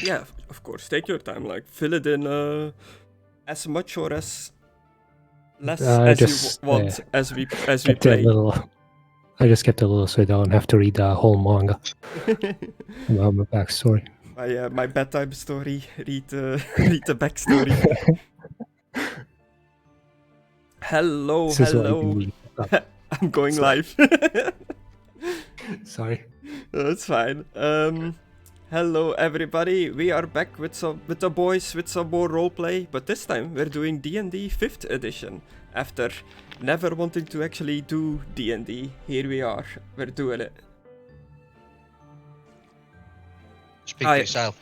Yeah, of course. Take your time. Like, fill it in as much or as less as you want as we play. I just kept it a little so I don't have to read the whole manga about my backstory. My bedtime story. Read the backstory. Hello. I'm going live. Sorry. That's fine. Hello everybody. We are back with the boys with some more roleplay, but this time we're doing D&D 5th edition. After never wanting to actually do D&D, here we are. We're doing it. Speak for yourself.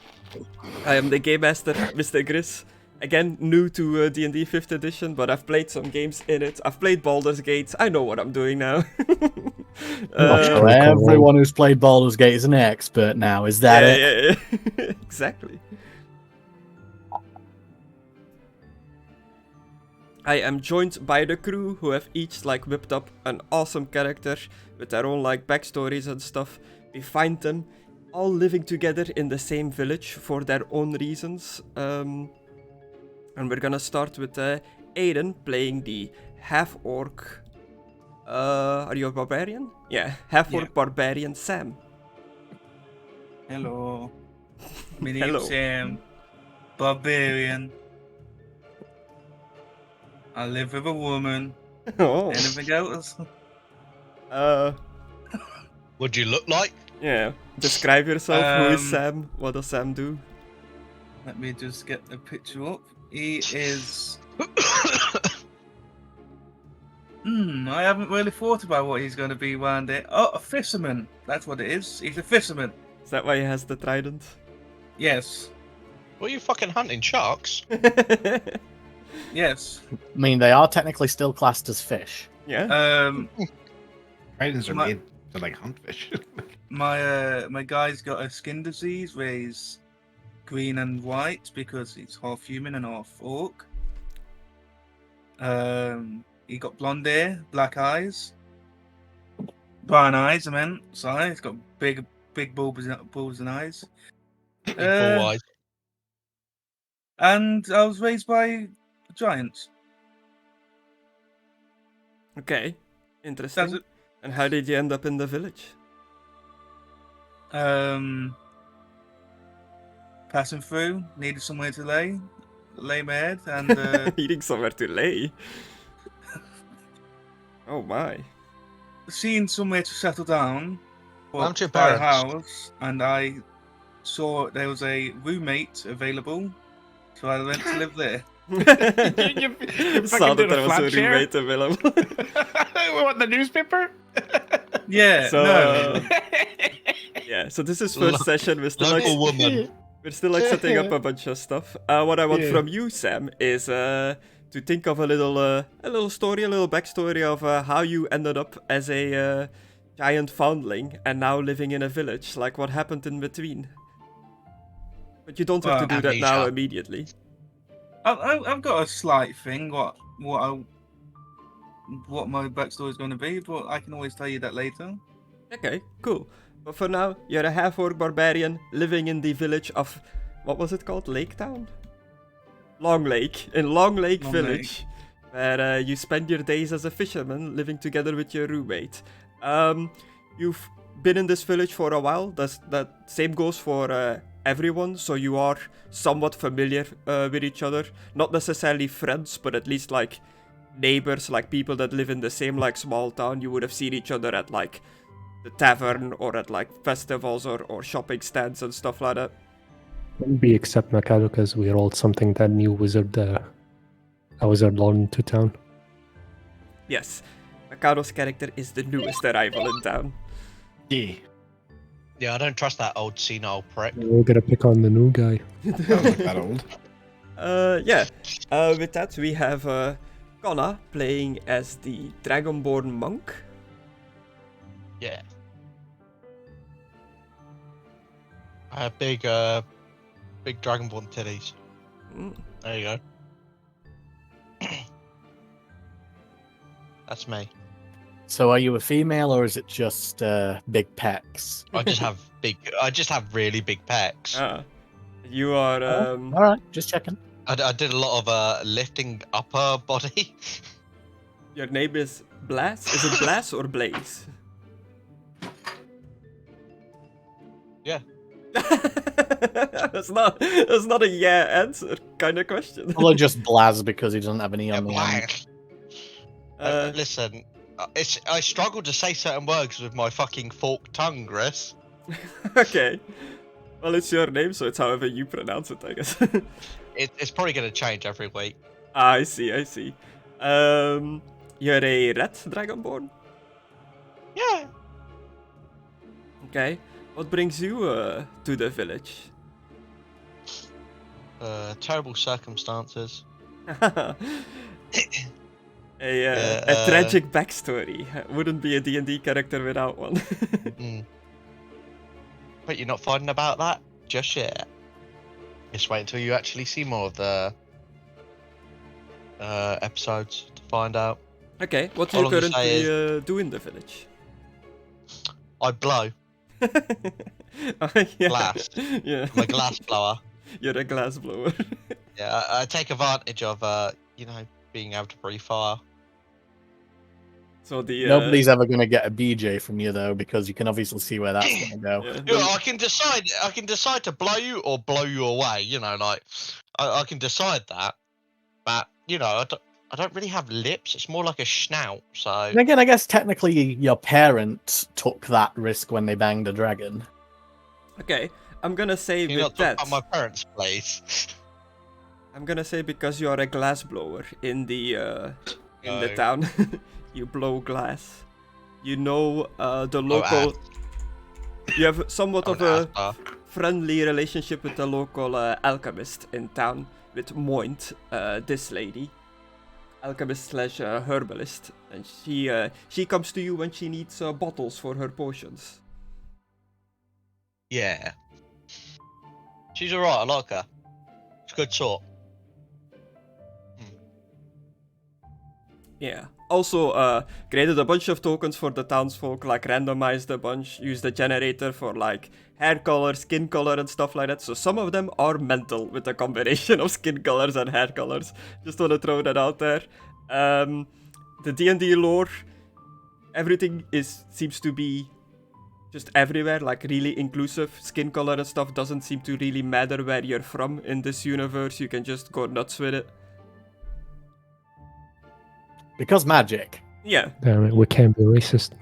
I am the game master, MisterGriss. Again, new to D&D 5th edition, but I've played some games in it. I've played Baldur's Gate. I know what I'm doing now. So everyone who's played Baldur's Gate is an expert now, is that it? Yeah. Exactly. I am joined by the crew who have each whipped up an awesome character with their own backstories and stuff. We find them all living together in the same village for their own reasons. And we're gonna start with Aidan playing the Half-Orc. Are you a Barbarian? Yeah, Half-Orc Barbarian Sam. Hello. My name's Sam. Barbarian. I live with a woman. Oh. Anything else? What'd you look like? Yeah. Describe yourself. Who is Sam? What does Sam do? Let me just get the picture up. He is... I haven't really thought about what he's going to be one day. Oh, a fisherman. That's what it is. He's a fisherman. Is that why he has the trident? Yes. Were you fucking hunting sharks? Yes. I mean, they are technically still classed as fish. Yeah. Tridents are made to hunt fish. My guy's got a skin disease where he's green and white because he's half human and half orc. He got blonde hair, black eyes, brown eyes. Sorry, he's got big bulbs and eyes. Big bull eyes. And I was raised by giants. Okay, interesting. And how did you end up in the village? Passing through, needed somewhere to lay my head, and needing somewhere to lay. Oh my! Seeing somewhere to settle down, Aren't your buy a parents? house, and I saw there was a roommate available, so I went to live there. you Saw that there was a roommate available. What, the newspaper? Yeah. So, no. Yeah. So this is first session. We're still Local woman. We're still setting up a bunch of stuff. What I want from you, Sam, is to think of a little story, a little backstory of how you ended up as a giant foundling and now living in a village. Like what happened in between. But you don't have to do that now immediately. I've got a slight thing. What my backstory is going to be, but I can always tell you that later. Okay, cool. But for now, you're a half-orc barbarian living in the village of, what was it called? Lake Town? Long Lake. In Long Lake Village. Where you spend your days as a fisherman living together with your roommate. You've been in this village for a while. That same goes for everyone. So you are somewhat familiar with each other. Not necessarily friends, but at least neighbors, people that live in the same small town. You would have seen each other at the tavern or at festivals or shopping stands and stuff like that. Maybe except Mckadow, because we rolled something that new wizard, a wizard lord into town. Yes, Mckadow's character is the newest arrival in town. Yeah. Yeah, I don't trust that old senile prick. We're gonna pick on the new guy. Sounds like that old. With that we have Conna playing as the Dragonborn monk. Yeah. I have big Dragonborn titties. There you go. That's me. So are you a female or is it just big pecs? I just have really big pecs. You are All right, just checking. I did a lot of lifting upper body. your name is Blaz? Is it Blaz or Blaze? Yeah. that's not a yeah answer kind of question. Although just Blaz because he doesn't have an E on the end. Listen, I struggle to say certain words with my fucking forked tongue, Griss. Okay. Well, it's your name, so it's however you pronounce it, I guess. It's probably going to change every week. I see. You're a red Dragonborn? Yeah. Okay. What brings you to the village? Terrible circumstances. A tragic backstory. Wouldn't be a D&D character without one. But you're not finding about that just yet. Just wait until you actually see more of the episodes to find out. Okay, what do All you I'm gonna say currently do in the village? I blow. Yeah. Glass. Yeah. I'm a glass blower. You're a glass blower. Yeah, I take advantage of, being able to breathe fire. So the Nobody's ever going to get a BJ from you though, because you can obviously see where that's going to go. yeah, You know, I can decide to blow you or blow you away. You know, like I can decide that, but you know, I don't really have lips. It's more like a snout. So And again, I guess technically your parents took that risk when they banged a dragon. Okay, I'm gonna say you're with not that. talking about my parents' place. I'm gonna say because you are a glass blower in the No. town, you blow glass. You know the local. You have somewhat of a friendly relationship with the local alchemist in town, with Moint, this lady, alchemist slash herbalist, and she comes to you when she needs bottles for her potions. Yeah. She's alright, I like her. She's a good sort. Yeah. Also, created a bunch of tokens for the townsfolk, like randomized a bunch, used the generator for like hair color, skin color, and stuff like that. So some of them are mental with a combination of skin colors and hair colors. Just want to throw that out there. The D&D lore, everything seems to be just everywhere, like really inclusive. Skin color and stuff doesn't seem to really matter where you're from in this universe. You can just go nuts with it. Because magic. Yeah. Damn it, we can't be racist.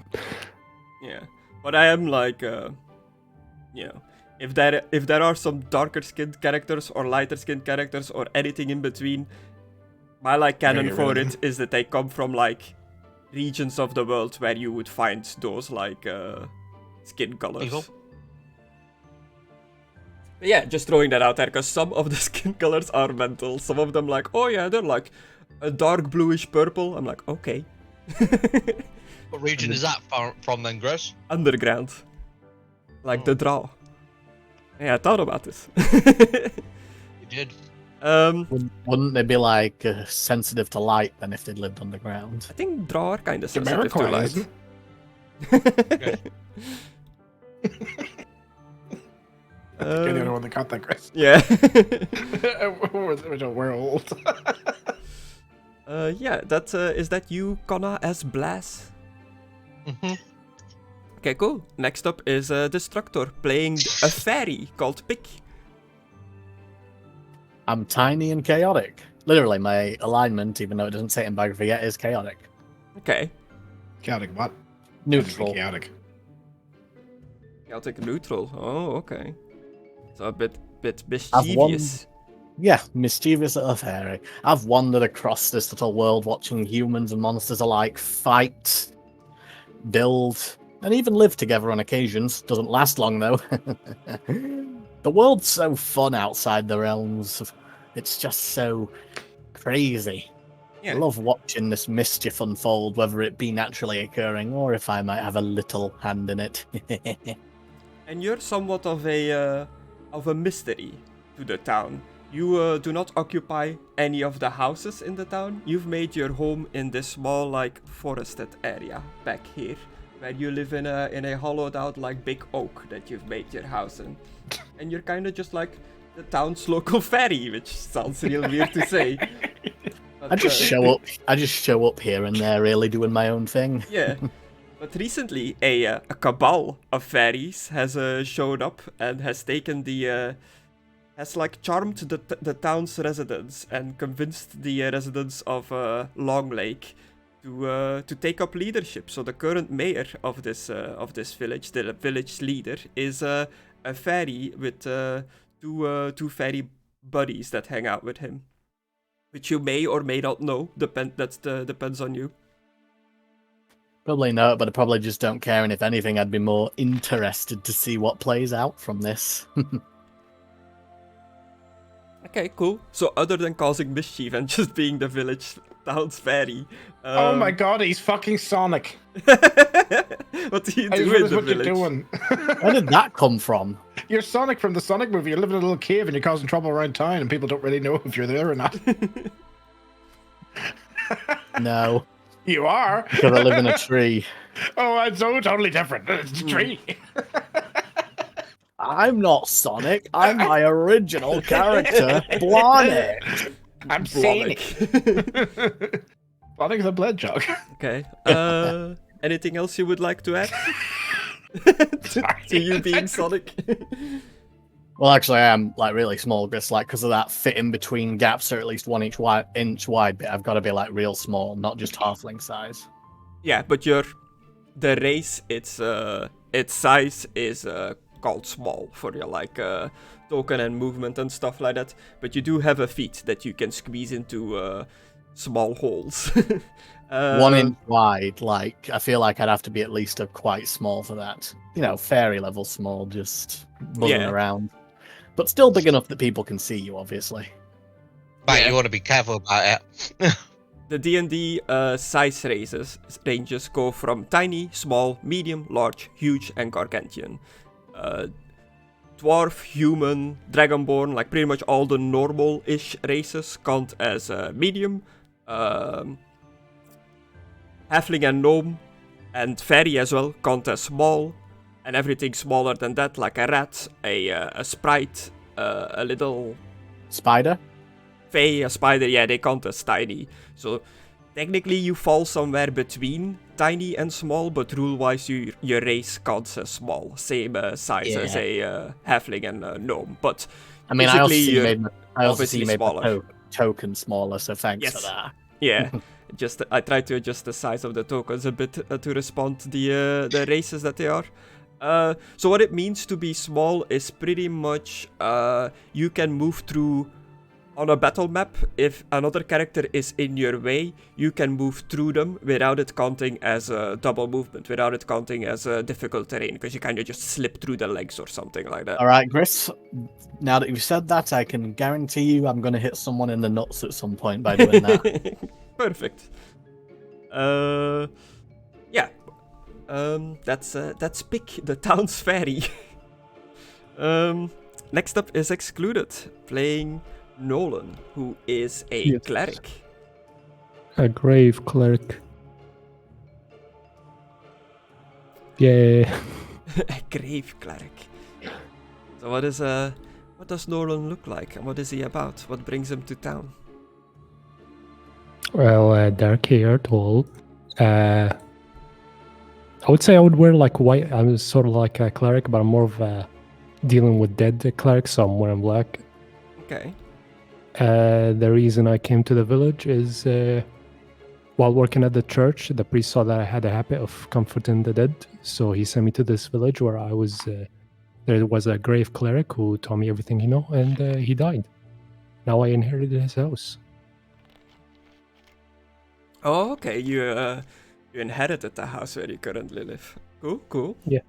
Yeah, but I am like, you know, if there are some darker skinned characters or lighter skinned characters or anything in between, my like canon get rid for of it is that they come from like regions of the world where you would find those like skin colors. Evil. But yeah, just throwing that out there because some of the skin colors are mental. Some of them like, oh yeah, they're like a dark bluish purple. I'm like, okay. What region is that from then, Griss? Underground. Like the draw. Yeah, I thought about this. You did. Wouldn't they be like sensitive to light then if they'd lived underground? I think draw are kind of sensitive to Americanized. Okay. You're the only one that got that, Chris. Yeah. We're old. Yeah, is that you, Conna, as Blaz? Mm-hmm. Okay, cool. Next up is Destructore playing a fairy called Pick. I'm tiny and chaotic. Literally, my alignment, even though it doesn't say it in biography yet, is chaotic. Okay. Chaotic what? Neutral. Chaotic. Chaotic neutral. Oh, okay. So a bit I've won- mischievous. Yeah, mischievous little fairy. I've wandered across this little world watching humans and monsters alike fight, build, and even live together on occasions. Doesn't last long, though. The world's so fun outside the realms. It's just so crazy. Yeah. I love watching this mischief unfold, whether it be naturally occurring or if I might have a little hand in it. And you're somewhat of a mystery to the town. You do not occupy any of the houses in the town. You've made your home in this small, like, forested area back here, where you live in a hollowed out, like, big oak that you've made your house in. And you're kind of just, like, the town's local fairy, which sounds real weird to say. But, I just show up. I just show up here and there, really doing my own thing. Yeah. But recently, a cabal of fairies has showed up and has taken has like charmed the town's residents and convinced the residents of Long Lake to take up leadership. So the current mayor of this village, the village leader, is a fairy with two fairy buddies that hang out with him, which you may or may not know. Depends on you. Probably not, but I probably just don't care. And if anything, I'd be more interested to see what plays out from this. Okay, cool. So other than causing mischief and just being the village town's fairy, Oh my god, he's fucking Sonic. what do you I do just in realized the what village? you're doing. Where did that come from? You're Sonic from the Sonic movie. You live in a little cave and you're causing trouble around town and people don't really know if you're there or not. No, You are. because I live in a tree. Oh, it's so totally different. It's a tree. I'm not Sonic. I'm my original character, Blarney. I'm Blonic. Sonic. Sonic's a blood jug. Okay. Anything else you would like to add? to you being Sonic? Well, actually, I am like really small, just like because of that fit in between gaps are at least 1 inch wide bit. I've got to be like real small, not just halfling size. Yeah, but the race, its size is called small for your like token and movement and stuff like that. But you do have a feat that you can squeeze into small holes. 1 inch wide, like I feel like I'd have to be at least quite small for that. You know, fairy level small, just buzzing Yeah. around, but still big enough that people can see you. Obviously, Mate, Yeah. you want to be careful about it. The D&D size ranges go from tiny, small, medium, large, huge, and gargantuan. Dwarf, human, dragonborn, like pretty much all the normal-ish races count as medium. Halfling and gnome and fairy as well count as small. And everything smaller than that, like a rat, a sprite, a little spider. fae, a spider, yeah, they count as tiny. So technically you fall somewhere between tiny and small, but rule-wise your race counts as small. Same size as a halfling and gnome. But I mean, I also physically, see you're you made obviously my smaller. Token smaller, so thanks Yes. for that. yeah, I try to adjust the size of the tokens a bit to respond to the races that they are. So what it means to be small is pretty much you can move through on a battle map. If another character is in your way, you can move through them without it counting as a double movement, without it counting as a difficult terrain, because you kind of just slip through the legs or something like that. All right, Griss. Now that you've said that, I can guarantee you I'm going to hit someone in the nuts at some point by doing that. Perfect. Yeah. That's Pick, the town's fairy. Next up is Excluded, playing Nolen, who is a Yes. cleric. A grave cleric. Yeah. A grave cleric. So what does Nolen look like, and what is he about? What brings him to town? Well, dark hair, tall. I would say I would wear like white. I'm sort of like a cleric, but I'm more of a dealing with dead cleric, so I'm wearing black. Okay. The reason I came to the village is while working at the church, the priest saw that I had a habit of comforting the dead, so he sent me to this village where I was. There was a grave cleric who taught me everything he know, and he died. Now I inherited his house. Oh, okay. You inherited the house where you currently live. Cool, cool. Yeah.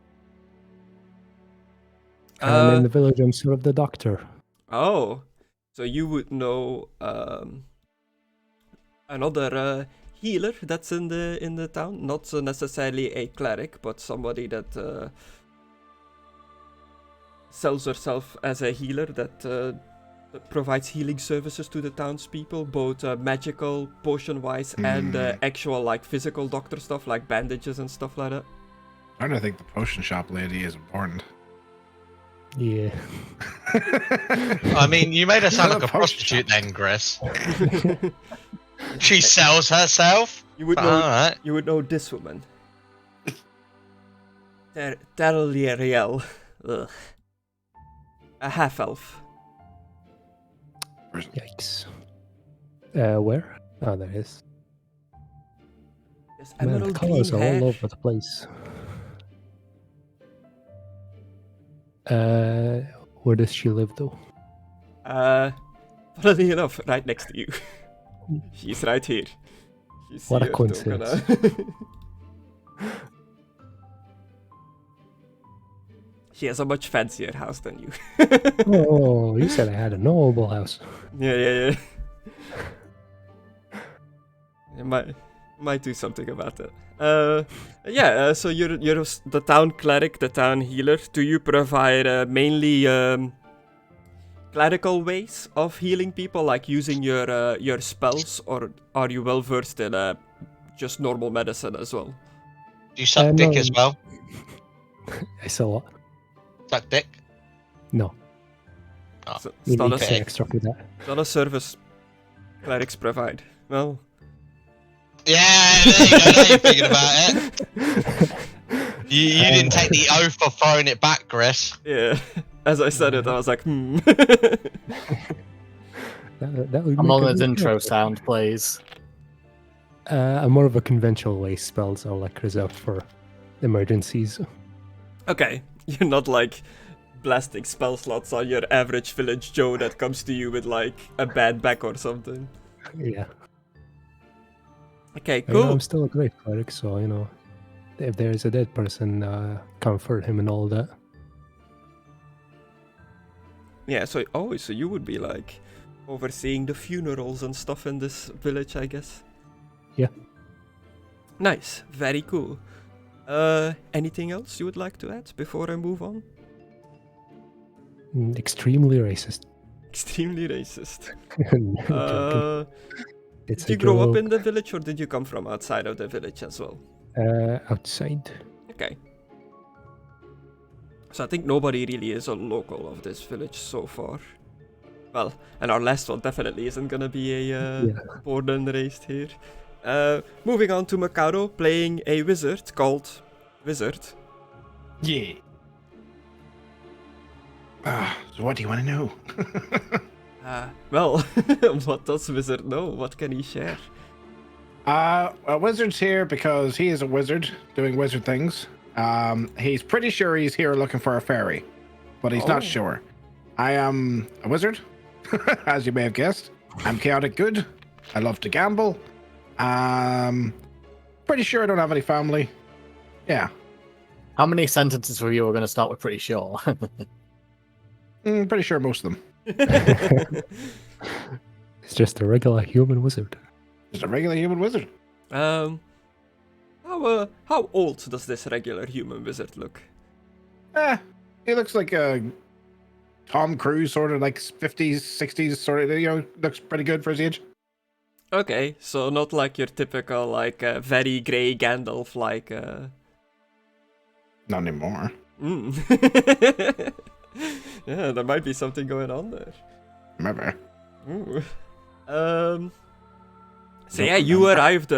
And in the village, I'm sort of the doctor. Oh, so you would know another healer that's in the town, not so necessarily a cleric, but somebody that sells herself as a healer that provides healing services to the townspeople, both magical, potion-wise, and actual like physical doctor stuff like bandages and stuff like that. I don't think the potion shop lady is important. Yeah. I mean, you made her sound like a Post prostitute then, Griss. She sells herself? You would know. Alright. You would know this woman. Darliel. Ugh. A half elf. Yikes. Where? Oh, there it is. Yes, Man, the emerald colors green are hair. all over the place. Where does she live, though? Funnily enough, right next to you. She's right here. She's What a here, coincidence. Conna. She has a much fancier house than you. Oh, you said I had a noble house. Yeah. It might do something about that. So you're the town cleric, the town healer. Do you provide mainly clerical ways of healing people, like using your spells, or are you well versed in just normal medicine as well? Do you suck dick no. as well? I saw what? Suck dick? No. Oh. So We it's not need a- some extra for that. it's not a service clerics provide. Well, Yeah, there you go. Now you're thinking about it. You didn't take the oath for throwing it back, Griss. yeah. As I said it, I was like, That would make a Nollen's good intro character. sound plays. More of a conventional way spells are like reserved for emergencies. Okay, you're not like blasting spell slots on your average village Joe that comes to you with like a bad back or something. Yeah. Okay, You know, cool. I'm still a great cleric, so if there's a dead person, comfort him and all that. Yeah, so you would be like overseeing the funerals and stuff in this village, I guess. Yeah. Nice, very cool. Anything else you would like to add before I move on? Extremely racist. Extremely racist. I'm joking. It's Did you a grow up joke. in the village or did you come from outside of the village as well? Outside. Okay. So I think nobody really is a local of this village so far. Well, and our last one definitely isn't gonna be a born and raised here. Moving on to Mckadow, playing a wizard called Wizard. Yeah. So what do you want to know? Well, what does Wizard know? What can he share? A wizard's here because he is a wizard doing wizard things. He's pretty sure he's here looking for a fairy, but he's not sure. I am a wizard, as you may have guessed. I'm chaotic good. I love to gamble. Pretty sure I don't have any family. Yeah. How many sentences for you are going to start with pretty sure? Pretty sure most of them. It's just a regular human wizard. Just a regular human wizard. How old does this regular human wizard look? He looks like a Tom Cruise, sort of like 50s, 60s, sort of, looks pretty good for his age. Okay, so not like your typical, like, very grey Gandalf, like, Not anymore. Yeah, there might be something going on there. Maybe. Ooh. So yeah, you arrived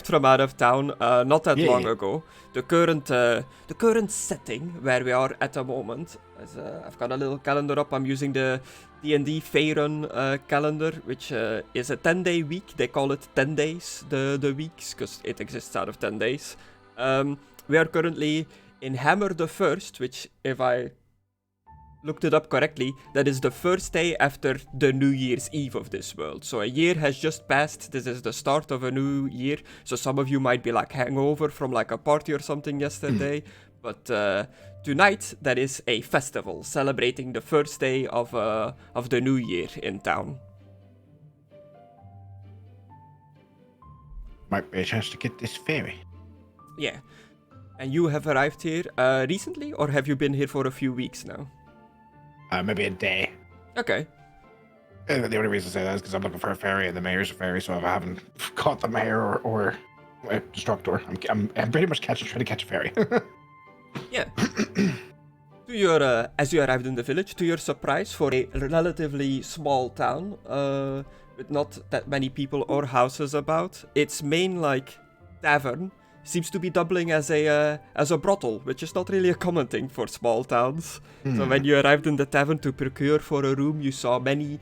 from out of town not that long ago. The current setting where we are at the moment is I've got a little calendar up. I'm using the D&D Faerun calendar, which is a 10-day week. They call it 10 days, the weeks, because it exists out of 10 days. We are currently in Hammer the First, which, if I looked it up correctly, that is the first day after the New Year's Eve of this world. So a year has just passed. This is the start of a new year. So some of you might be like hangover from like a party or something yesterday. But tonight there is a festival celebrating the first day of the new year in town. Might be a chance to get this fairy. Yeah. And you have arrived here recently, or have you been here for a few weeks now? Maybe a day. Okay. The only reason I say that is because I'm looking for a fairy and the mayor's a fairy, so if I haven't caught the mayor or Destructore, I'm pretty much trying to catch a fairy. Yeah. as you arrived in the village, to your surprise, for a relatively small town, with not that many people or houses about, its main tavern seems to be doubling as a brothel, which is not really a common thing for small towns. So when you arrived in the tavern to procure for a room, you saw many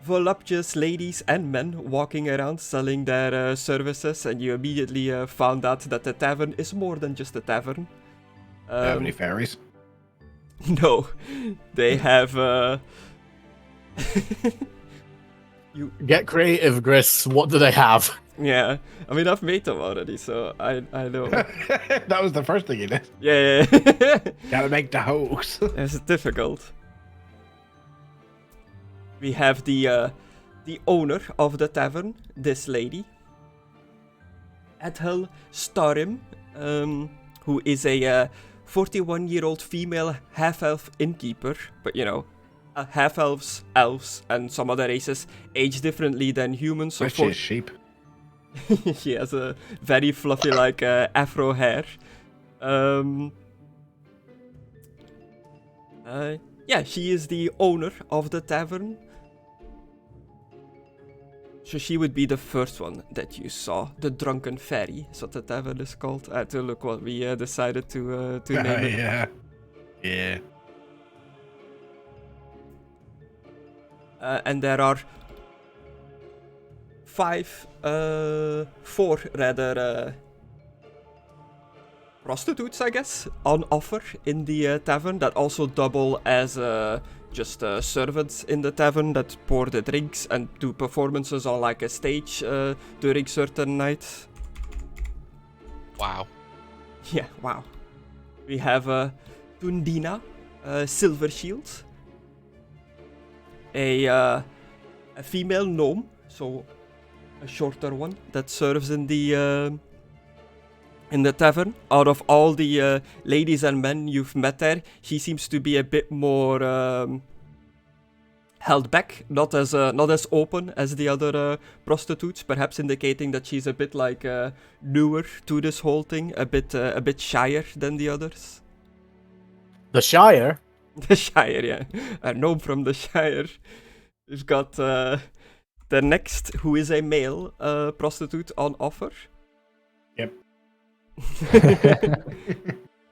voluptuous ladies and men walking around selling their services, and you immediately found out that the tavern is more than just a tavern. Do you have any fairies? No, they have. You Get creative, Griss. What do they have? Yeah, I mean I've made them already, so I know. That was the first thing you did. Yeah. Gotta make the hose. It's difficult. We have the owner of the tavern, this lady, Ethel Starim, who is a 41-year-old female half-elf innkeeper, but half-elves, elves, and some other races age differently than humans. So Which is sheep. She has a very fluffy, afro hair. Yeah, she is the owner of the tavern. So she would be the first one that you saw. The Drunken Fairy is what the tavern is called. I had to look what we decided to name it. Yeah. And there are four prostitutes, I guess, on offer in the tavern that also double as just servants in the tavern that pour the drinks and do performances on a stage during certain nights. Wow. Yeah, wow. We have Tundina, Silver Shield, a female gnome, so a shorter one that serves in the tavern. Out of all the ladies and men you've met there, she seems to be a bit more held back, not as open as the other prostitutes, perhaps indicating that she's a bit newer to this whole thing, a bit shyer than the others. The Shire? The Shire, yeah. A gnome from the Shire. We've got the next, who is a male prostitute on offer. Yep.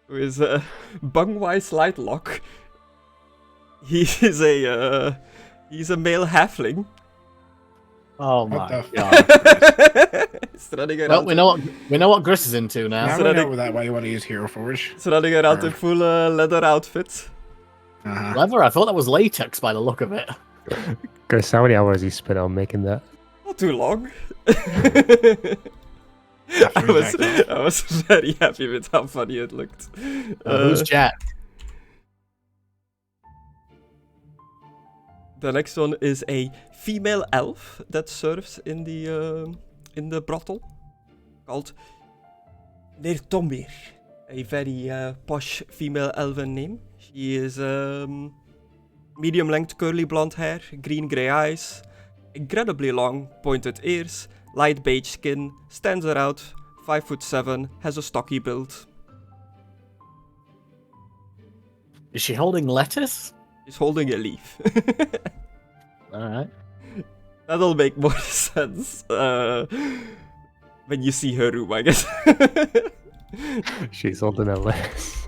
Who is Bungwise Lightlock. He's a male halfling. Oh What my the god. He's running around. Well, we know what Griss is into now. Now So we that know that why you want to use Hero Forge. He's running around in full leather outfit. Uh-huh. Leather? I thought that was latex by the look of it. Chris, how many hours you spent on making that? Not too long. After he jacked off. I was very happy with how funny it looked. Who's Jack? The next one is a female elf that serves in the brothel, called Neertomir, a very posh female elven name. She is medium-length curly blonde hair, green-grey eyes, incredibly long pointed ears, light beige skin, stands out, 5'7", has a stocky build. Is she holding lettuce? She's holding a leaf. Alright. That'll make more sense when you see her room, I guess. She's holding a list.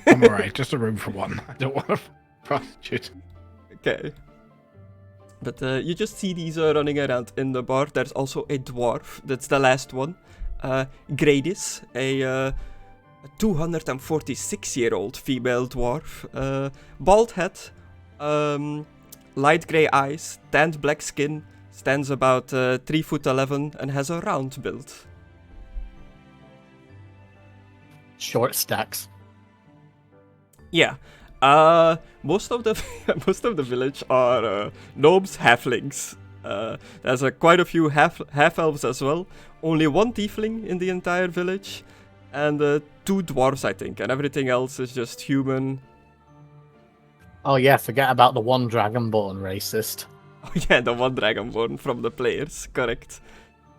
I'm alright, just a room for one. I don't want to prostitute. Okay. But you just see these running around in the bar. There's also a dwarf. That's the last one. Gradis, a 246-year-old female dwarf. Bald head, light grey eyes, tanned black skin, stands about 3'11" and has a round build. Short stacks. Yeah. Most of the village are gnomes, halflings. There's quite a few half elves as well. Only one tiefling in the entire village, and 2 dwarves, I think, and everything else is just human. Oh yeah, forget about the one Dragonborn racist. Oh yeah, the one Dragonborn from the players, correct.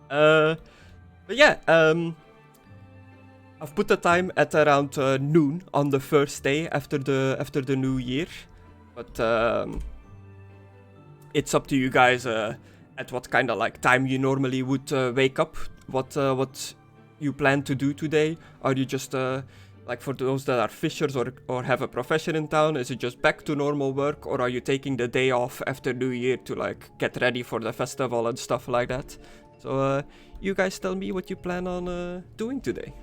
But yeah, I've put the time at around noon on the first day after the new year, but it's up to you guys at what kind of like time you normally would wake up. What you plan to do today? Are you just like for those that are fishers or have a profession in town? Is it just back to normal work, or are you taking the day off after New Year to like get ready for the festival and stuff like that? So you guys tell me what you plan on doing today.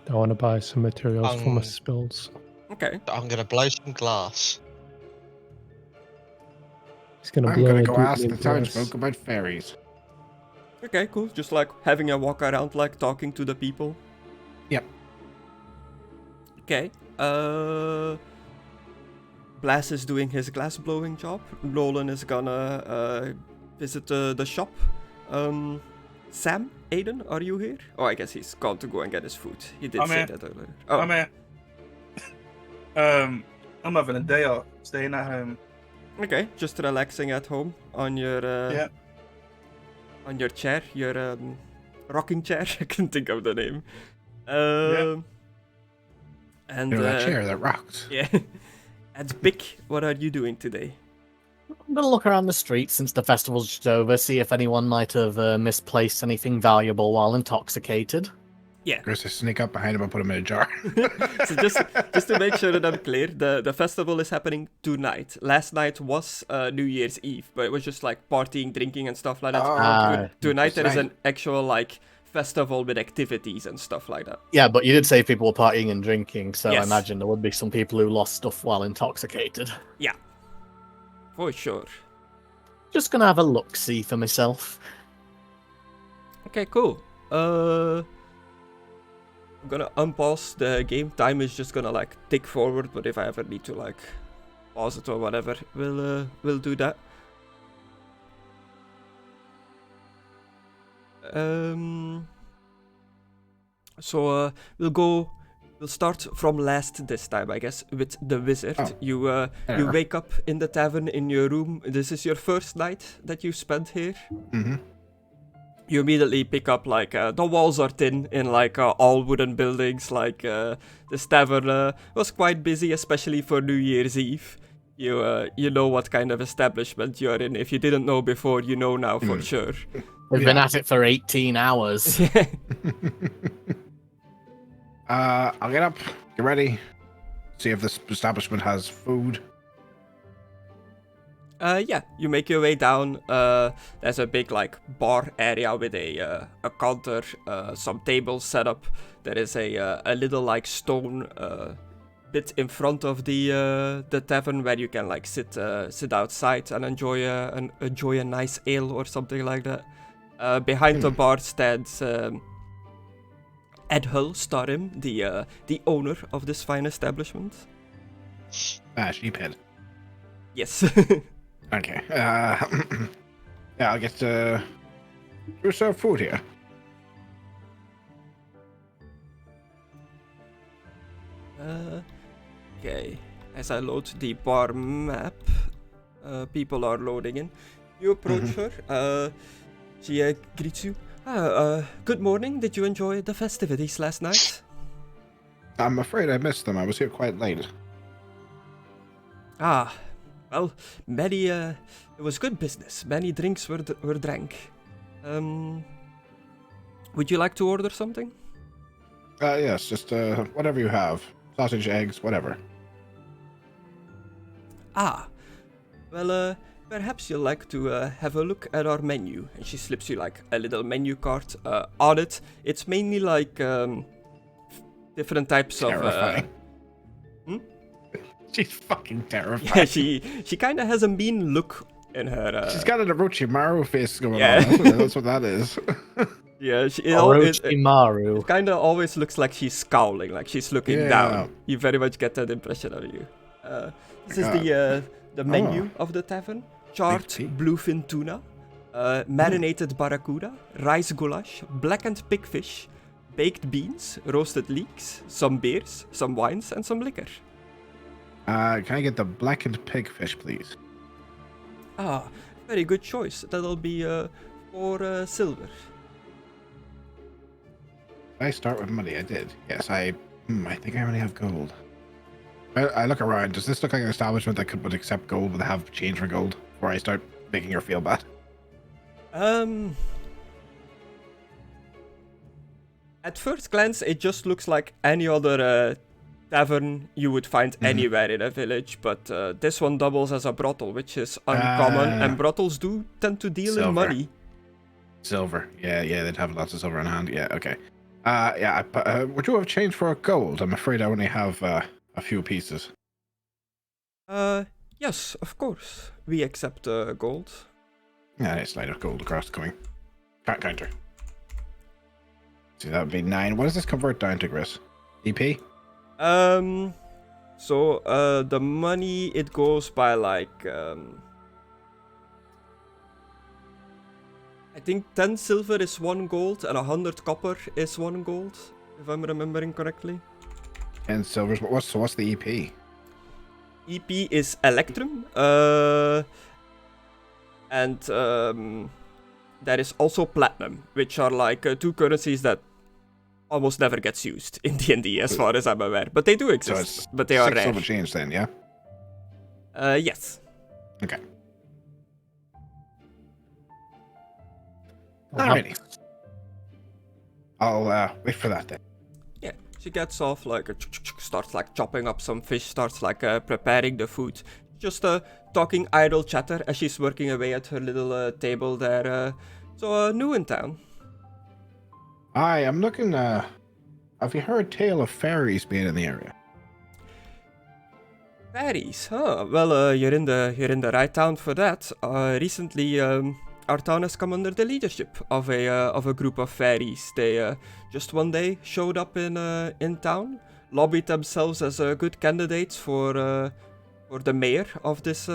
I want to buy some materials for my spells. Okay. I'm gonna blow some glass. He's gonna I'm blow gonna a go ask doobie the glass. townsfolk about fairies. Okay, cool. Just like having a walk around, like talking to the people. Yep. Okay. Blaz is doing his glass blowing job. Nolen is gonna visit the shop. Sam, Aidan, are you here? Oh, I guess he's gone to go and get his food. He did I'm say here. that earlier. Oh, I'm here. I'm having a day off, staying at home. okay. Just relaxing at home on your Yeah. on your chair, your rocking chair. I can't think of the name. And You know, that chair that rocks. yeah. And Pick, what are you doing today? I'm gonna look around the streets since the festival's just over, see if anyone might have misplaced anything valuable while intoxicated. Yeah. Chris, I sneak up behind him and put him in a jar. So just to make sure that I'm clear, the festival is happening tonight. Last night was New Year's Eve, but it was just like partying, drinking, and stuff like that. Oh, Tonight there is right. an actual like festival with activities and stuff like that. Yeah, but you did say people were partying and drinking, so Yes. I imagine there would be some people who lost stuff while intoxicated. For sure. Just gonna have a look-see for myself. Okay, cool. I'm gonna unpause the game. Time is just gonna like tick forward, but if I ever need to like pause it or whatever, we'll do that. So we'll start from last this time, I guess, with the wizard. Oh. You wake up in the tavern in your room. This is your first night that you spent here. Mm-hmm. You immediately pick up like the walls are thin in like all wooden buildings. Like this tavern was quite busy, especially for New Year's Eve. You know what kind of establishment you're in. If you didn't know before, you know now for sure. We've been at it for 18 hours. I'll get up, get ready, see if this establishment has food. Yeah, you make your way down. There's a big like bar area with a counter, some tables set up. There is a little like stone bit in front of the tavern where you can like sit outside and enjoy a nice ale or something like that. Behind the bar stands Ed Hull, Starim, the owner of this fine establishment. Sheephead. Yes. Okay. Yeah, I'll get do we serve food here? Okay. As I load the bar map, people are loading in. You approach her. She greets you. Good morning. Did you enjoy the festivities last night? I'm afraid I missed them. I was here quite late. Well, many. It was good business. Many drinks were drank. Would you like to order something? Yes, just whatever you have. Sausage, eggs, whatever. Well, perhaps you'll like to have a look at our menu. And she slips you like a little menu card. On it, it's mainly like different types Terrifying. of. She's fucking terrifying. Yeah, she kind of has a mean look in her. She's got an Orochimaru face going Yeah. on. That's what that is. Yeah, it Orochimaru. kind of always looks like she's scowling, like she's looking Yeah. down. You very much get that impression of you. This is the menu of the tavern. Charred tea. bluefin tuna, marinated barracuda, rice goulash, blackened pigfish, baked beans, roasted leeks, some beers, some wines, and some liquor. Can I get the blackened pigfish, please? Very good choice. That'll be 4 silver. Did I start with money? I did. Yes, I think I only have gold. I look around. Does this look like an establishment that would accept gold but have change for gold before I start making her feel bad? At first glance, it just looks like any other tavern you would find anywhere in a village, but this one doubles as a brothel, which is uncommon, and brothels do tend to deal in money. Silver. Yeah, they'd have lots of silver in hand. Yeah, okay. Would you have changed for gold? I'm afraid I only have a few pieces. Yes, of course. We accept gold. Yeah, it's slide of gold across coming. Counter. See, that would be 9. What does this convert down to, Griss? EP? So, the money, it goes by, like, I think 10 silver is 1 gold, and 100 copper is 1 gold, if I'm remembering correctly. 10 silvers. What's the EP? EP is Electrum, and there is also Platinum, which are like 2 currencies that almost never gets used in D&D, as far as I'm aware. But they do exist, but they are 6 rare. silver change then, yeah? Yes. Okay. Alrighty. I'll wait for that then. Yeah, she gets off, like, starts, like, chopping up some fish, starts, like, preparing the food. Just talking idle chatter as she's working away at her little table there. So, new in town. Hi, I'm looking, have you heard tale of fairies being in the area? Fairies, huh? Well, you're in the right town for that. Recently, our town has come under the leadership of a group of fairies. They just one day showed up in town, lobbied themselves as good candidates for the mayor of this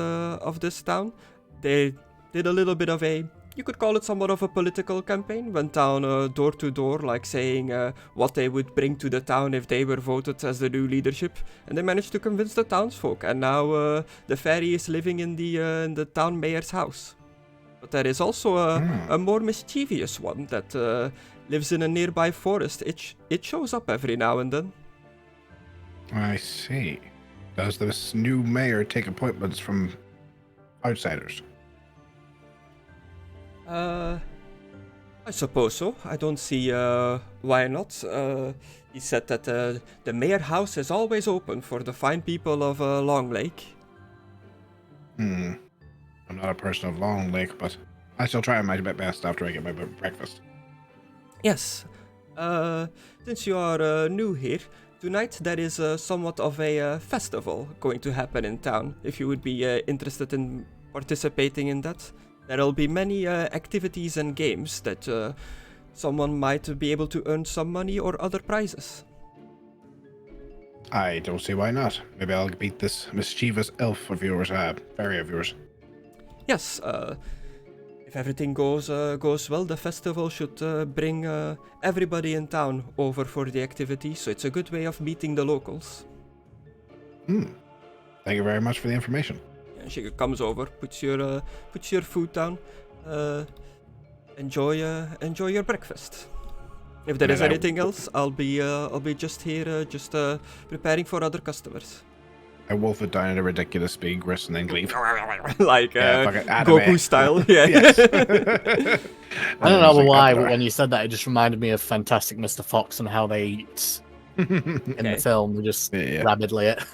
town. They did a little bit of you could call it somewhat of a political campaign, went down door to door, like saying what they would bring to the town if they were voted as the new leadership, and they managed to convince the townsfolk, and now the fairy is living in the town mayor's house. But there is also a more mischievous one that lives in a nearby forest. It shows up every now and then. I see. Does this new mayor take appointments from outsiders? I suppose so. I don't see why not. He said that the mayor house is always open for the fine people of Long Lake. I'm not a person of Long Lake, but I shall try my best after I get my breakfast. Yes. Since you are new here, tonight there is somewhat of a festival going to happen in town. If you would be interested in participating in that, there will be many activities and games that someone might be able to earn some money or other prizes. I don't see why not. Maybe I'll beat this mischievous elf of yours, fairy of yours. Yes, if everything goes well, the festival should bring everybody in town over for the activity, so it's a good way of meeting the locals. Thank you very much for the information. And she comes over, puts your food down, enjoy your breakfast. If there is anything else, I'll be just here, preparing for other customers. I wolf it down at a ridiculous speed, Griss, and then leave. Like Goku style. Yeah. Yes. I don't know why, but when you said that, it just reminded me of Fantastic Mr. Fox and how they eat in the film. They just rapidly it.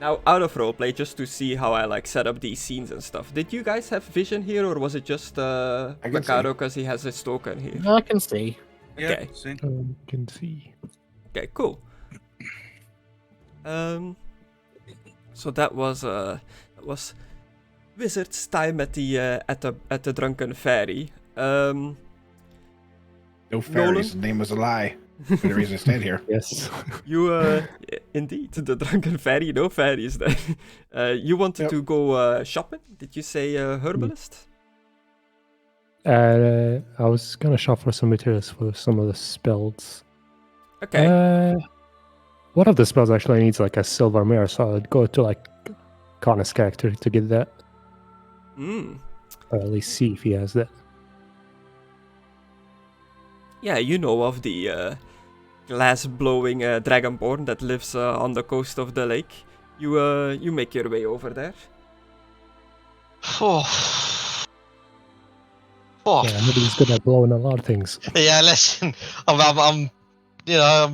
Now, out of roleplay, just to see how I like set up these scenes and stuff. Did you guys have vision here, or was it just Mckadow because he has his token here? No, I can see. Okay. Yeah, see. Can see. Okay, cool. So that was Wizard's time at the drunken fairy. No fairies. The name was a lie. For the reason I stayed here. Yes. You indeed, the drunken fairy. No fairies there. You wanted to go shopping? Did you say herbalist? I was gonna shop for some materials for some of the spells. Okay. One of the spells actually needs like a silver mirror, so I'd go to like Connor's character to get that. Or at least see if he has that. Yeah, you know of the glass-blowing Dragonborn that lives on the coast of the lake. You make your way over there. Oh. Yeah, nobody's good at blowing a lot of things. Yeah, listen, I'm I'm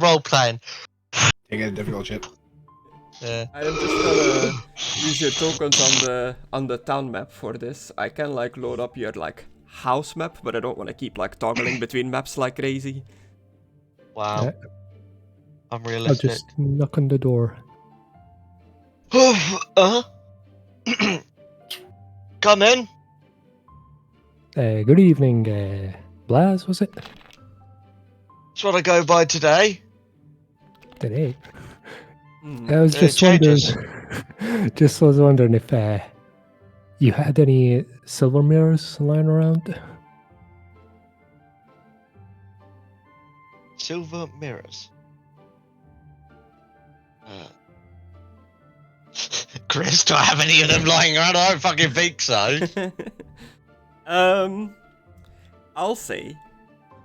role playing. You get a difficult shit. Yeah. I am just gonna use your tokens on the town map for this. I can like load up your like house map, but I don't want to keep like toggling between maps like crazy. Wow. I'm I'll realistic. just knock on the door. Come in. Good evening, Blaz, was it? That's what I go by today. Today. Hmm. I was It just wondering. changes. Just was wondering if you had any silver mirrors lying around. Silver mirrors. Chris, do I have any of them lying around? I don't fucking think so. I'll say,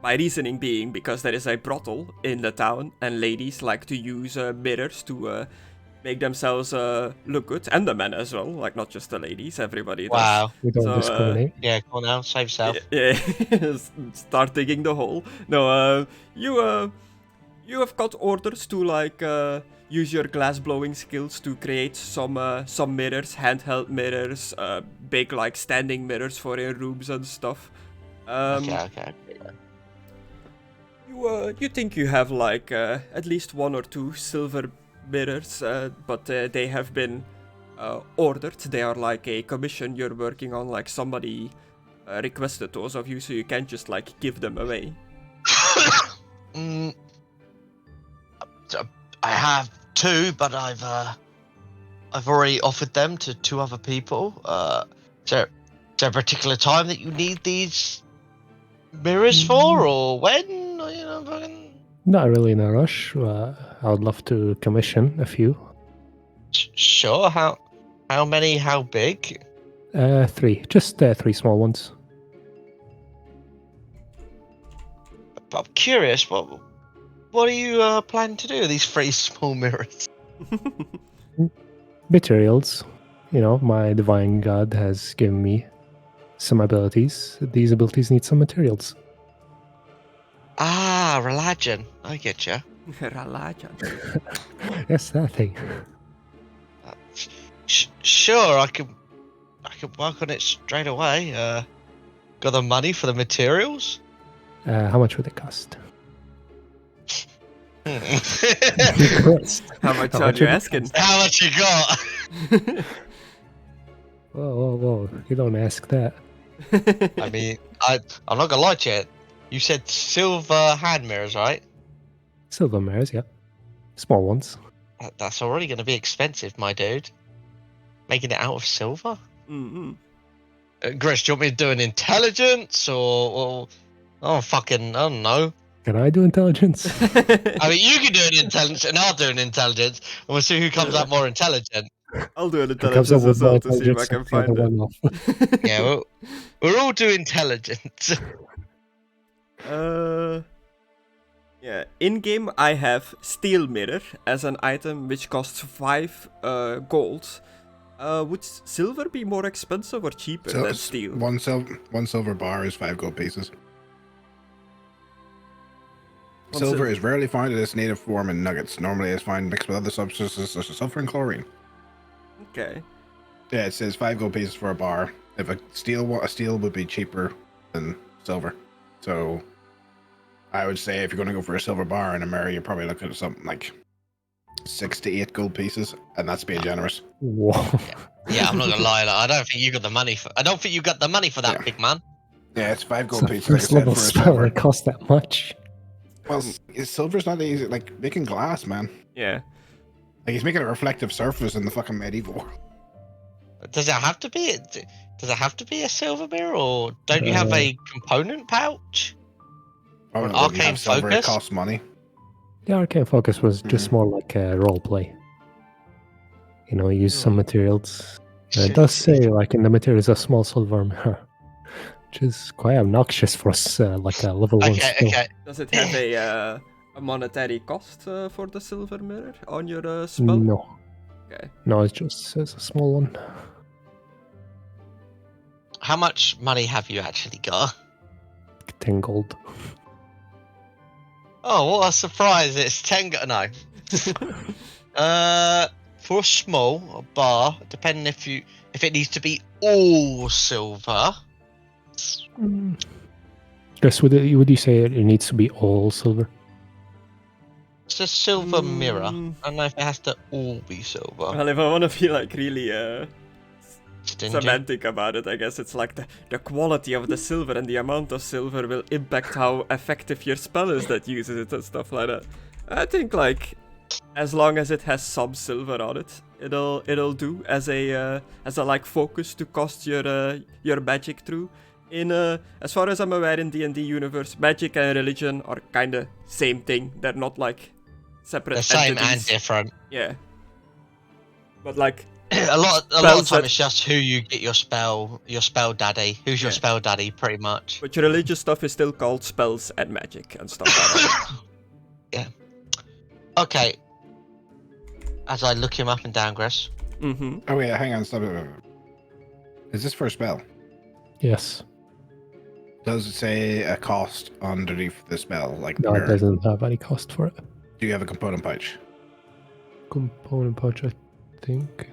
my reasoning being because there is a brothel in the town and ladies like to use mirrors to make themselves look good, and the men as well, like not just the ladies, everybody does. Wow. We don't So, discriminate. Yeah, come on now, save yourself. Yeah, start digging the hole. No, you have got orders to like use your glass blowing skills to create some mirrors, handheld mirrors, big like standing mirrors for your rooms and stuff. Okay. You think you have like at least 1 or 2 silver mirrors, but they have been ordered. They are like a commission you're working on, like somebody requested those of you, so you can't just like give them away. I have 2, but I've already offered them to 2 other people. Is there a particular time that you need these mirrors for, or when? Or, fucking... Not really in a rush. I would love to commission a few. Sure. How many? How big? 3. Just 3 small ones. I'm curious. What do you plan to do with these 3 small mirrors? Materials. My divine god has given me some abilities. These abilities need some materials. Ah, religion. I get you. Religion. Yes, that thing. Sure, I could work on it straight away. Got the money for the materials? How much would it cost? How much are you asking? How much you got? Whoa. You don't ask that. I mean, I'm not gonna lie to you. You said silver hand mirrors, right? Silver mirrors, yeah. Small ones. That's already gonna be expensive, my dude. Making it out of silver? Mm-hmm. Grish, do you want me to do an intelligence or I don't know. Can I do intelligence? I mean, you can do an intelligence and I'll do an intelligence, and we'll see who comes out more intelligent. I'll do an Comes intelligence up with as well more to see if I intelligence can than the other find one it. off. Yeah, we'll all do intelligence. Yeah, in game I have Steel Mirror as an item which costs 5 gold. Would silver be more expensive or cheaper than steel? One silver bar is 5 gold pieces. Silver is rarely found in its native form in nuggets. Normally it's found mixed with other substances such as sulfur and chlorine. Okay. Yeah, it says 5 gold pieces for a bar. If a steel would be cheaper than silver. So I would say if you're going to go for a silver bar in a mirror, you're probably looking at something like 6 to 8 gold pieces, and that's being generous. Whoa. Yeah, I'm not gonna lie. I don't think you got the money for. I don't think you got the money for that, Yeah. big man. Yeah, it's 5 gold It's a pieces. Like I first said, level for a spell silver. that costs that much. Well, silver's not easy. Like making glass, man. Yeah. Like he's making a reflective surface in the fucking medieval world. Does it have to be? Does it have to be a silver mirror, or don't you have a component pouch? Oh, An no, when you arcane have silver, focus? it costs money. The arcane focus was just more like a role play. Use some materials. It does say, like in the materials, a small silver mirror. which is quite obnoxious for us, like a level 1 Okay, skill. okay. Does it have a monetary cost for the silver mirror on your spell? No. Okay. No, it's just a small one. How much money have you actually got? 10 gold. Oh, what a surprise! It's 10. No. For a small bar, depending if it needs to be all silver. Yes, would you say it needs to be all silver? It's a silver mirror. Mm. I don't know if it has to all be silver. Well, if I want to be like really Stingy. semantic about it, I guess it's like the quality of the silver and the amount of silver will impact how effective your spell is that uses it and stuff like that. I think like as long as it has some silver on it, it'll do as a like focus to cost your magic through. In as far as I'm aware, in D&D universe, magic and religion are kind of same thing. They're not like separate The same entities. and different. Yeah. But like a lot of spells time that- it's just who you get your spell daddy. Who's your Yeah. spell daddy, pretty much. but your religious stuff is still called spells and magic and stuff like that. Okay. As I look him up and down, Griss. Mm-hmm. Oh wait, hang on. Stop. Is this for a spell? Yes. Does it say a cost underneath the spell? Like No, it mirror? doesn't have any cost for it. Do you have a component pouch? Component pouch, I think.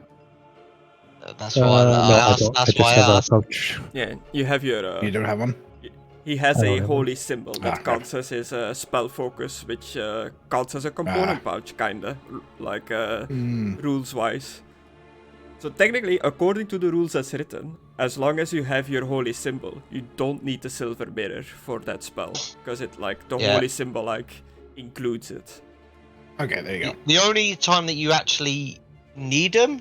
That's why I no, I asked. don't. I That's just why I have a asked. pouch. Yeah, you have your. You don't have one? He has I don't a have holy symbol that Ah, counts as his spell focus, which counts as a component pouch, kinda, like rules-wise. So technically, according to the rules as written, as long as you have your holy symbol, you don't need the silver mirror for that spell, because it like the Yeah. holy symbol like includes it. Okay, there you go. The only time that you actually need them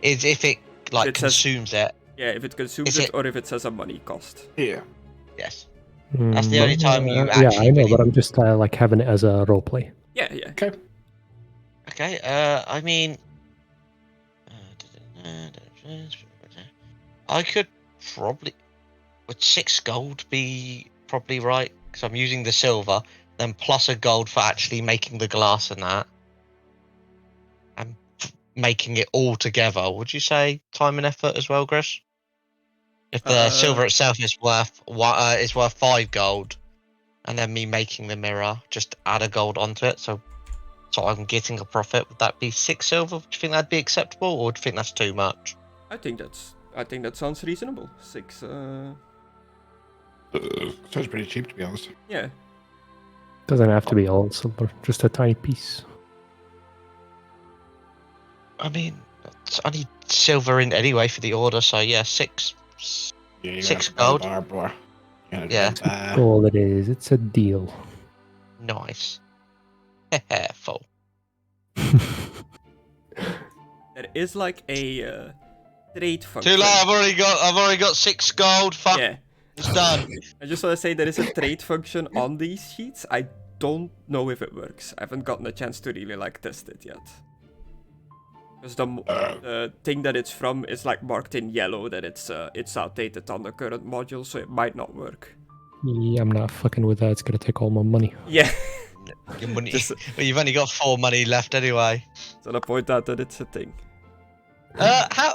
is if it like It says- consumes it. Yeah, if it consumes Is it it- or if it has a money cost. Yeah. Yes. That's the only time you Yeah, I actually know, really- but I'm just like having it as a roleplay. Yeah, yeah. Okay. I mean, I could probably would 6 gold be probably right because I'm using the silver, then plus a gold for actually making the glass and that, and making it all together. Would you say time and effort as well, Chris? If the silver itself is worth 5 gold, and then me making the mirror, just add a gold onto it, so I'm getting a profit. Would that be 6 silver? Do you think that'd be acceptable, or do you think that's too much? I think that sounds reasonable. 6. Sounds pretty cheap, to be honest. Yeah. Doesn't have to be all silver, just a tiny piece. I mean, I need silver in anyway for the order, so yeah, 6. Yeah, you're 6 gonna have to gold. buy the bar, boy. Yeah. All it is, it's a deal. Nice. Full. There is like a trade function. Too late. I've already got 6 gold. Fuck. Yeah. It's done. I just want to say there is a trade function on these sheets. I don't know if it works. I haven't gotten a chance to really like test it yet. Because the thing that it's from is like marked in yellow that it's outdated on the current module, so it might not work. Yeah, I'm not fucking with that. It's gonna take all my money. Yeah. Your money. Just- Well, you've only got 4 money left anyway. So I point out that it's a thing. How?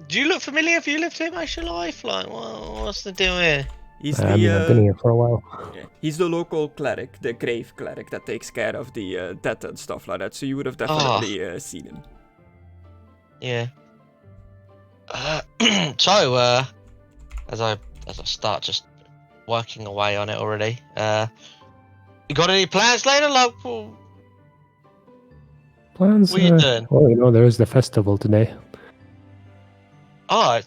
Do you look familiar? Have you lived here most of your life? Like, what's the deal here? He's I mean, I've been the here for a while. yeah, he's the local cleric, the grave cleric that takes care of the dead and stuff like that. So you would have definitely seen him. Yeah. So, as I start just working away on it already, you got any plans later? Like, Plans? What are you doing? Oh, you know, there is the festival today. oh,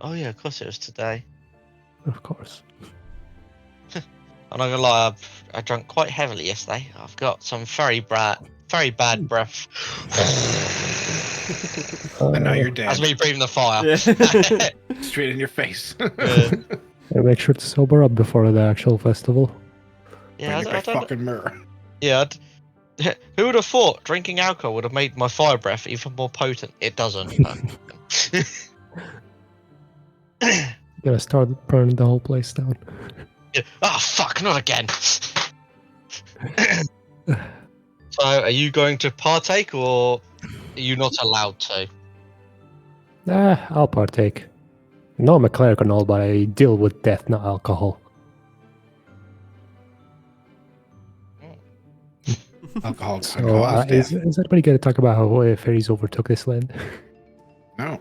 oh yeah, of course it was today. Of course. I'm not gonna lie, I drank quite heavily yesterday. I've got some very bad breath. I know you're dead. That's me breathing the fire. Yeah. Straight in your face. Yeah. And make sure to sober up before the actual festival. Yeah, Like I my don't. fucking mirror. Yeah. Who would have thought drinking alcohol would have made my fire breath even more potent? It doesn't. Gonna start burning the whole place down. Oh fuck! Not again. So, are you going to partake, or are you not allowed to? I'll partake. No, I'm a cleric and all, but I deal with death, not alcohol. Alcohol. So, alcohol is anybody going to talk about how fairies overtook this land? No.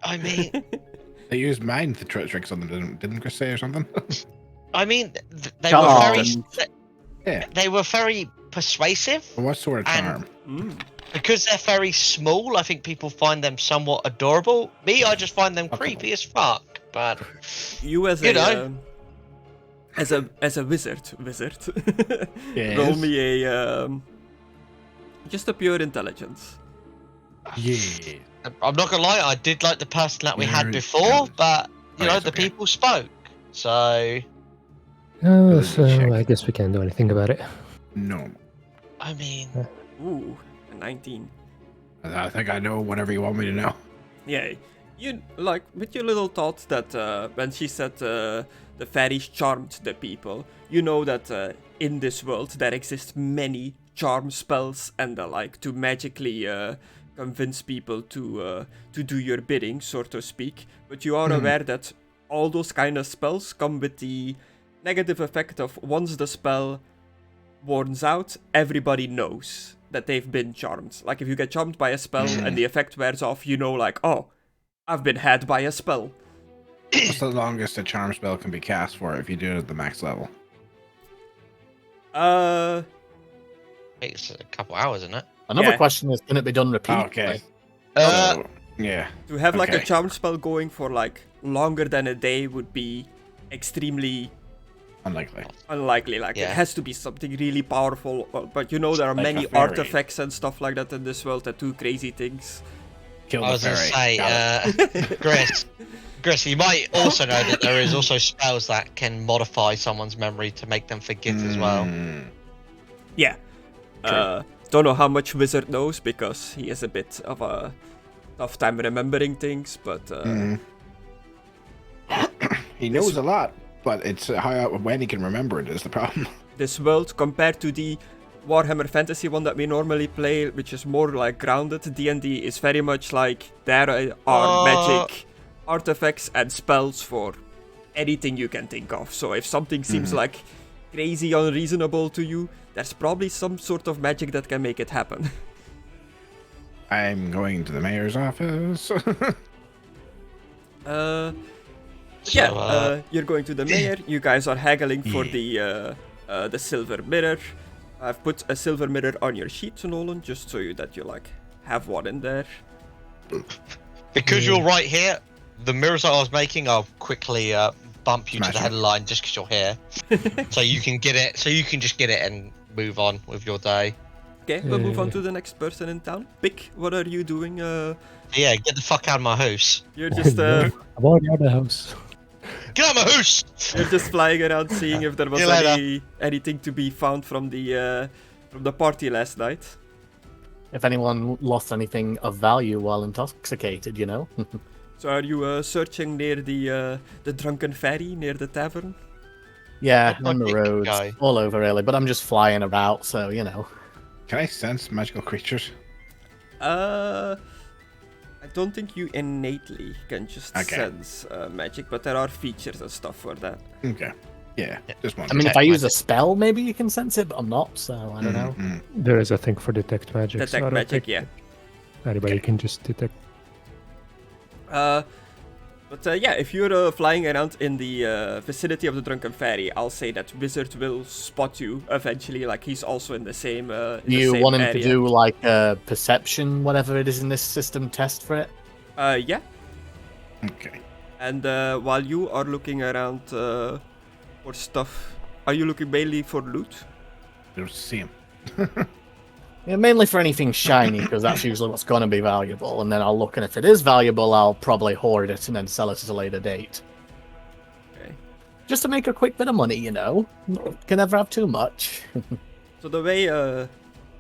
I mean, They used mind tricks on them, didn't Chris say or something? they were very. Yeah. They were very persuasive. What sort of And- charm? Because they're very small, I think people find them somewhat adorable. Me, I just find them creepy as fuck. But You as You a know. as a wizard, Yes. roll me a just a pure intelligence. Yeah. I'm not gonna lie, I did like the person that we had Very before, good. but you know, Right, the okay. people spoke. So Oh, so check. I guess we can't do anything about it. No. I mean, Ooh, a 19. I think I know whatever you want me to know. Yeah, you like with your little thought that when she said the fairies charmed the people, you know that in this world there exist many charm spells and the like to magically convince people to do your bidding, so to speak. But you are aware that all those kind of spells come with the negative effect of once the spell warns out, everybody knows that they've been charmed. Like if you get charmed by a spell and the effect wears off, you know, like, oh, I've been had by a spell. What's the longest a charm spell can be cast for if you do it at the max level? it's a couple hours, isn't it? Another Yeah. question is, can it be done repeatedly? Okay. Uh, So, yeah. To have like a Okay. charm spell going for like longer than a day would be extremely Unlikely. unlikely. Like it Yeah. has to be something really powerful. But you know there are Like a many fairy. artifacts and stuff like that in this world that do crazy things. Kill I the was gonna fairy. say, Got it. Gris, you might also know that there is also spells that can modify someone's memory to make them forget as well. Mm. Yeah. Don't know how much Wizard knows because he is a bit of a tough time remembering things, but He knows a lot, but it's how when he can remember it is the problem. this world compared to the Warhammer Fantasy one that we normally play, which is more like grounded, D&D is very much like there are magic artifacts and spells for anything you can think of. So if something seems like crazy unreasonable to you, there's probably some sort of magic that can make it happen. I'm going to the mayor's office. You're going to the mayor. You guys are haggling for the silver mirror. I've put a silver mirror on your sheet, Nolen, just so that you like have one in there. Because you're right here, the mirrors that I was making, I'll quickly bump you Smash to the it. headline just because you're here, so you can get it. So you can just get it and move on with your day. Okay, we'll move on to the next person in town. Pick, what are you doing? Yeah, get the fuck out of my house. You're just I'm already out of the house. Get out of my house! you're just flying around, seeing if there was See you later. anything to be found from the party last night. If anyone lost anything of value while intoxicated, you know? So are you searching near the drunken ferry near the tavern? Yeah, Oh, on the big roads, guy. all over really, but I'm just flying about, so, you know. Can I sense magical creatures? I don't think you innately can just Okay. sense magic, but there are features and stuff for that. Okay. Yeah, just one. I mean, if Detect I use a magic. spell, maybe you can sense it, but I'm not, so I don't know. There is a thing for detect magic. so I Detect don't magic, think yeah. Anybody can just detect. Yeah, if you're flying around in the vicinity of the Drunken Ferry, I'll say that Wizard will spot you eventually, like he's also in the same in the You same want him area. to do like a perception, whatever it is in this system, test for it? Yeah, Okay. and while you are looking around for stuff, are you looking mainly for loot? I don't see him. Yeah, mainly for anything shiny, because that's usually what's going to be valuable, and then I'll look, and if it is valuable, I'll probably hoard it and then sell it at a later date. Okay. Just to make a quick bit of money, you know? Can never have too much. So the way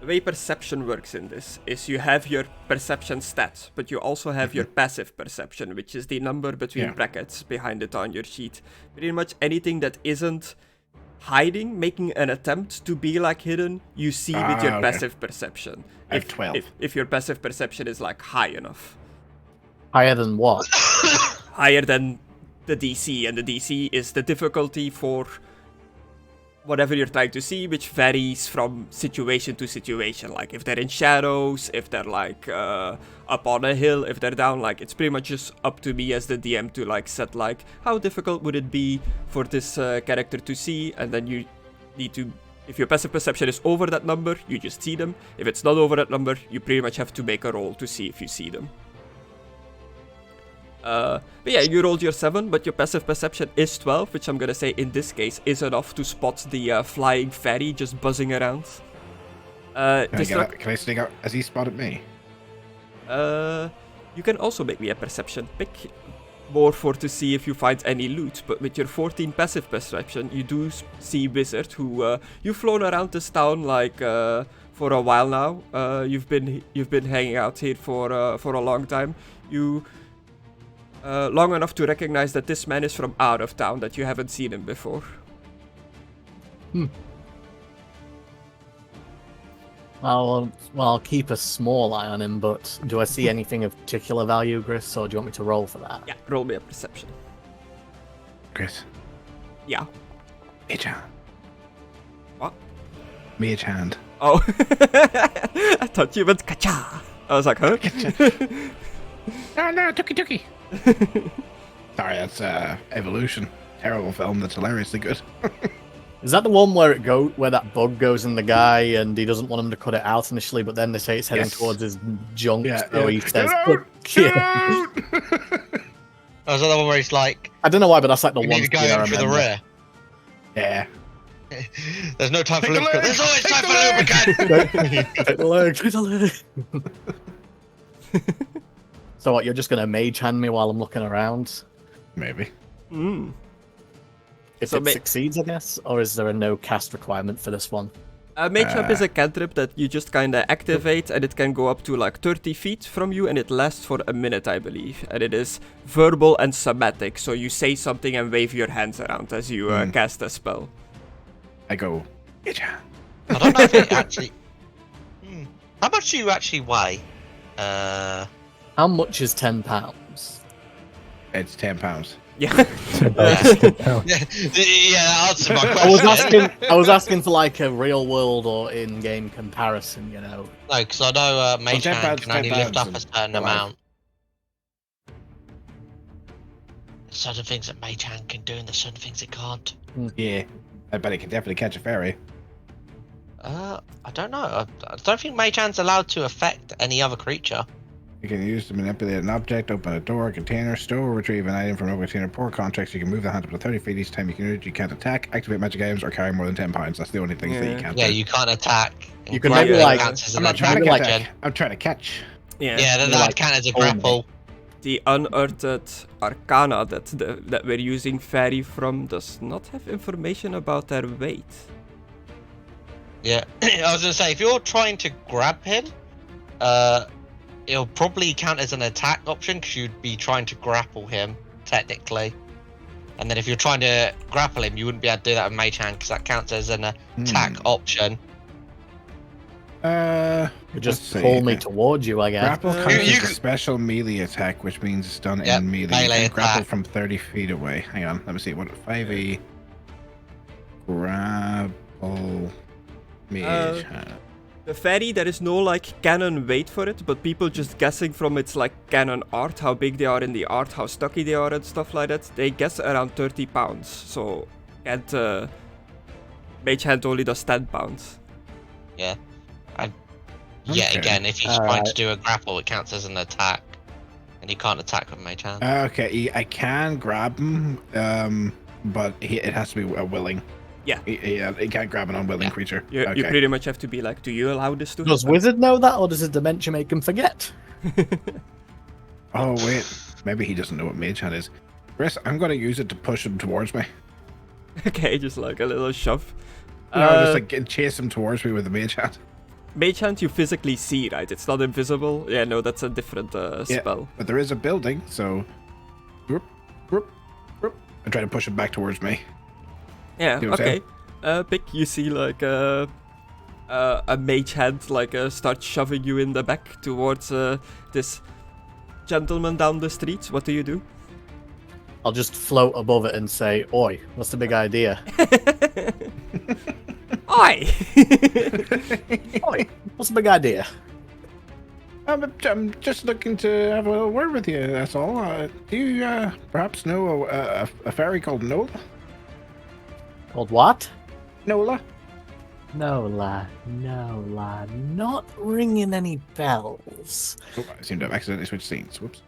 The way perception works in this is you have your perception stats, but you also have your passive perception, which is the number between brackets behind it on your sheet. Pretty much anything that isn't hiding, making an attempt to be like hidden, you see with your passive perception. I have 12. If your passive perception is like high enough. Higher than what? Higher than the DC, and the DC is the difficulty for whatever you're trying to see, which varies from situation to situation. Like if they're in shadows, if they're like up on a hill, if they're down, like it's pretty much just up to me as the DM to like set like how difficult would it be for this character to see, and then you need to, if your passive perception is over that number, you just see them. If it's not over that number, you pretty much have to make a roll to see if you see them. But yeah, you rolled your 7, but your passive perception is 12, which I'm gonna say in this case is enough to spot the flying fairy just buzzing around. Can I sneak out? Has he spotted me? You can also make me a perception pick, more for to see if you find any loot, but with your 14 passive perception, you do see Wizard, who you've flown around this town like for a while now. You've been hanging out here for a long time. You long enough to recognize that this man is from out of town, that you haven't seen him before. Well, I'll keep a small eye on him, but do I see anything of particular value, Griss, or do you want me to roll for that? Yeah, roll me a perception. Chris. Yeah. Mage hand. What? Mage hand. Oh. I thought you meant kacha. I was like, huh? No, Tuki. Sorry, that's Evolution. Terrible film that's hilariously good. Is that the one where where that bug goes in the guy and he doesn't want him to cut it out initially, but then they say it's heading towards his junk, so he says, Get out! Oh, is that the one where he's like, I don't know why, but that's like the you one need to go scene I in for the remember. rear? Yeah. There's no time for Take the lubricant. leg! There's always Take time the for lubricant! Take the leg. So what, you're just going to mage hand me while I'm looking around? Maybe. If So it succeeds, I guess? Or is there a no cast requirement for this one? Mage Hand is a cantrip that you just kinda activate, and it can go up to like 30 feet from you, and it lasts for a minute, I believe. And it is verbal and somatic, so you say something and wave your hands around as you cast a spell. I go, Mage hand. I don't know if it actually... How much do you actually weigh? How much is £10? It's £10. Yeah. Yeah, answer my question. I was asking for like a real world or in-game comparison, you know. No, because I know Mage £10 Hand can only lift up a and certain alive. amount. There's certain things that Mage Hand can do and there's certain things it can't. Yeah. I bet it can definitely catch a fairy. I don't know. I don't think Mage Hand's allowed to affect any other creature. You can use to manipulate an object, open a door, a container, store or retrieve an item from a container. Pour contracts. You can move the hand up to 30 feet each time you can use it. You can't attack, activate magic items, or carry more than 10 pounds. That's the only things that you can't Yeah, do. you can't attack. You can maybe, Grapple like- counts as I'm an not trying to attack. attack. I'm trying to catch. Yeah. Yeah, then You're that like, count as a hold me. grapple. The unearthed arcana that we're using fairy from does not have information about their weight. Yeah, I was gonna say, if you're trying to grab him, it'll probably count as an attack option because you'd be trying to grapple him, technically. And then if you're trying to grapple him, you wouldn't be able to do that with Mage Hand because that counts as an attack option. You just let's see. pull me towards you, I guess. Grapple counts You as a could- special melee attack, which means it's done Yep, in melee. You melee can grapple attack. from 30 feet away. Hang on, let me see. What 5e grapple mage hand. The fairy, there is no like canon weight for it, but people just guessing from its like canon art, how big they are in the art, how stocky they are and stuff like that, they guess around 30 pounds. So, and Mage Hand only does 10 pounds. Yeah. Okay. Again, if he's trying to do a grapple, it counts as an attack. And you can't attack with Mage Hand. Okay, I can grab him, but it has to be a willing. Yeah. He can't grab an unwilling creature. You Okay. pretty much have to be like, do you allow this to Does happen? Wizard know that, or does his dementia make him forget? Oh wait, maybe he doesn't know what mage hand is. Chris, I'm gonna use it to push him towards me. Okay, just like a little shove. No, just like chase him towards me with the mage hand. Mage Hand you physically see, right? It's not invisible. Yeah, no, that's a different spell. But there is a building, so. Whoop, whoop, whoop. I try to push it back towards me. Yeah, See what I'm okay. Pick, you see like a mage hand like start shoving you in the back towards this gentleman down the street. What do you do? I'll just float above it and say, "Oi, what's the big idea?" Oi! Oi, what's the big idea? I'm just looking to have a word with you, that's all. Do you perhaps know a fairy called Nola? Called what? Nola? Nola, not ringing any bells. Oh, I seem to have accidentally switched scenes. Whoops.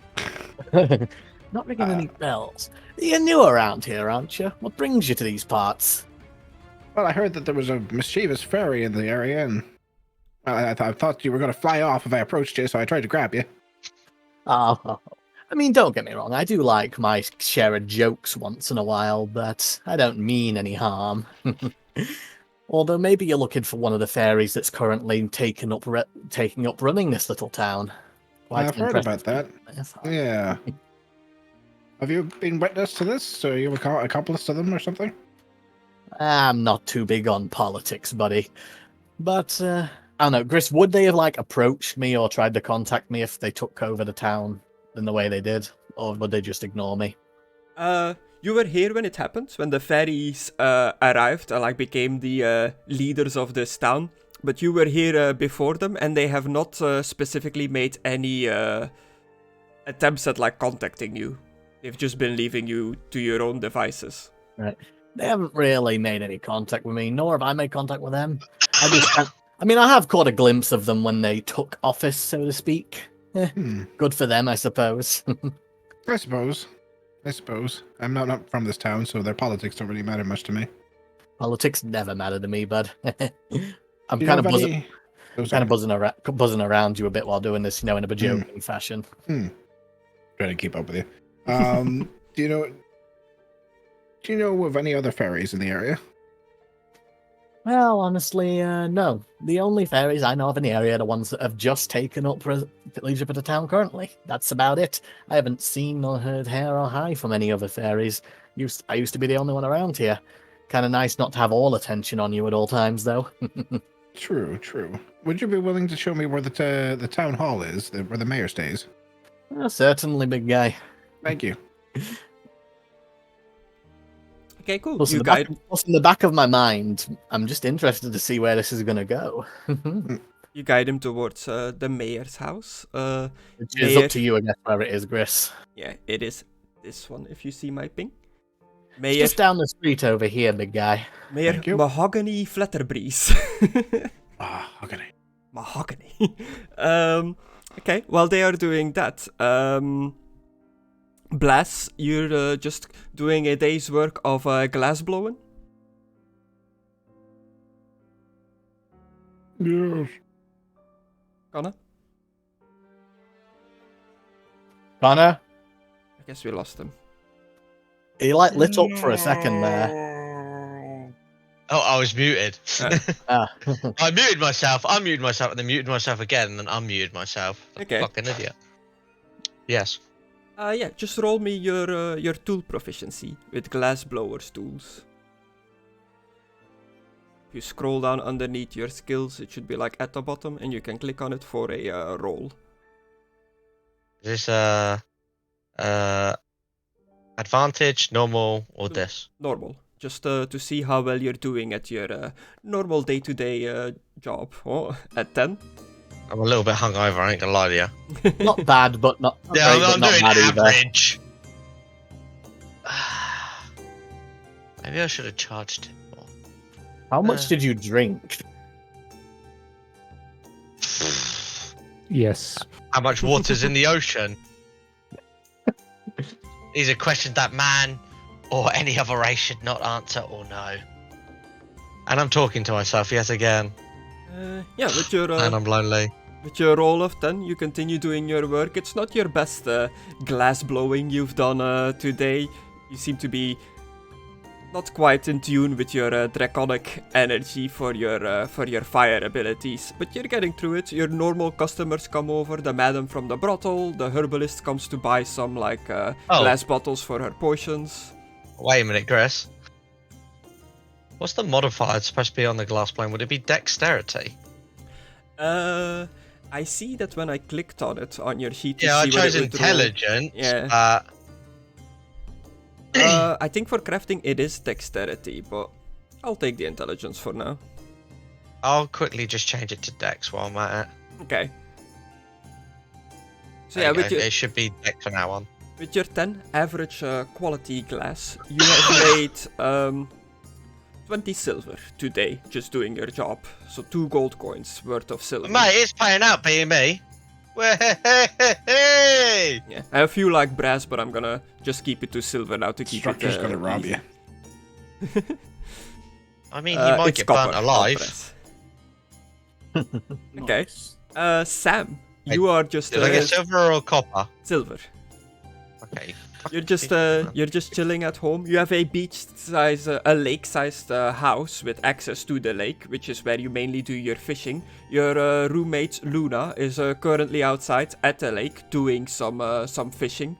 Not ringing any bells. You're new around here, aren't you? What brings you to these parts? Well, I heard that there was a mischievous fairy in the area, and I thought you were going to fly off if I approached you, so I tried to grab you. Oh, I mean, don't get me wrong. I do like my share of jokes once in a while, but I don't mean any harm. Although maybe you're looking for one of the fairies that's currently taking up running this little town. Quite I've heard about that. Yes. Yeah. Have you been witness to this? Are you accomplice to them or something? I'm not too big on politics, buddy. But, I don't know, Griss, would they have, approached me or tried to contact me if they took over the town in the way they did? Or would they just ignore me? You were here when it happened, when the fairies arrived and became the leaders of this town. But you were here before them, and they have not specifically made any attempts at contacting you. They've just been leaving you to your own devices. Right. They haven't really made any contact with me, nor have I made contact with them. I have caught a glimpse of them when they took office, so to speak. Good for them, I suppose. I suppose. I'm not from this town, so their politics don't really matter much to me. Politics never matter to me, bud. I'm Do you kind of have buzzing, any- kind of buzzing around you a bit while doing this, in a joking fashion. Trying to keep up with you. Do you know of any other fairies in the area? Well, honestly, no. The only fairies I know of in the area are the ones that have just taken up leadership of the town currently. That's about it. I haven't seen or heard hair or hi from any other fairies. I used to be the only one around here. Kind of nice not to have all attention on you at all times, though. True. Would you be willing to show me where the town hall is, where the mayor stays? Certainly, big guy. Thank you. Okay, cool. Plus, in the back of my mind, I'm just interested to see where this is going to go. You guide him towards the mayor's house. Which is up to you, I guess, where it is, Griss. Yeah, it is this one, if you see my ping. It's Mayor, just down the street over here, big guy. Mayor Thank you. Mahogany Flatterbreeze. Mahogany. Okay, while they are doing that, Blaz, you're just doing a day's work of glass blowing? Yes. Conna? Connor? I guess we lost him. He lit up for a second there. Oh, I was muted. Ah. I muted myself, unmuted myself, and then muted myself again, and then unmuted myself. Okay. Fucking idiot. Yes. Yeah, just roll me your tool proficiency with glass blowers tools. If you scroll down underneath your skills, it should be at the bottom, and you can click on it for a roll. Is this advantage, normal, or this? Normal. Just to see how well you're doing at your normal day-to-day job. Oh, at 10. I'm a little bit hungover, I ain't gonna lie to you. Not bad, but not Yeah, great, but I'm not doing bad either. average. Maybe I should have charged him more. How much did you drink? Yes. How much water's in the ocean? These are questions that man or any other race should not answer or know. And I'm talking to myself yet again. Yeah, with your And I'm lonely. with your roll of 10, you continue doing your work. It's not your best glass blowing you've done today. You seem to be not quite in tune with your draconic energy for your fire abilities, but you're getting through it. Your normal customers come over, the madam from the brothel, the herbalist comes to buy some glass bottles for her potions. Wait a minute, Griss. What's the modifier supposed to be on the glass plane? Would it be dexterity? I see that when I clicked on it on your sheet. Yeah, I see what chose it would roll. intelligence. Yeah. I think for crafting it is dexterity, but I'll take the intelligence for now. I'll quickly just change it to dex while I'm at it. Okay. So There yeah, you with go. your, It should be dex from now on. with your 10 average quality glass, you have made 20 silver today just doing your job. So 2 gold coins worth of silver. Mate, it's paying out being me. Hey! Yeah, I have a few like brass, but I'm gonna just keep it to silver now to keep Destructore's it. gonna rob easy. you. I mean, you might It's get copper, burnt not alive. brass. Okay. Nice. Sam, you are just Did I get silver or copper? silver. Okay. You're just chilling at home. You have a beach-size, a lake-sized house with access to the lake, which is where you mainly do your fishing. Your roommate Luna is currently outside at the lake doing some fishing.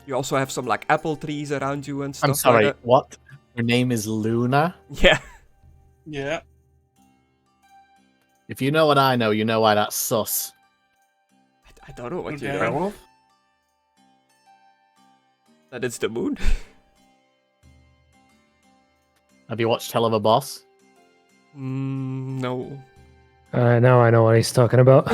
You also have some like apple trees around you and stuff. I'm sorry, Like that. what? Her name is Luna? Yeah. Yeah. If you know what I know, you know why that's sus. I don't know what you Okay. know. Werewolf? That it's the moon. Have you watched Hell of a Boss? No. Now I know what he's talking about.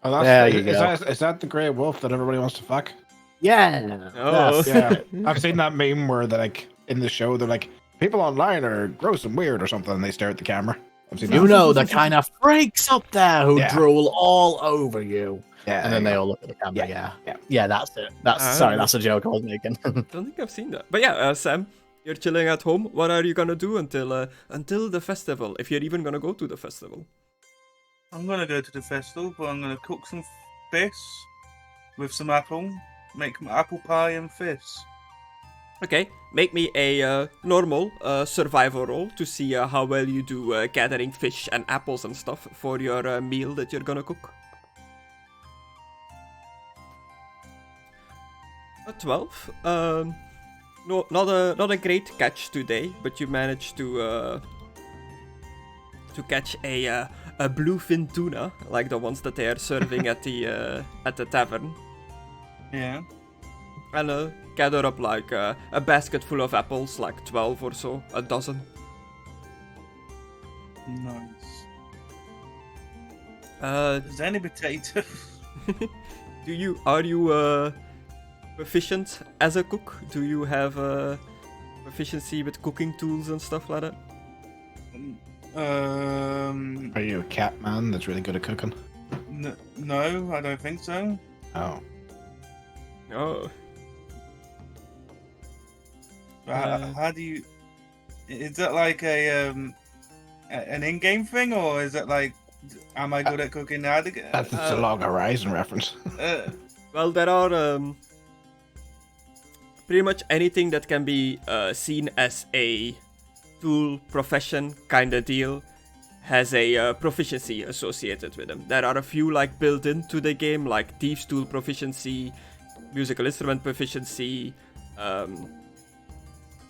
Oh, that's, There you is that the grey wolf that everybody wants to fuck? Yeah. Oh. Yes. Yeah, I've seen that meme where they're like in the show, they're like, people online are gross and weird or something, and they stare at the camera. I've seen You that. know the kind of freaks up there who Yeah. drool all over you. Yeah, And then there they you all look at the camera, Yeah, yeah. yeah. Yeah, that's it. Sorry, that's a joke I was making. Don't think I've seen that. But yeah, Sam, you're chilling at home. What are you gonna do until the festival? If you're even gonna go to the festival. I'm gonna go to the festival, but I'm gonna cook some fish with some apple. Make apple pie and fish. Okay, make me a normal survival roll to see how well you do gathering fish and apples and stuff for your meal that you're gonna cook. A 12. No, not a great catch today, but you managed to catch a bluefin tuna, like the ones that they are serving at the tavern, Yeah. and gather up like a basket full of apples, like 12 or so, a dozen. Nice. Uh, Is there any potatoes? are you proficient as a cook? Do you have proficiency with cooking tools and stuff like that? Are you a cat man that's really good at cooking? No, I don't think so. Oh. Oh. How do you? Is that like an in-game thing, or is it like, am I good at cooking? That's a Log Horizon reference. Well, there are pretty much anything that can be seen as a tool profession kind of deal has a proficiency associated with them. There are a few like built into the game, like thieves tool proficiency, musical instrument proficiency,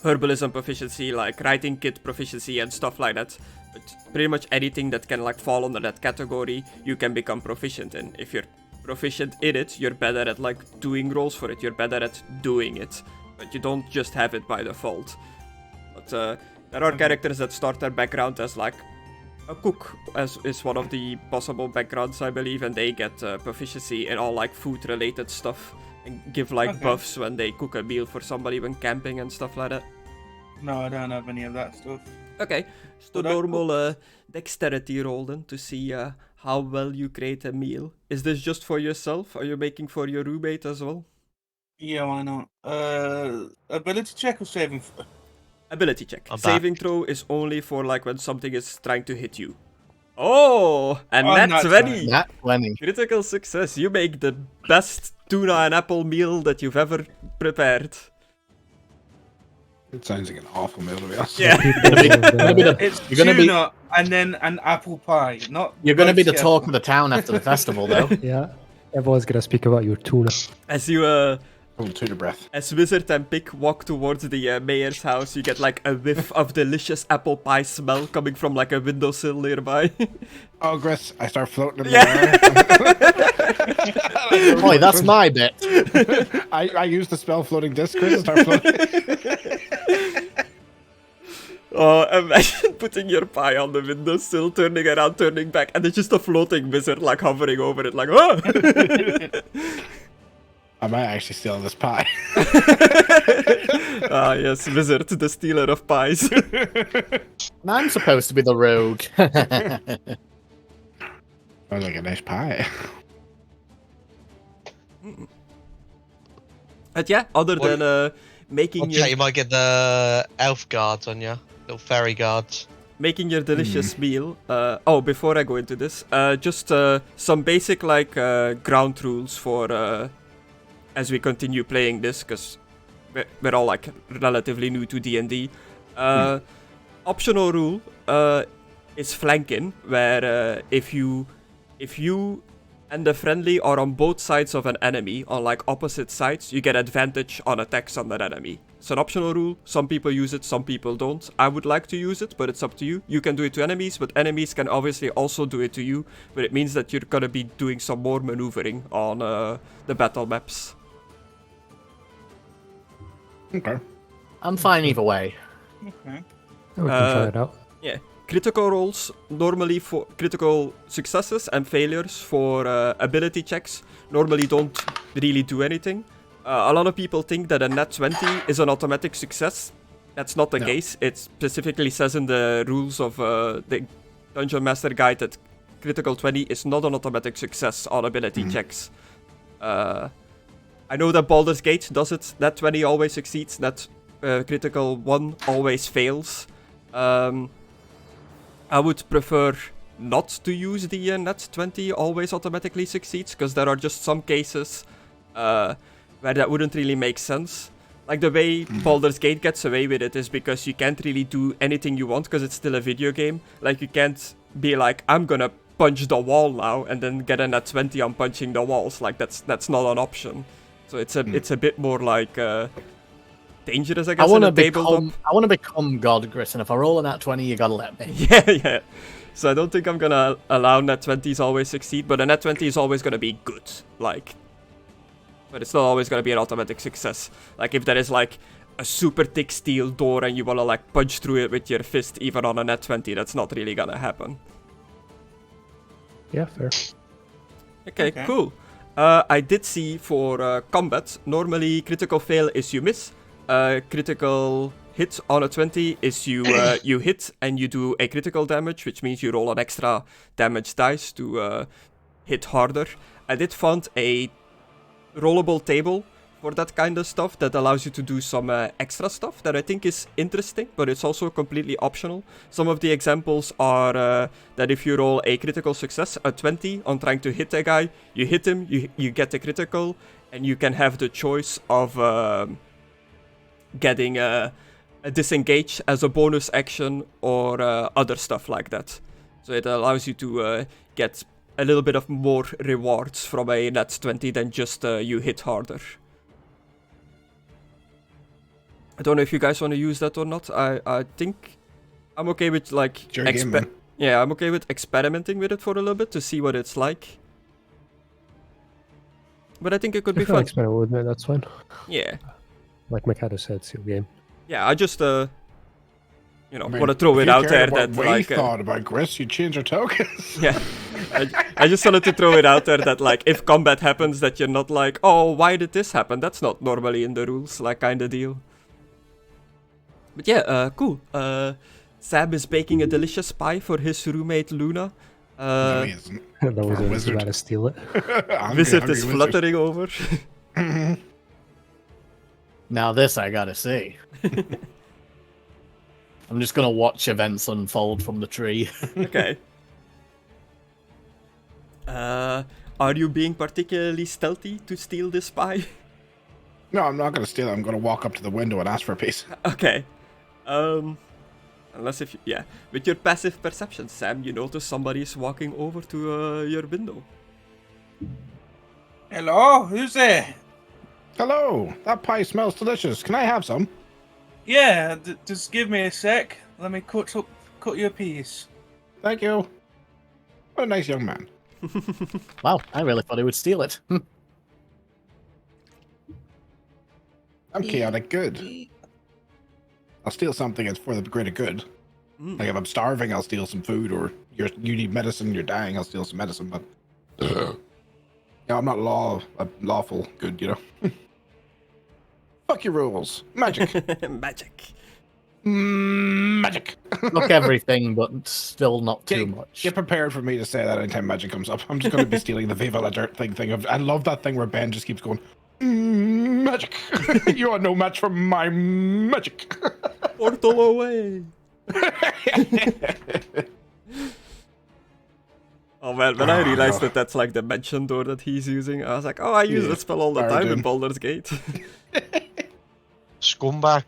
herbalism proficiency, like writing kit proficiency and stuff like that. But pretty much anything that can like fall under that category, you can become proficient in. If you're proficient in it, you're better at like doing rolls for it, you're better at doing it, but you don't just have it by default. But there are characters that start their background as like a cook, as is one of the possible backgrounds, I believe, and they get proficiency in all like food related stuff and give like buffs when they cook a meal for somebody when camping and stuff like that. No, I don't have any of that stuff. Okay, so normal dexterity roll then to see how well you create a meal. Is this just for yourself? Are you making for your roommate as well? Yeah, why not? Ability check or saving? Ability check. I'm Saving throw is only for like when something is trying to hit you. Oh, and Oh, nat nat 20! Nat 20. Critical success. You make the best tuna and apple meal that you've ever prepared. It sounds like an awful meal to be honest. Yeah. It's You're gonna be- tuna and then an apple pie. Not You're going to both be the together. talk of the town after the festival, though. Yeah, everyone's gonna speak about your tuna. As you Oh, to the breath. as Wizard and Pick walk towards the mayor's house, you get like a whiff of delicious apple pie smell coming from like a windowsill nearby. Oh, Gris, I start floating in Yeah. the air. Boy, that's my bit. I use the spell floating disc, Gris, and start floating. Oh, imagine putting your pie on the windowsill, turning around, turning back, and it's just a floating wizard like hovering over it, like, oh! I might actually steal this pie. Ah, yes, wizard, the stealer of pies. I'm supposed to be the rogue. Sounds like a nice pie. But yeah, other than making Okay, you might get the elf guards on you. Little fairy guards. making your delicious meal. Oh, before I go into this, just some basic like ground rules for as we continue playing this, because we're all like relatively new to D&D. Optional rule is flanking, where if you and the friendly are on both sides of an enemy, on like opposite sides, you get advantage on attacks on that enemy. It's an optional rule. Some people use it, some people don't. I would like to use it, but it's up to you. You can do it to enemies, but enemies can obviously also do it to you. But it means that you're gonna be doing some more maneuvering on the battle maps. Okay. I'm fine either way. Okay. We can try it out. Yeah. Critical rolls, normally for critical successes and failures for ability checks, normally don't really do anything. A lot of people think that a nat 20 is an automatic success. That's not the case. It specifically says in the rules of the Dungeon Master Guide that critical 20 is not an automatic success on ability checks. I know that Baldur's Gate does it. Nat 20 always succeeds. Nat critical 1 always fails. I would prefer not to use the nat 20 always automatically succeeds, because there are just some cases where that wouldn't really make sense. Like the way Baldur's Gate gets away with it is because you can't really do anything you want, because it's still a video game. Like you can't be like, I'm gonna punch the wall now and then get a nat 20 on punching the walls. Like that's not an option. So it's a bit more like dangerous, I guess. I want to tabletop. become God, Gris, and if I roll a nat 20, you gotta let me. Yeah. So I don't think I'm gonna allow nat 20s always succeed, but a nat 20 is always gonna be good. Like, but it's not always gonna be an automatic success. Like if there is like a super thick steel door and you wanna like punch through it with your fist, even on a nat 20, that's not really gonna happen. Yeah, fair. Okay, cool. I did see for combat, normally critical fail is you miss. Critical hit on a 20 is you you hit and you do a critical damage, which means you roll an extra damage dice to hit harder. I did find a rollable table for that kind of stuff that allows you to do some extra stuff that I think is interesting, but it's also completely optional. Some of the examples are that if you roll a critical success, a 20, on trying to hit a guy, you hit him, you get a critical, and you can have the choice of getting a disengage as a bonus action or other stuff like that. So it allows you to get a little bit of more rewards from a nat 20 than just you hit harder. I don't know if you guys want to use that or not. I think I'm okay with like It's your game, man. yeah, I'm okay with experimenting with it for a little bit to see what it's like. But I think it could be If you fun. experiment with it, that's fine. Yeah. Like Mckadow said, it's your game. Yeah, I just I mean, want to throw if it you out there cared what that we like thought about Gris, you change your tokens. yeah. I just wanted to throw it out there that like if combat happens that you're not like, oh, why did this happen? That's not normally in the rules, like kind of deal. But yeah, cool. Sam is baking a delicious pie for his roommate Luna. No, he isn't. That was For a a wizard. try to steal it. Hungry, Wizard hungry is wizard. fluttering over. Now this I gotta see. I'm just gonna watch events unfold from the tree. Okay. Are you being particularly stealthy to steal this pie? No, I'm not going to steal it. I'm going to walk up to the window and ask for a piece. Okay. Unless if you, yeah. With your passive perception, Sam, you notice somebody is walking over to your window. Hello, who's there? Hello, that pie smells delicious. Can I have some? Yeah, just give me a sec. Let me cut you a piece. Thank you. What a nice young man. Wow, I really thought he would steal it. I'm chaotic good. I'll steal something that's for the greater good. Like if I'm starving, I'll steal some food, or you need medicine, you're dying, I'll steal some medicine, but yeah, I'm not lawful good, you know. Fuck your rules. Magic. Magic. Magic. Look everything, but still not too much. Get prepared for me to say that anytime magic comes up. I'm just going to be stealing the Viva la Dirt thing. I love that thing where Ben just keeps going, magic. You are no match for my magic. Portal away. Oh man, when I realized that that's like the dimension door that he's using, I was like, oh, I use that spell all the time in Baldur's Gate. Scumbag.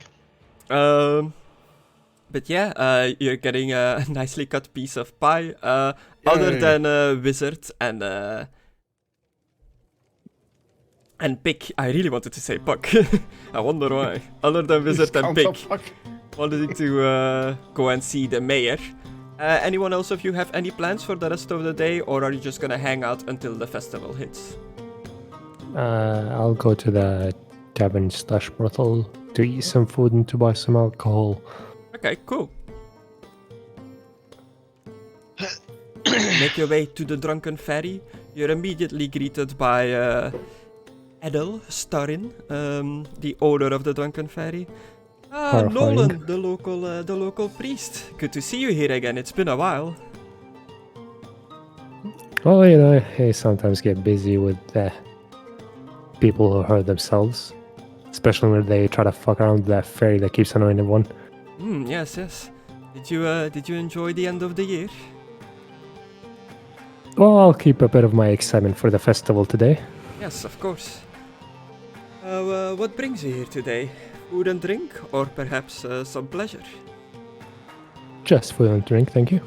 But yeah, you're getting a nicely cut piece of pie. Other than Wizard and Pick. I really wanted to say Puck. I wonder why. Other than Wizard and Pick, wanted to go and see the mayor. Anyone else of you have any plans for the rest of the day, or are you just gonna hang out until the festival hits? I'll go to the tavern/brothel to eat some food and to buy some alcohol. Okay, cool. Make your way to the Drunken Ferry. You're immediately greeted by Edel Starin, the owner of the Drunken Ferry. Nolen, the local priest. Good to see you here again. It's been a while. Well, you know, I sometimes get busy with people who hurt themselves, especially when they try to fuck around with that fairy that keeps annoying everyone. Yes. Did you enjoy the end of the year? Well, I'll keep a bit of my excitement for the festival today. Yes, of course. What brings you here today? Food and drink, or perhaps some pleasure? Just food and drink, thank you.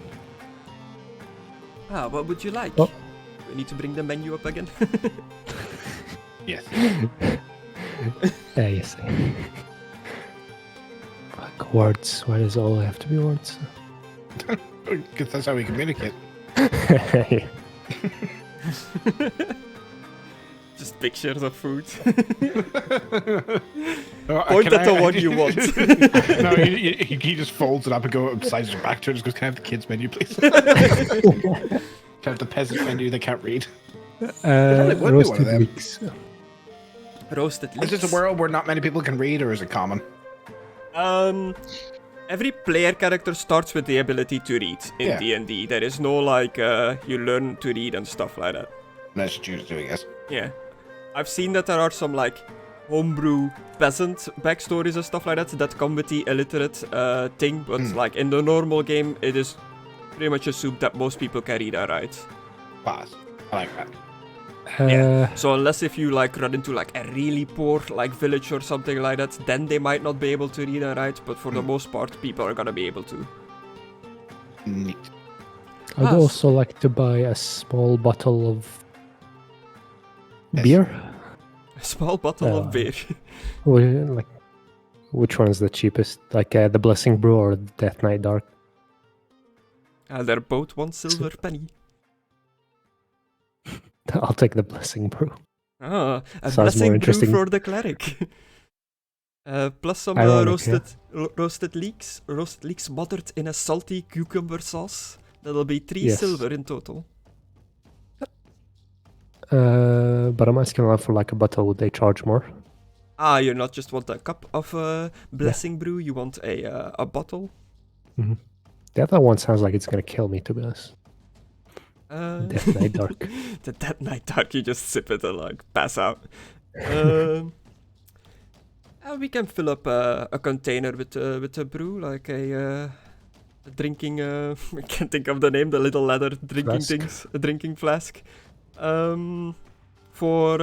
What would you like? Oh. We need to bring the menu up again. Yes. Yes. Fuck, words. Why does it all have to be words? Because that's how we communicate. Just pictures of food. Point at the one you want. No, he just folds it up and goes sides it back to it. Just goes, can I have the kids menu, please? Can I have the peasant menu they can't read? Roasted leeks. Roasted leeks. Is this a world where not many people can read, or is it common? Every player character starts with the ability to read in D&D. There is no like you learn to read and stuff like that. Unless you choose to, I guess. Yeah. I've seen that there are some like homebrew peasant backstories and stuff like that come with the illiterate thing, but like in the normal game it is pretty much assumed that most people can read and write. Pass. I like that. Yeah. So unless if you like run into like a really poor like village or something like that, then they might not be able to read and write, but for the most part people are gonna be able to. Neat. I'd also like to buy a small bottle of beer. A small bottle of beer. Like, which one's the cheapest? Like the Blessing Brew or Death Knight Dark? They're both 1 silver penny. I'll take the Blessing Brew. A Sounds Blessing more interesting. Brew for the Cleric. Plus some Ironic, roasted leeks. Roasted leeks smothered in a salty cucumber sauce. That'll be 3 silver in total. But I'm asking a lot for like a bottle. Would they charge more? You not just want a cup of Blessing Brew, you want a bottle? Mm-hmm. The other one sounds like it's gonna kill me, to be honest. Death Knight Dark. The Death Knight Dark, you just sip it and like pass out. We can fill up a container with a brew, like a drinking. I can't think of the name. The little leather drinking flask. things. A drinking flask. For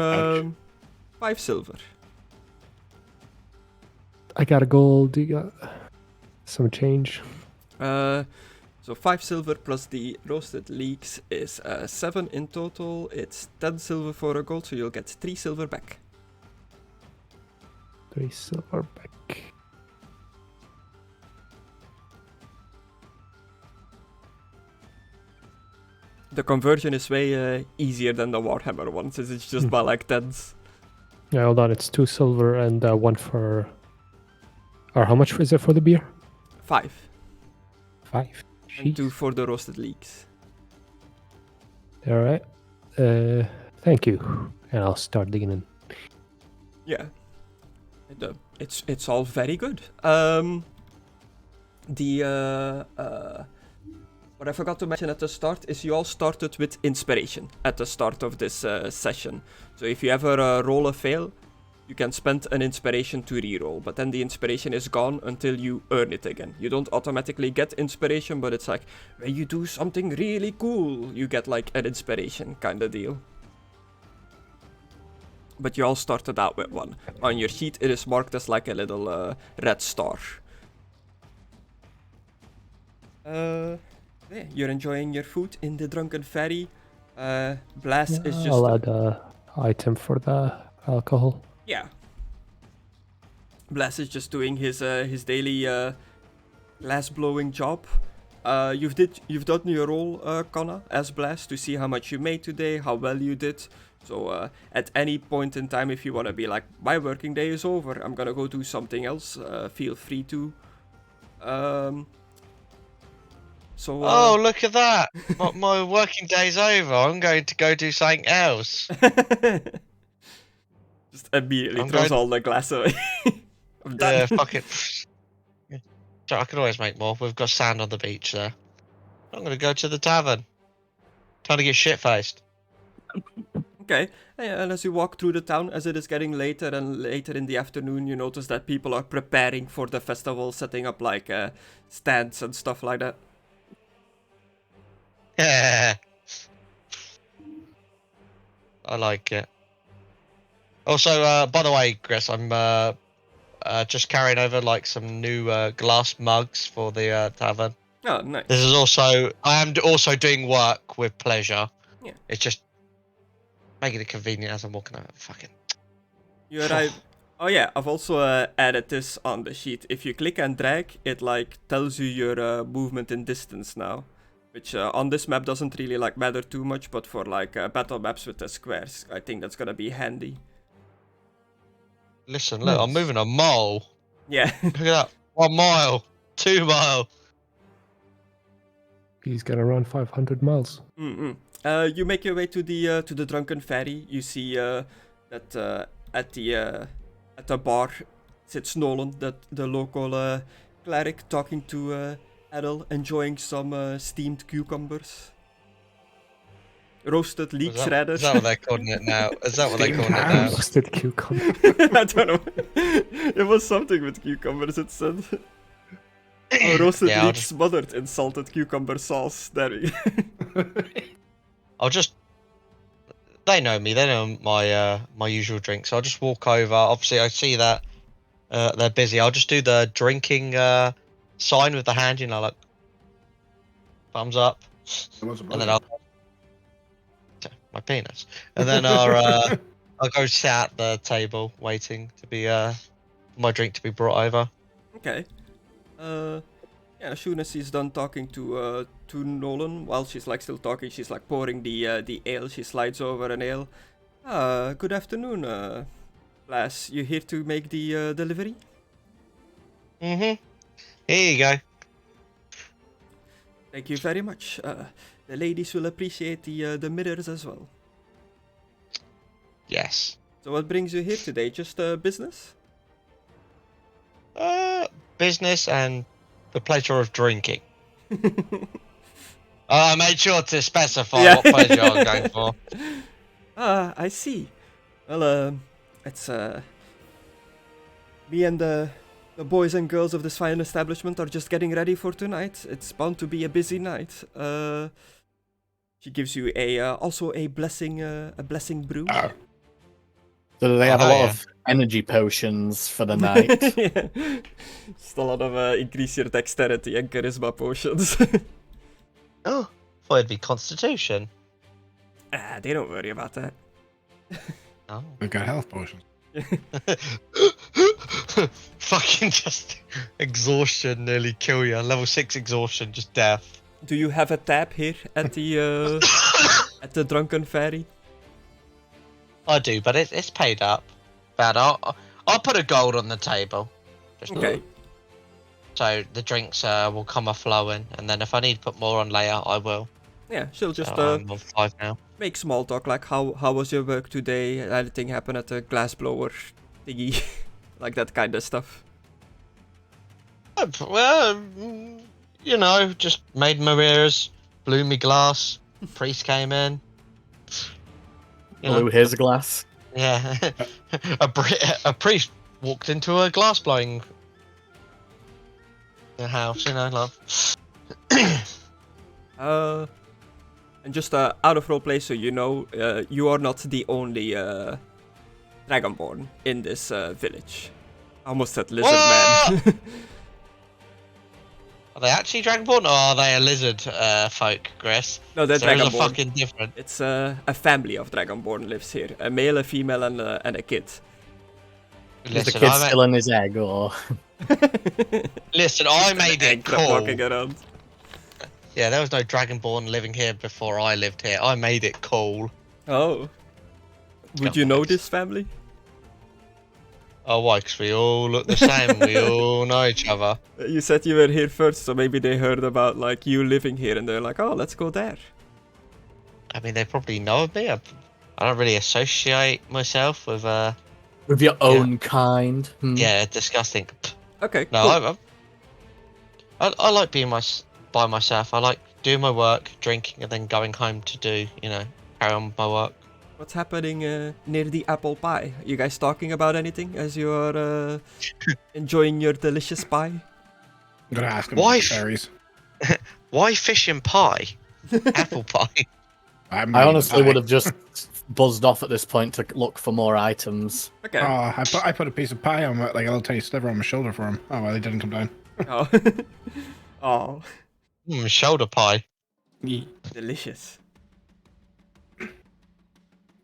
5 silver. I got a gold. You got some change. So 5 silver plus the roasted leeks is 7 in total. It's 10 silver for a gold, so you'll get 3 silver back. 3 silver back. The conversion is way easier than the Warhammer one, since it's just by like tens. Yeah, hold on. It's 2 silver and 1 for. Or how much is it for the beer? 5. 5. And 2 Jeez. for the roasted leeks. All right. Thank you. And I'll start digging in. Yeah. It's all very good. What I forgot to mention at the start is you all started with inspiration at the start of this session. So if you ever roll a fail, you can spend an inspiration to reroll, but then the inspiration is gone until you earn it again. You don't automatically get inspiration, but it's like when you do something really cool, you get like an inspiration kind of deal. But you all started out with one. On your sheet, it is marked as like a little red star. Yeah, you're enjoying your food in the Drunken Ferry. Blaz is just... I'll add a item for the alcohol. Yeah. Blaz is just doing his daily glass blowing job. You've done your role, Conna, as Blaz, to see how much you made today, how well you did. So at any point in time, if you want to be like, my working day is over, I'm gonna go do something else, feel free to. Oh, look at that! My working day's over. I'm going to go do something else. Just immediately throws all the glass away. I'm done. Yeah, fuck it. So I can always make more. We've got sand on the beach there. I'm gonna go to the tavern. Time to get shit-faced. Okay, and as you walk through the town, as it is getting later and later in the afternoon, you notice that people are preparing for the festival, setting up like stands and stuff like that. Yeah. I like it. Also, by the way, Chris, I'm just carrying over like some new glass mugs for the tavern. Oh, nice. This is also, I am also doing work with pleasure. Yeah. It's just making it convenient as I'm walking over. Fucking. You arrive. Oh yeah, I've also added this on the sheet. If you click and drag, it like tells you your movement in distance now. Which on this map doesn't really like matter too much, but for like battle maps with the squares, I think that's gonna be handy. Listen, look, I'm moving a mile. Yeah. Look at that. 1 mile. 2 mile. He's gonna run 500 miles. You make your way to the Drunken Ferry. You see that at the bar sits Nolen, the local cleric, talking to Adel, enjoying some steamed cucumbers. Roasted leek shredders. Is that what they're calling it now? Is that what they're calling it now? Roasted cucumber. I don't know. It was something with cucumbers, it said. Oh, roasted leek smothered in salted cucumber sauce. There we go. I'll just... They know me. They know my usual drink. So I'll just walk over. Obviously, I see that they're busy. I'll just do the drinking sign with the hand, you know, like thumbs up. And then I'll... My penis. And then I'll go sit at the table waiting to be my drink to be brought over. Okay. Yeah, as soon as she's done talking to Nolen, while she's like still talking, she's like pouring the ale. She slides over an ale. Good afternoon, Blaz. You here to make the delivery? Mm-hmm. Here you go. Thank you very much. The ladies will appreciate the mirrors as well. Yes. So what brings you here today? Just business? Business and the pleasure of drinking. I made sure to specify what pleasure I was going for. I see. Well, it's me and the boys and girls of this fine establishment are just getting ready for tonight. It's bound to be a busy night. She gives you also a blessing brew. So do they have a lot of energy potions for the night. Yeah. Just a lot of increase your dexterity and charisma potions. Oh, thought it'd be Constitution. They don't worry about that. Oh. We've got health potions. Fucking just exhaustion nearly kill you. Level 6 exhaustion, just death. Do you have a tab here at the at the Drunken Fairy? I do, but it's paid up. But I'll put a gold on the table. Just Okay. So the drinks will come a flowing, and then if I need to put more on later, I will. Yeah, she'll just So I'm on 5 now. make small talk, like how was your work today? Anything happen at the glassblower thingy? Like that kind of stuff. Well, you know, just made my mirrors, blew me glass. Priest came in. You know, Blew his glass. yeah, a priest walked into a glass blowing house. You know, love. And just out of roleplay, so you know, you are not the only Dragonborn in this village. I almost said lizard man. Are they actually Dragonborn or are they a lizard folk, Griss? No, they're There's a Dragonborn. fucking difference. It's a family of Dragonborn lives here. A male, a female, and a kid. Is the Listen, kid still in his egg, or? Listen, I made it cool. Walking around. Yeah, there was no Dragonborn living here before I lived here. I made it cool. Oh. Would you know this family? Oh, why? Because we all look the same. We all know each other. You said you were here first, so maybe they heard about like you living here, and they're like, "Oh, let's go there." I mean, they probably know of me. I don't really associate myself with, With your own kind. Hmm. yeah, disgusting. Okay. No, cool. I like being by myself. I like doing my work, drinking, and then going home to do, you know, carry on with my work. What's happening near the apple pie? You guys talking about anything as you are enjoying your delicious pie? I'm gonna ask him Why about the fairies. Why fish and pie? Apple pie. I honestly would have just buzzed off at this point to look for more items. Okay. Oh, I put a piece of pie on like a little tiny sliver on my shoulder for him. Oh well, he didn't come down. Oh. Oh. Shoulder pie. Delicious.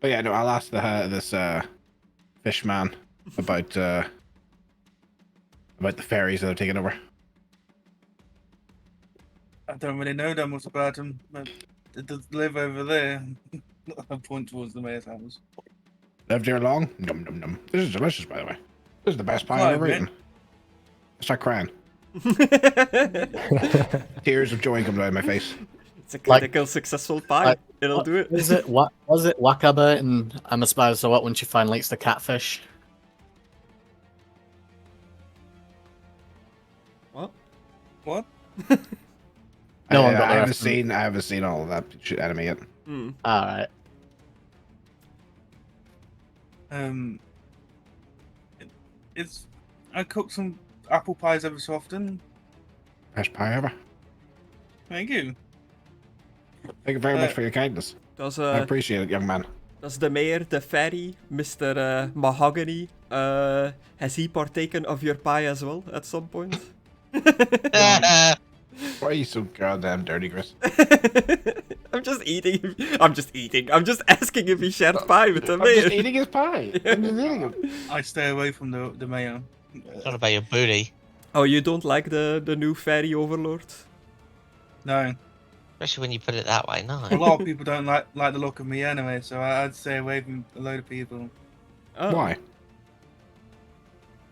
But yeah, no, I'll ask this fish man about the fairies that have taken over. I don't really know that much about him, but it does live over there. I point towards the mayor's house. Lived here long? Num num num. This is delicious, by the way. This is the best pie Right, I've ever mate. eaten. I start crying. Tears of joy come down my face. It's a critical successful pie. It'll do it. Was it Wakaba and I'm Aspire So What when she finally eats the catfish? What? What? No one got I the haven't seen all of that shit anime yet. Hmm. Alright. It's I cook some apple pies every so often. Best pie ever. Thank you. Thank you very much for your kindness. Does I appreciate it, young man. does the mayor, the fairy, Mr. Mahogany, has he partaken of your pie as well at some point? Why are you so goddamn dirty, Chris? I'm just eating. I'm just asking if he shared pie with the I'm mayor. just eating his pie. I'm just eating it. I stay away from the mayor. Not about your booty. Oh, you don't like the new fairy overlord? No, Especially when you put it that way, no. a lot of people don't like the look of me anyway, so I'd stay away from a load of people. Oh. Why?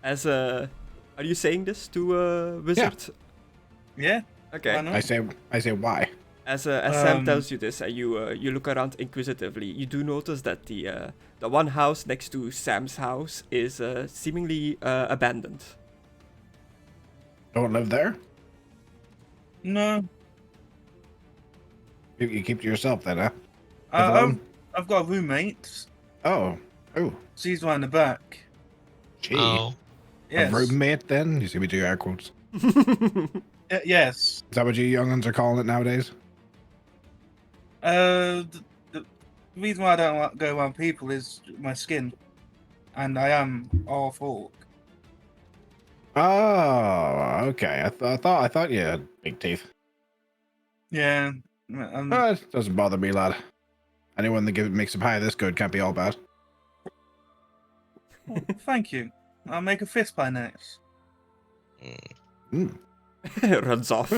As a, are you saying this to a wizard? Yeah. Okay. Why not? I say why? As Sam tells you this, and you look around inquisitively, you do notice that the one house next to Sam's house is seemingly abandoned. Don't live there? No. You keep to yourself then, huh? Live alone? I've got a roommate. Oh. She's right in the back. Gee. Oh. Yes. A roommate then? You see me do air quotes. Yes. Is that what you young'uns are calling it nowadays? The reason why I don't go around people is my skin. and I am Half-Orc. Oh, okay. I thought you had big teeth. Yeah. It doesn't bother me, lad. Anyone that makes a pie this good can't be all bad. Well, thank you. I'll make a fist pie next. Runs off.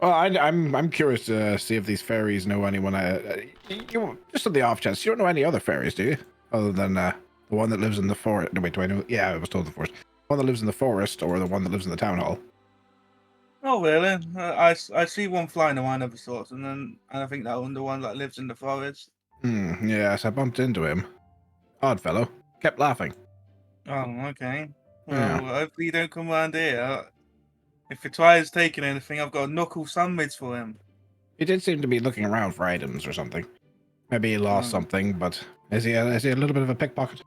Well, I'm curious to see if these fairies know anyone. Just on the off chance, you don't know any other fairies, do you? Other than the one that lives in the forest. No, wait, do I know? Yeah, I was told the forest. The one that lives in the forest, or the one that lives in the town hall. Oh really? I see one flying around of sorts, and I think that one, the one that lives in the forest. Yes, I bumped into him. Odd fellow. Kept laughing. Oh, okay. Yeah. Well, hopefully you don't come around here. If he tries taking anything, I've got a knuckle sandwich for him. He did seem to be looking around for items or something. Maybe he lost something, but is he a little bit of a pickpocket?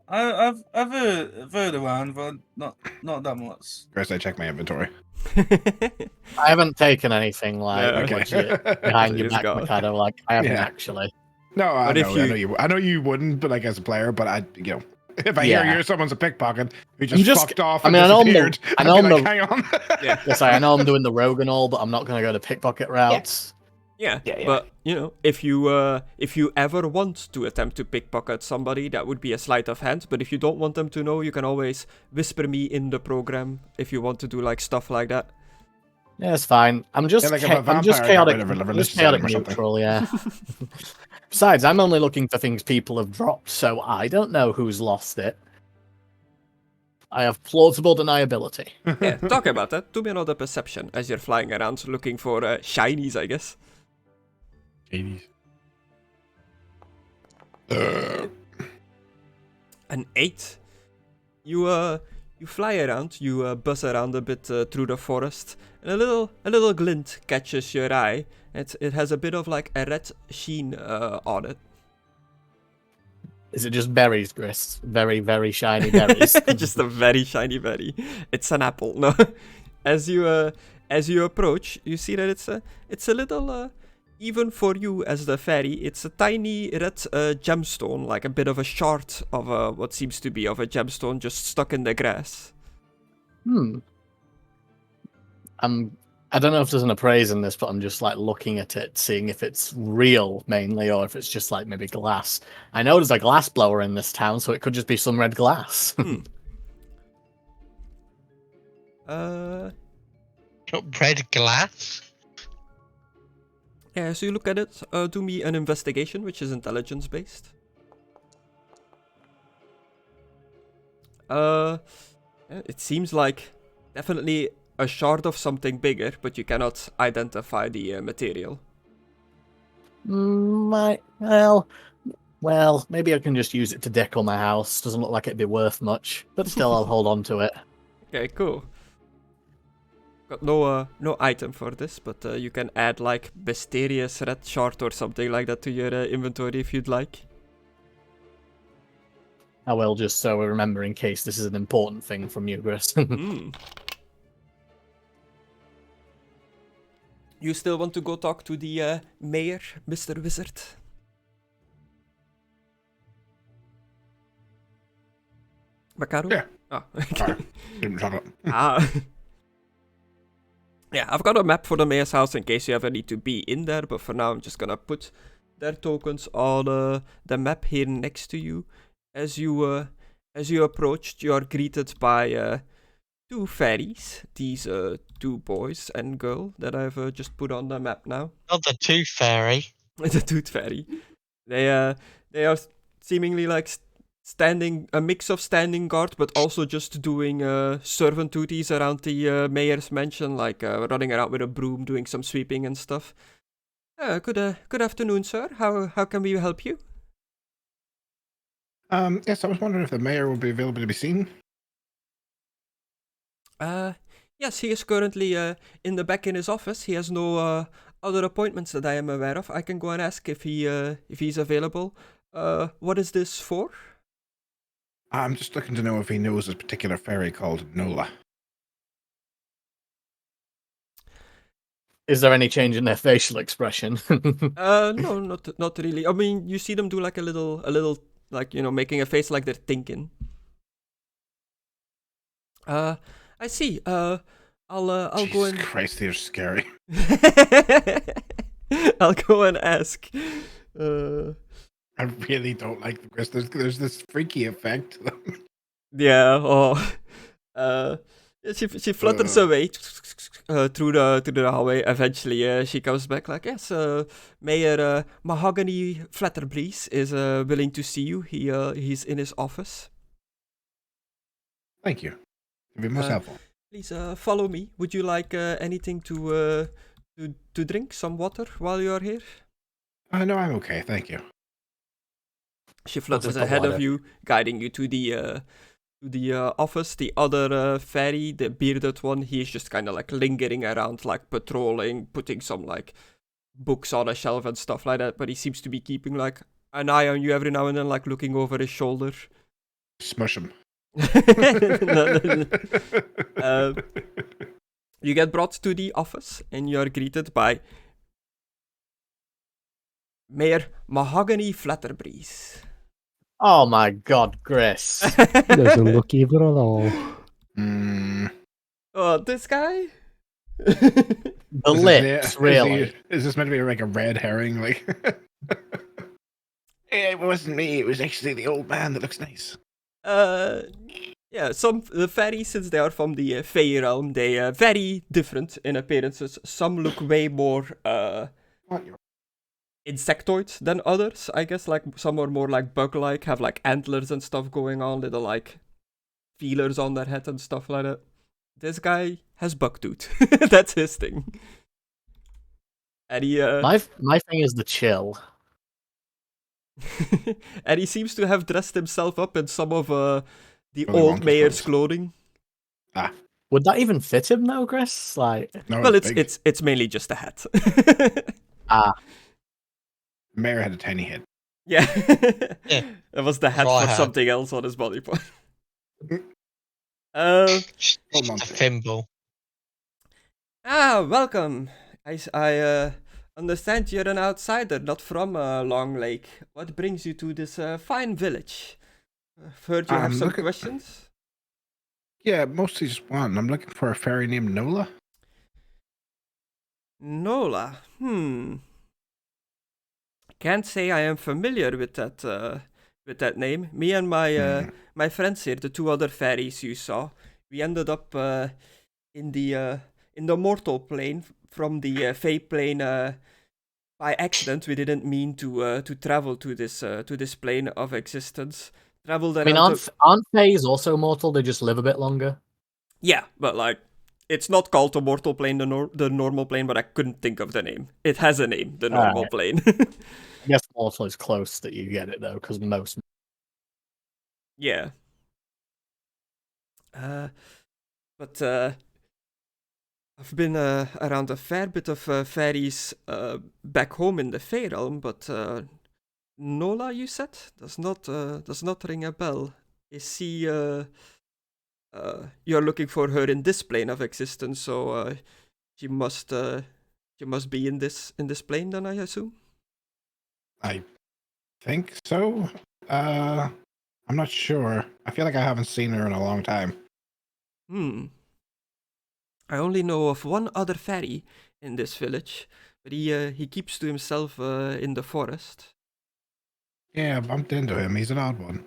I've heard around, but not that much. First, I check my inventory. I haven't taken anything like No. legit behind So your he's back, got- Mckadow. Like I haven't Yeah. actually. No, I But if know, I know you wouldn't, but like as a player, but if I Yeah. hear someone's a pickpocket who I'm just just- fucked off I and mean, I know I'm the- disappeared, I I'd know be I'm like, the- hang on. Yeah. Yes, I know I'm doing the rogue and all, but I'm not going to go the pickpocket route. Yeah, Yeah. but if you ever want to attempt to pickpocket somebody, that would be a sleight of hand. But if you don't want them to know, you can always whisper me in the program if you want to do like stuff like that. Yeah, it's fine. I'm just, like if a I'm just vampire got chaotic, rid of a I'm just religious chaotic item or something. neutral, yeah. Besides, I'm only looking for things people have dropped, so I don't know who's lost it. I have plausible deniability. Yeah, talk about that. Do me another perception as you're flying around looking for shinies, I guess. 80s. An 8. You fly around, you buzz around a bit through the forest, and a little glint catches your eye. It has a bit of like a red sheen on it. Is it just berries, Griss? Very, very shiny berries. Just a very shiny berry. It's an apple. No, as you approach, you see that it's a little even for you as the fairy. It's a tiny red gemstone, like a bit of a shard of what seems to be of a gemstone, just stuck in the grass. I don't know if there's an appraise in this, but I'm just like looking at it, seeing if it's real mainly, or if it's just like maybe glass. I know there's a glass blower in this town, so it could just be some red glass. Red glass? Yeah, so you look at it, do me an investigation, which is intelligence based. It seems like definitely a shard of something bigger, but you cannot identify the material. Well, maybe I can just use it to decor my house. Doesn't look like it'd be worth much, but still I'll hold on to it. Okay, cool. Got no item for this, but you can add like mysterious red shard or something like that to your inventory if you'd like. I will, just so we remember in case this is an important thing from you, Griss. You still want to go talk to the mayor, Mr. Wizard? Mckadow? Yeah. Oh, okay. Didn't shut up. Yeah, I've got a map for the mayor's house in case you ever need to be in there, but for now I'm just gonna put their tokens on the map here next to you. As you approached, you are greeted by two fairies, these two boys and girl that I've just put on the map now. Not the tooth fairy. The tooth fairy. They are seemingly like standing, a mix of standing guard, but also just doing servant duties around the mayor's mansion, like running around with a broom, doing some sweeping and stuff. Good afternoon, sir. How can we help you? Yes, I was wondering if the mayor would be available to be seen. Yes, he is currently in the back in his office. He has no other appointments that I am aware of. I can go and ask if he's available. What is this for? I'm just looking to know if he knows this particular fairy called Nola. Is there any change in their facial expression? No, not really. I mean, you see them do like a little, like, you know, making a face like they're thinking. I see. I'll go Jesus and Christ, they're scary. I'll go and ask. I really don't like the Gris. There's this freaky effect to them. Yeah. Oh. She flutters away through the hallway. Eventually, she comes back like, yes, Mayor Mahogany Flatterbreeze is willing to see you. He's in his office. Thank you. You've been most helpful. Please follow me. Would you like anything to drink? Some water while you are here? No, I'm okay. Thank you. She flutters just the ahead of water. you, guiding you to the office. The other fairy, the bearded one, he's just kind of like lingering around, like patrolling, putting some like books on a shelf and stuff like that. But he seems to be keeping like an eye on you every now and then, like looking over his shoulder. Smush him. You get brought to the office and you are greeted by Mayor Mahogany Flatterbreeze. Oh my god, Gris. Doesn't look evil at all. Oh, this guy? The lips, really. Is this meant to be like a red herring? Like, hey, it wasn't me. It was actually the old man that looks nice. Yeah, the fairies, since they are from the Fey realm, they are very different in appearances. Some look way more insectoid than others, I guess. Like some are more like bug-like, have like antlers and stuff going on, little like feelers on their head and stuff like that. This guy has bucktooth. That's his thing. And he My thing is the chill. and he seems to have dressed himself up in some of the Willy old Wonka's mayor's clothes. clothing. Would that even fit him though, Gris? Like, No, Well, big. it's mainly just a hat. Mayor had a tiny head. Yeah. Yeah. That was the hat Dry for hat. something else on his body part. Just Hold on. a thimble. Welcome. I understand you're an outsider, not from Long Lake. What brings you to this fine village? I've heard you have some look at- questions. Yeah, mostly just one. I'm looking for a fairy named Nola. Nola. Can't say I am familiar with that name. Me and my friends here, the two other fairies you saw, we ended up in the mortal plane from the Fey plane by accident. We didn't mean to travel to this plane of existence. Traveled I mean, around. aren't fays also mortal? They just live a bit longer. Yeah, but like, it's not called the mortal plane, the normal plane, but I couldn't think of the name. It has a name, the normal Alright. plane. I guess mortal is close that you get it though, because most. Yeah. But I've been around a fair bit of fairies back home in the Fey realm, but Nola, you said, does not ring a bell. Is she? You're looking for her in this plane of existence, so she must be in this plane, then I assume. I think so. I'm not sure. I feel like I haven't seen her in a long time. I only know of one other fairy in this village, but he keeps to himself in the forest. Yeah, I bumped into him. He's an odd one.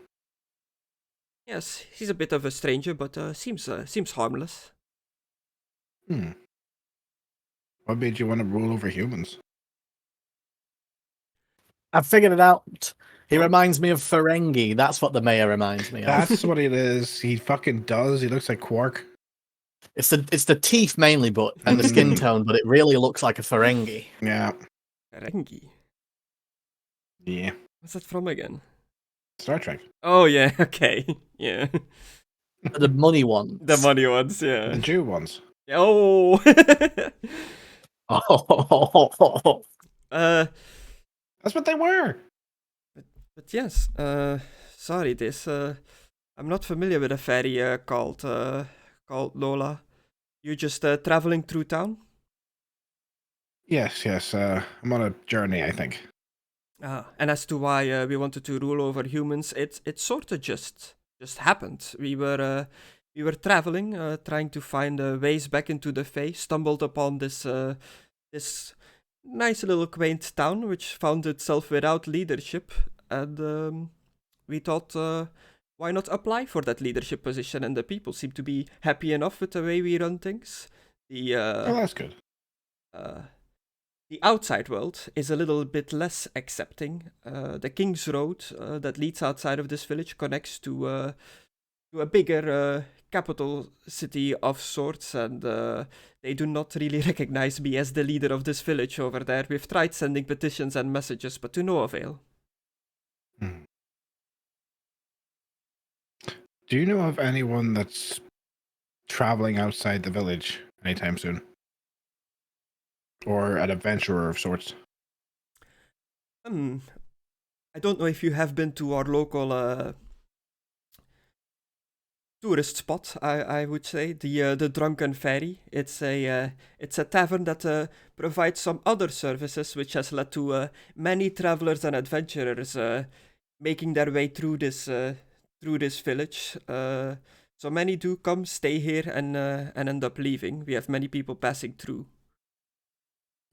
Yes, he's a bit of a stranger, but seems harmless. What made you want to rule over humans? I've figured it out. He reminds me of Ferengi. That's what the mayor reminds me of. That's what it is. He fucking does. He looks like Quark. It's the teeth mainly, but and the skin tone, but it really looks like a Ferengi. Yeah. Ferengi. Yeah. What's that from again? Star Trek. Oh yeah, okay, yeah. The money ones. The money ones, The yeah. Jew ones. Oh. Oh. That's what they were. But yes, sorry, this I'm not familiar with a fairy called Lola. You just traveling through town? Yes, yes. I'm on a journey, I think. And as to why we wanted to rule over humans, it sort of just happened. We were traveling, trying to find ways back into the Fae, stumbled upon this nice little quaint town, which found itself without leadership, and we thought, why not apply for that leadership position? And the people seem to be happy enough with the way we run things. Oh, that's good. The outside world is a little bit less accepting. The King's Road that leads outside of this village connects to a bigger capital city of sorts, and they do not really recognize me as the leader of this village over there. We've tried sending petitions and messages, but to no avail. Hmm. Do you know of anyone that's traveling outside the village anytime soon? Or an adventurer of sorts? I don't know if you have been to our local tourist spot. I would say the Drunken Ferry. It's a tavern that provides some other services, which has led to many travelers and adventurers making their way through this village. So many do come, stay here, and end up leaving. We have many people passing through.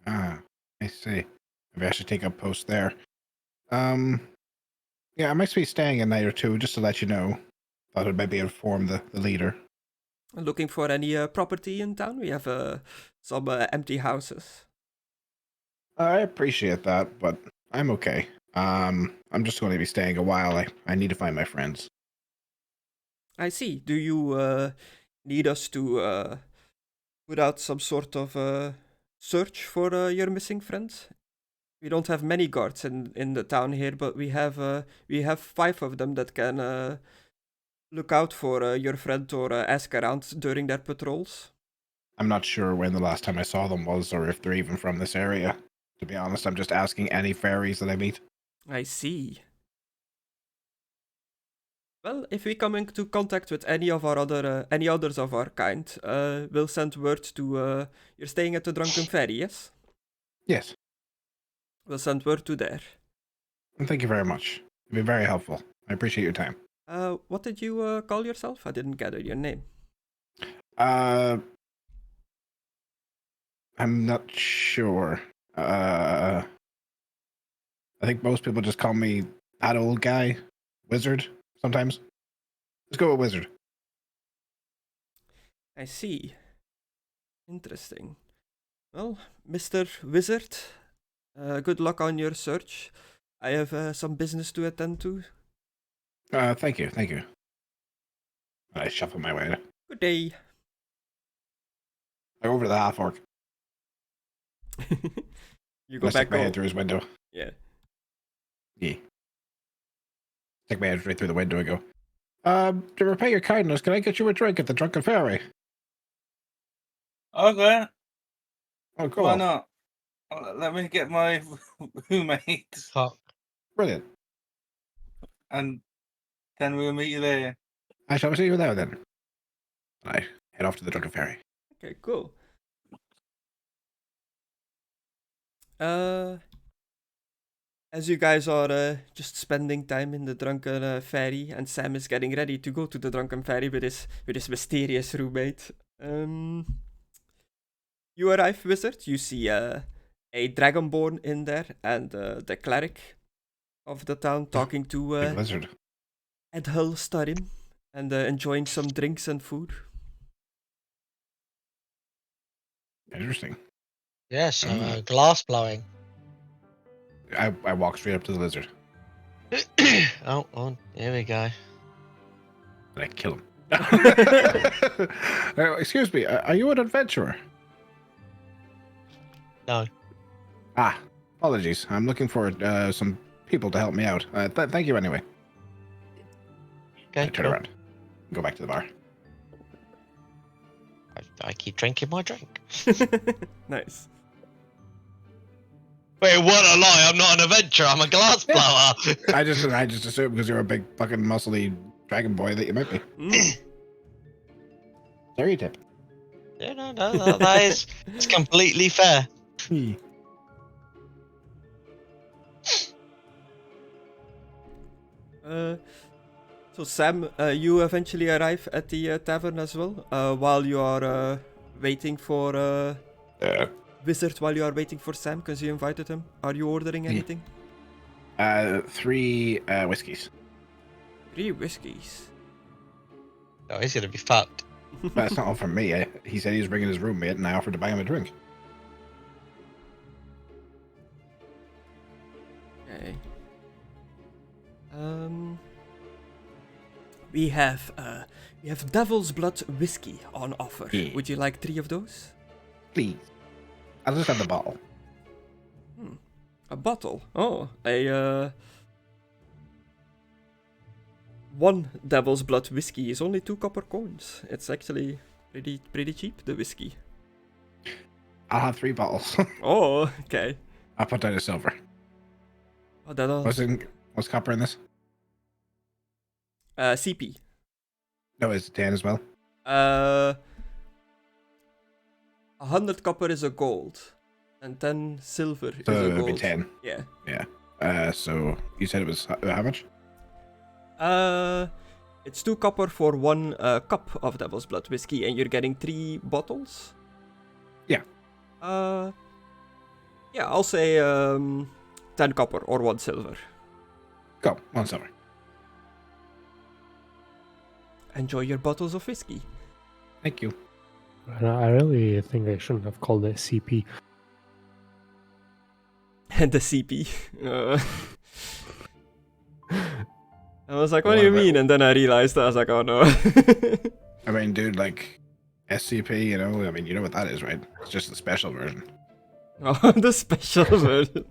Ah, I see. Maybe I should take up post there. Yeah, I might be staying a night or two, just to let you know. Thought I'd maybe inform the leader. Looking for any property in town? We have some empty houses. I appreciate that, but I'm okay. I'm just going to be staying a while. I need to find my friends. I see. Do you need us to put out some sort of search for your missing friends? We don't have many guards in the town here, but we have 5 of them that can look out for your friend or ask around during their patrols. I'm not sure when the last time I saw them was, or if they're even from this area. To be honest, I'm just asking any fairies that I meet. I see. Well, if we come into contact with any others of our kind, we'll send word to. You're staying at the Drunken Ferry, yes? Yes. We'll send word to there. And thank you very much. You've been very helpful. I appreciate your time. What did you call yourself? I didn't gather your name. I'm not sure. I think most people just call me that old guy, wizard. Sometimes. Let's go with wizard. I see. Interesting. Well, Mr. Wizard, good luck on your search. I have some business to attend to. Thank you. I shuffle my way. Good day. I go over to the Half-Orc. You go I back stick my head through his window. Yeah. Stick my head right through the window and go, to repay your kindness, can I get you a drink at the Drunken Ferry? Okay. Oh, cool. Why not? Let me get my roommate, Fuck. Brilliant. and then we'll meet you there. I shall see you there then. I head off to the Drunken Ferry. Okay, cool. As you guys are just spending time in the Drunken Ferry, and Sam is getting ready to go to the Drunken Ferry with his mysterious roommate. You arrive, Wizard. You see a Dragonborn in there, and the Cleric of the town talking to Big lizard. Ed Hulstarim, and enjoying some drinks and food. Interesting. Yes, glass blowing. I walk straight up to the lizard Oh, here we go. and I kill him. Excuse me, are you an adventurer? No. Ah, apologies. I'm looking for some people to help me out. Thank you anyway. Okay, I turn cool. around. Go back to the bar. I keep drinking my drink. Nice. Wait, what a lie! I'm not an adventurer. I'm a glass blower. I just assumed because you're a big fucking muscly dragon boy that you might be. Stereotype. Yeah, no, that is it's completely fair. So Sam, you eventually arrive at the tavern as well. While you are waiting for Wizard, while you are waiting for Sam, because you invited him. Are you ordering anything? 3 whiskeys. 3 whiskeys. No, he's gonna be fucked. That's not all from me. He said he was bringing his roommate, and I offered to buy him a drink. Okay. We have Devil's Blood whiskey on offer. Yeah. Would you like 3 of those? Please. I'll just have the bottle. A bottle. Oh, a 1 Devil's Blood whiskey is only 2 copper coins. It's actually pretty cheap, the whiskey. I'll have 3 bottles. Oh, okay. I'll put down a silver. Oh, that'll... What's copper in this? CP. No, it's 10 as well. 100 copper is a gold, and 10 silver So is a it'd gold. be 10. Yeah. So you said it was how much? It's 2 copper for 1 cup of Devil's Blood whiskey, and you're getting 3 bottles. Yeah. Yeah, I'll say 10 copper or 1 silver. Go, 1 silver. Enjoy your bottles of whiskey. Thank you. I really think I shouldn't have called it CP. And the CP. I was like, what do you mean? And then I realized, I was like, oh no. I mean, dude, like SCP, you know what that is, right? It's just the special version. Oh, the special version.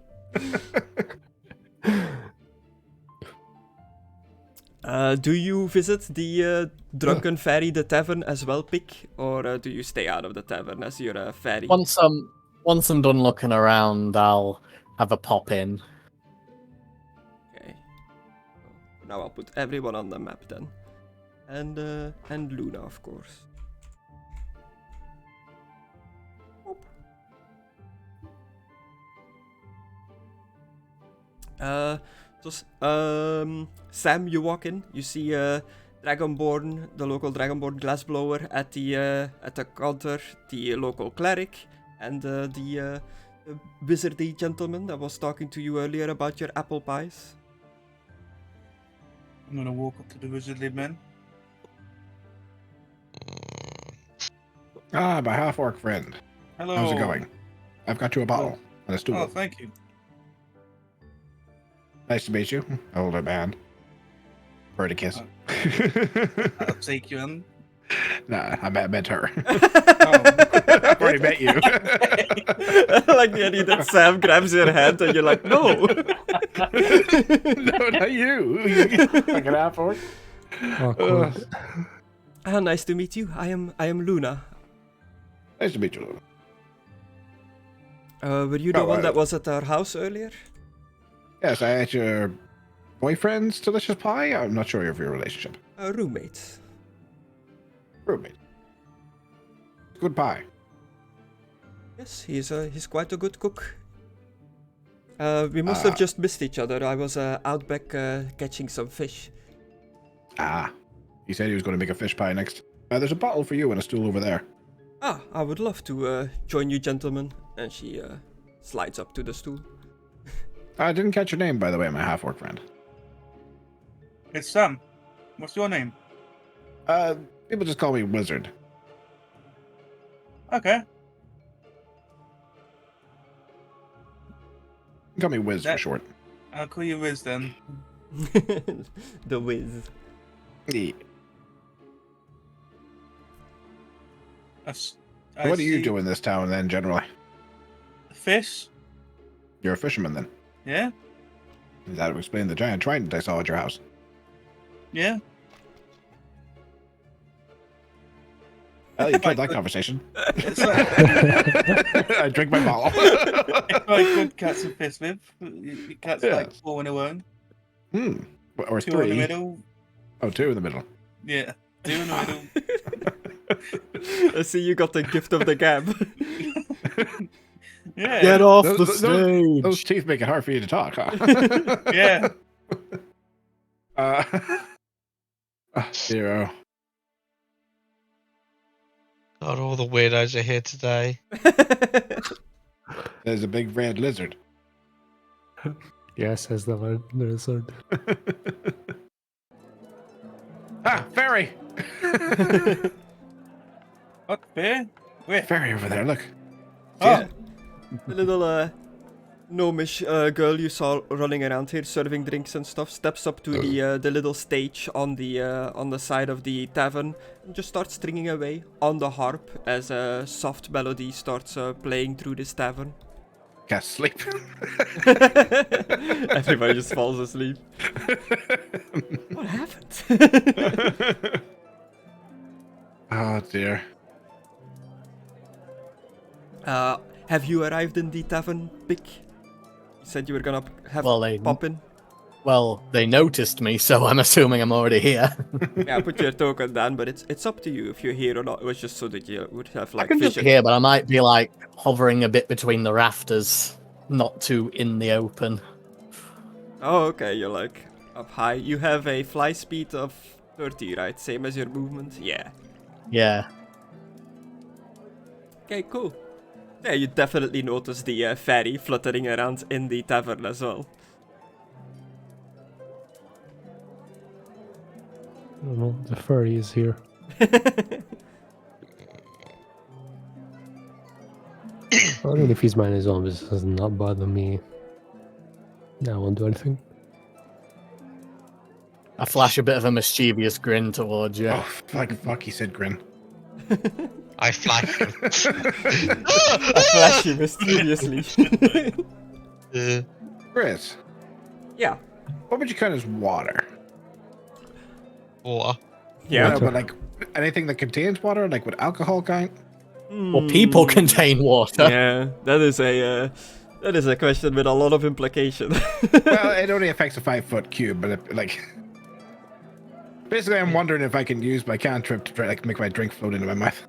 Do you visit the Drunken Fairy, the tavern as well, Pick? Or do you stay out of the tavern as you're a fairy? Once I'm done looking around, I'll have a pop in. Okay. Now I'll put everyone on the map then. And Luna, of course. Sam, you walk in. You see Dragonborn, the local Dragonborn glassblower at the counter, the local cleric, and the wizardy gentleman that was talking to you earlier about your apple pies. I'm gonna walk up to the wizardly men. Ah, my half-orc friend. Hello. How's it going? I've got you a bottle and a stool. Oh, thank you. Nice to meet you, older man. Bird a kiss. I'll take you in. Nah, I met her. Oh. I've already met you. I like the idea that Sam grabs your hand and you're like, no. No, not you. Like an half-orc. Awkward. Nice to meet you. I am Luna. Nice to meet you. Were you the one that was at our house earlier? Yes, I ate your boyfriend's delicious pie. I'm not sure of your relationship. Roommates. Roommate. Good pie. Yes, he's quite a good cook. We must have just missed each other. I was out back catching some fish. He said he was going to make a fish pie next. There's a bottle for you and a stool over there. I would love to join you, gentlemen. And she slides up to the stool. I didn't catch your name, by the way, my half-orc friend. It's Sam. What's your name? People just call me Wizard. Okay. Call me Wiz for short. I'll call you Wiz then. The whiz. Yeah. I What do you see do in this town then, generally? Fish? You're a fisherman then? Yeah? That would explain the giant trident I saw at your house. Yeah? Well, you killed that conversation. It's like, I drink my bottle. it's like good cats and fish with. Your cat's like Yes. 4 in a one. Or 2 in the three. middle. Oh, 2 in the middle. Yeah. 2 in the middle. I see you got the gift of the gab. Yeah. Get off Those- the those- stage! Those teeth make it hard for you to talk, huh? Yeah. Uh, 0. God, all the weirdos are here today. There's a big red lizard. Yes, says the word lizard. Fairy! What? Bear? Where? Fairy over there, look. Yeah. The little gnomish girl you saw running around here serving drinks and stuff steps up to the little stage on the side of the tavern and just starts stringing away on the harp as a soft melody starts playing through this tavern. Can't sleep. Everybody just falls asleep. What happened? Oh dear. Have you arrived in the tavern, Pick? You said you were gonna pop in. Well, they noticed me, so I'm assuming I'm already here. Yeah, put your token down, but it's up to you if you're here or not. It was just so that you would have I like can just vision. be here, but I might be like hovering a bit between the rafters, not too in the open. Oh, okay, you're like up high. You have a fly speed of 30, right? Same as your movement? Yeah. Yeah. Okay, cool. Yeah, you definitely notice the fairy fluttering around in the tavern as well. Oh, no, the furry is here. I mean, if he's minding his own business, does not bother me. No, I won't do anything. I flash a bit of a mischievous grin towards you. Oh, fuck, he said grin. I flash him. I flash you mysteriously. Chris, Yeah. what would you count as water? Water. Yeah. No, but like anything that contains water, like would alcohol count? Well, people contain water. Yeah, that is a question with a lot of implication. Well, it only affects a 5-foot cube, but basically, I'm wondering if I can use my cantrip to try like make my drink float into my mouth.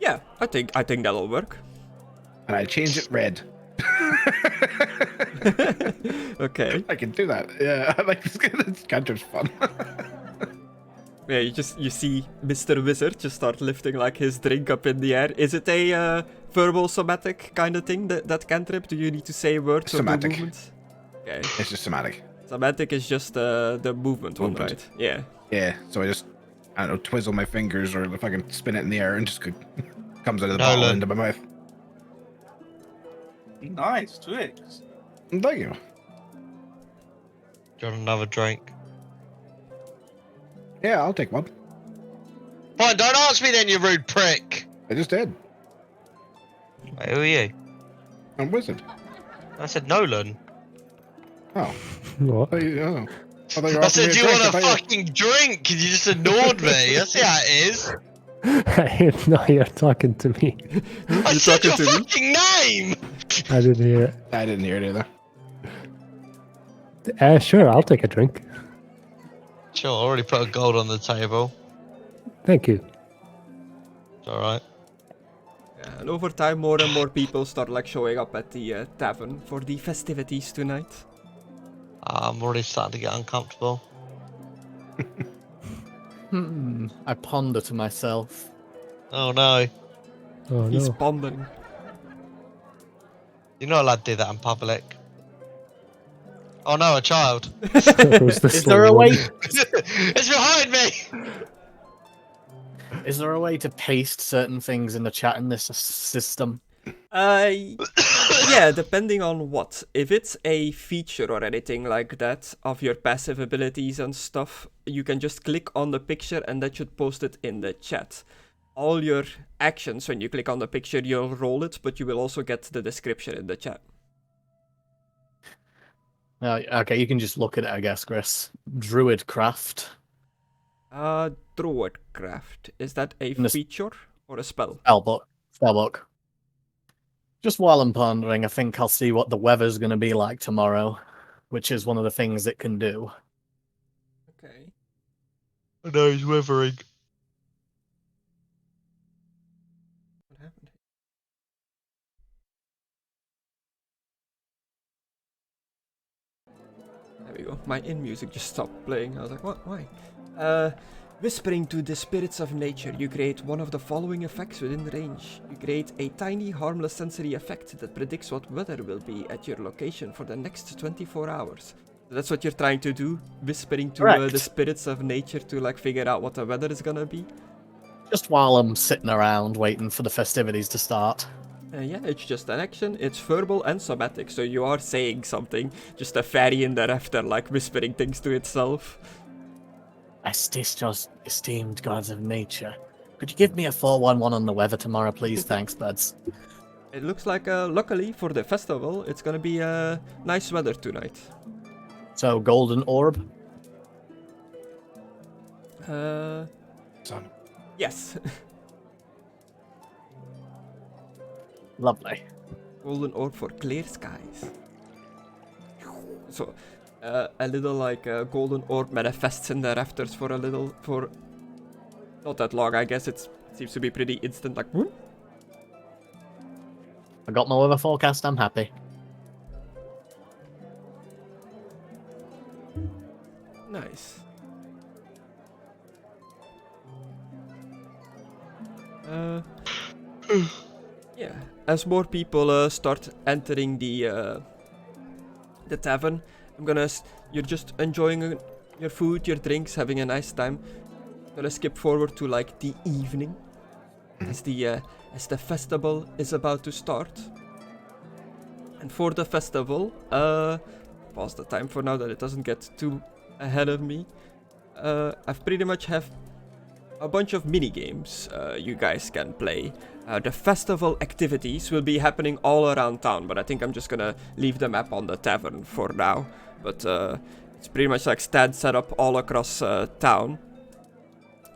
Yeah, I think that'll work. And I change it red. Okay. I can do that. Yeah, I like this cantrip's fun. Yeah, you see Mr. Wizard just start lifting like his drink up in the air. Is it a verbal somatic kind of thing, that cantrip? Do you need to say words or do Somatic. movements? Okay. It's just somatic. Somatic is just the movement one, Movement. right? Yeah. Yeah, so I just, I don't know, twizzle my fingers or if I can spin it in the air and just comes out of the Nolen. bottle into my mouth. Nice, Twix. Thank you. Do you want another drink? Yeah, I'll take one. Fine, don't ask me then, you rude prick. I just did. Wait, who are you? I'm wizard. I said Nolen. Oh. What? Oh. I thought you were I offering said me you drink. want I a thought fucking drink and you just ignored me. That's how it is. No, you're talking to me. I said your talking to me? fucking name. I didn't hear it. I didn't hear it either. Sure, I'll take a drink. Sure, I already put a gold on the table. Thank you. It's alright. Yeah, and over time, more and more people start like showing up at the tavern for the festivities tonight. I'm already starting to get uncomfortable. I ponder to myself. Oh no. Oh He's no. pondering. You're not allowed to do that in public. Oh no, a child. Who's the Is there a slow way? one? It's behind me! Is there a way to paste certain things in the chat in this system? Yeah, depending on what. If it's a feature or anything like that of your passive abilities and stuff, you can just click on the picture and that should post it in the chat. All your actions, when you click on the picture, you'll roll it, but you will also get the description in the chat. Okay, you can just look at it, I guess, Chris. Druidcraft. Druidcraft. Is that a This- feature or a spell? Spellbook. Just while I'm pondering, I think I'll see what the weather's going to be like tomorrow, which is one of the things it can do. Okay. I know he's withering. What happened? There we go. My in music just stopped playing. I was like, what? Why? Whispering to the spirits of nature, you create one of the following effects within range. You create a tiny, harmless sensory effect that predicts what weather will be at your location for the next 24 hours. So that's what you're trying to do? Whispering to the spirits of nature to like figure out what the weather is gonna be? Just while I'm sitting around waiting for the festivities to start. Yeah, it's just an action. It's verbal and somatic, so you are saying something. Just a fairy in the rafter, like whispering things to itself. Esteemed gods of nature, could you give me a 411 on the weather tomorrow, please? Thanks, buds. It looks like, luckily for the festival, it's gonna be nice weather tonight. So, golden orb? Sun. Yes. Lovely. Golden orb for clear skies. So, a little like golden orb manifests in the rafters for not that long. I guess it seems to be pretty instant. Like, whoop. I got my weather forecast. I'm happy. Nice. Yeah. As more people start entering the tavern, you're just enjoying your food, your drinks, having a nice time. Gonna skip forward to like the evening, as the festival is about to start. And for the festival, pause the time for now that it doesn't get too ahead of me. I've pretty much have a bunch of mini games you guys can play. The festival activities will be happening all around town, but I think I'm just gonna leave the map on the tavern for now. But it's pretty much like stand set up all across town.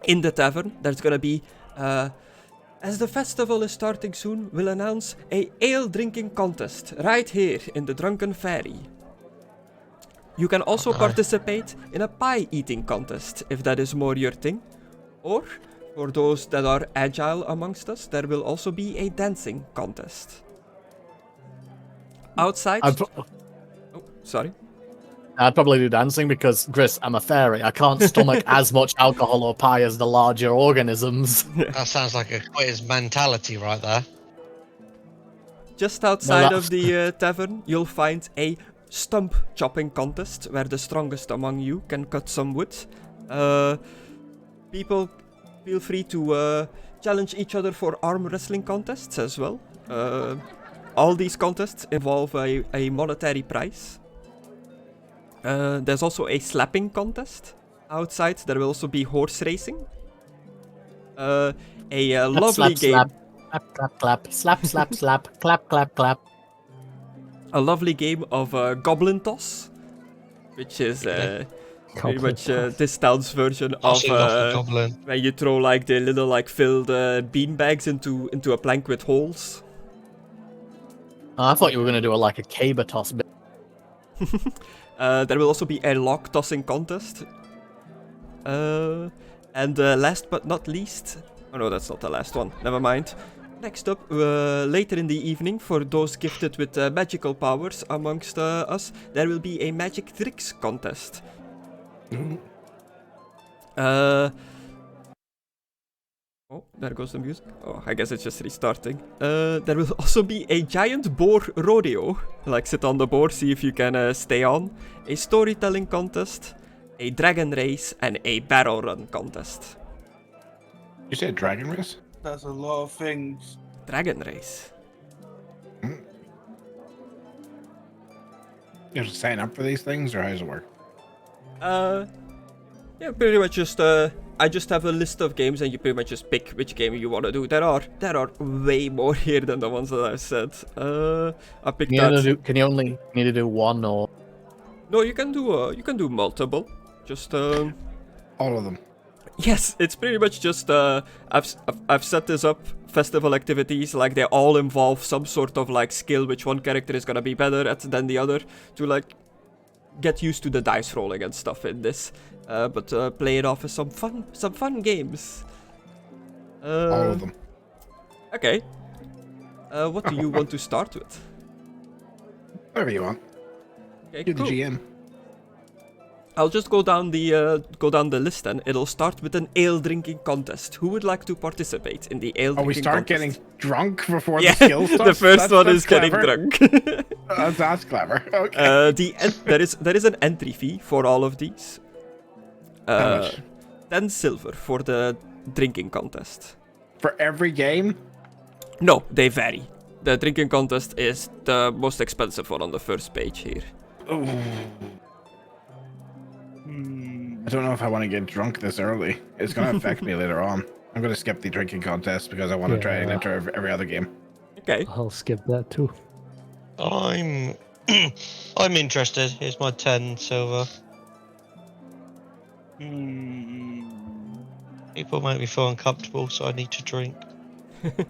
In the tavern, there's gonna be, as the festival is starting soon, we'll announce a ale drinking contest right here in the Drunken Fairy. You can also participate in a pie eating contest if that is more your thing. Or, for those that are agile amongst us, there will also be a dancing contest. Outside... Oh, sorry. I'd probably do dancing because, Griss, I'm a fairy. I can't stomach as much alcohol or pie as the larger organisms. That sounds like a quiz mentality right there. Just outside of the tavern, you'll find a stump chopping contest where the strongest among you can cut some wood. People feel free to challenge each other for arm wrestling contests as well. All these contests involve a monetary prize. There's also a slapping contest. Outside, there will also be horse racing. Lovely game. Slap, clap, clap, slap, slap, slap, clap, clap, clap. A lovely game of goblin toss, which is pretty much this town's version of where you throw like the little like filled bean bags into a plank with holes. Oh, I thought you were gonna do a caber toss bit. There will also be a log tossing contest. And last but not least... Oh no, that's not the last one. Never mind. Next up, later in the evening, for those gifted with magical powers amongst us, there will be a magic tricks contest. Oh, there goes the music. Oh, I guess it's just restarting. There will also be a giant boar rodeo. Like, sit on the boar, see if you can stay on. A storytelling contest, a dragon race, and a barrel run contest. You said dragon race? That's a lot of things. Dragon race. You have to sign up for these things, or how does it work? Yeah, pretty much just, I just have a list of games and you pretty much just pick which game you want to do. There are way more here than the ones that I've said. I picked that. Can you only need to do one or? No, you can do multiple. Just all of them. Yes, it's pretty much just I've set this up. Festival activities, like they all involve some sort of like skill which one character is gonna be better at than the other, to like get used to the dice rolling and stuff in this. But play it off as some fun games. All of them. Okay. What do you want to start with? Whatever you want. Okay, You're cool. the GM. I'll just go down the list then. It'll start with an ale drinking contest. Who would like to participate in the ale drinking contest? We start getting drunk before yeah, the skill starts? The first one is clever. getting drunk. That's clever. Okay. There is an entry fee for all of these. How much? 10 silver for the drinking contest. For every game? No, they vary. The drinking contest is the most expensive one on the first page here. Ooh. I don't know if I want to get drunk this early. It's going to affect me later on. I'm going to skip the drinking contest because I want to try and enter every other game. Okay. I'll skip that too. I'm interested. Here's my 10 silver. People make me feel uncomfortable, so I need to drink.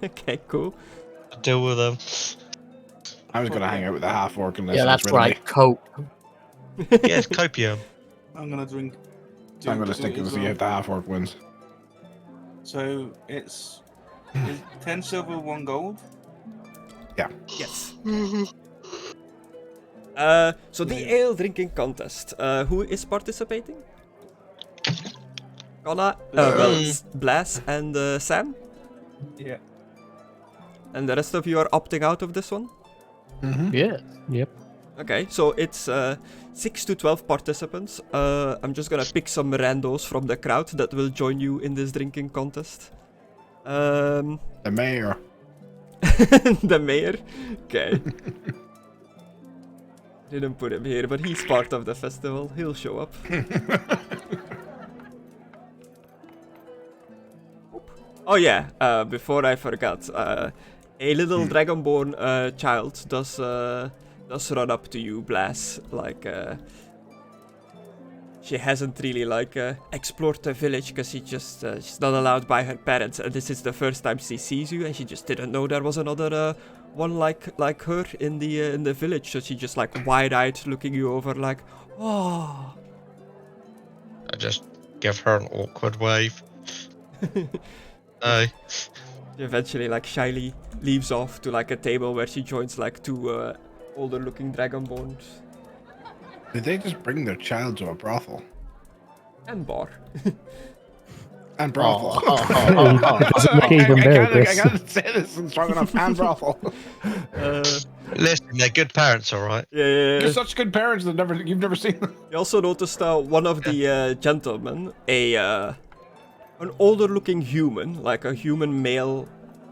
Okay, cool. To deal with them. I was going to hang out with the half-orc unless Yeah, it was that's rid of right. me. Cope. Yes, copium. I'm gonna drink. I'm going to stick and see if the half-orc wins. So it's 10 silver, 1 gold. Yes. So the ale drinking contest. Who is participating? Conna, Blaz, and Sam. Yeah. And the rest of you are opting out of this one. Yeah. Yep. Okay, so it's 6 to 12 participants. I'm just gonna pick some randos from the crowd that will join you in this drinking contest. The mayor. The mayor? Okay. Didn't put him here, but he's part of the festival. He'll show up. Oh yeah, before I forgot, a little Dragonborn child does run up to you, Blaz. Like, she hasn't really explored the village because she's not allowed by her parents, and this is the first time she sees you, and she just didn't know there was another one like her in the village. So she just wide-eyed looking you over like, oh. I just give her an awkward wave. No. She eventually shyly leaves off to a table where she joins two older looking Dragonborns. Did they just bring their child to a brothel? And bar. And brothel. Doesn't look even there, I Chris. can't say this strong enough. And brothel. Listen, they're good parents, alright? Yeah. You're such good parents that you've never seen them. You also noticed one of the gentlemen, an older looking human, like a human male,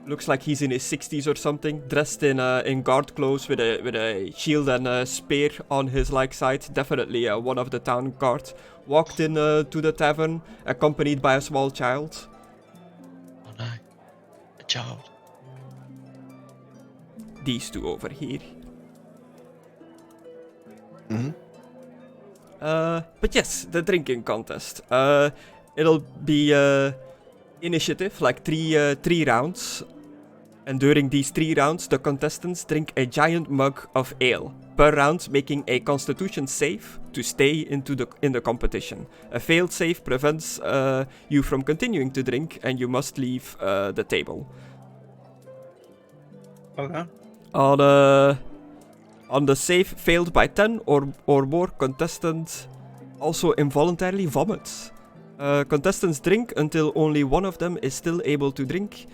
looks like he's in his 60s or something, dressed in guard clothes with a shield and a spear on his side, definitely one of the town guard, walked in to the tavern, accompanied by a small child. Oh no, a child. These two over here. But yes, the drinking contest. It'll be initiative, three rounds. And during these 3 rounds, the contestants drink a giant mug of ale per round, making a constitution save to stay in the competition. A failed save prevents you from continuing to drink, and you must leave the table. Okay. On the save failed by 10 or more, contestant also involuntarily vomits. Contestants drink until only one of them is still able to drink.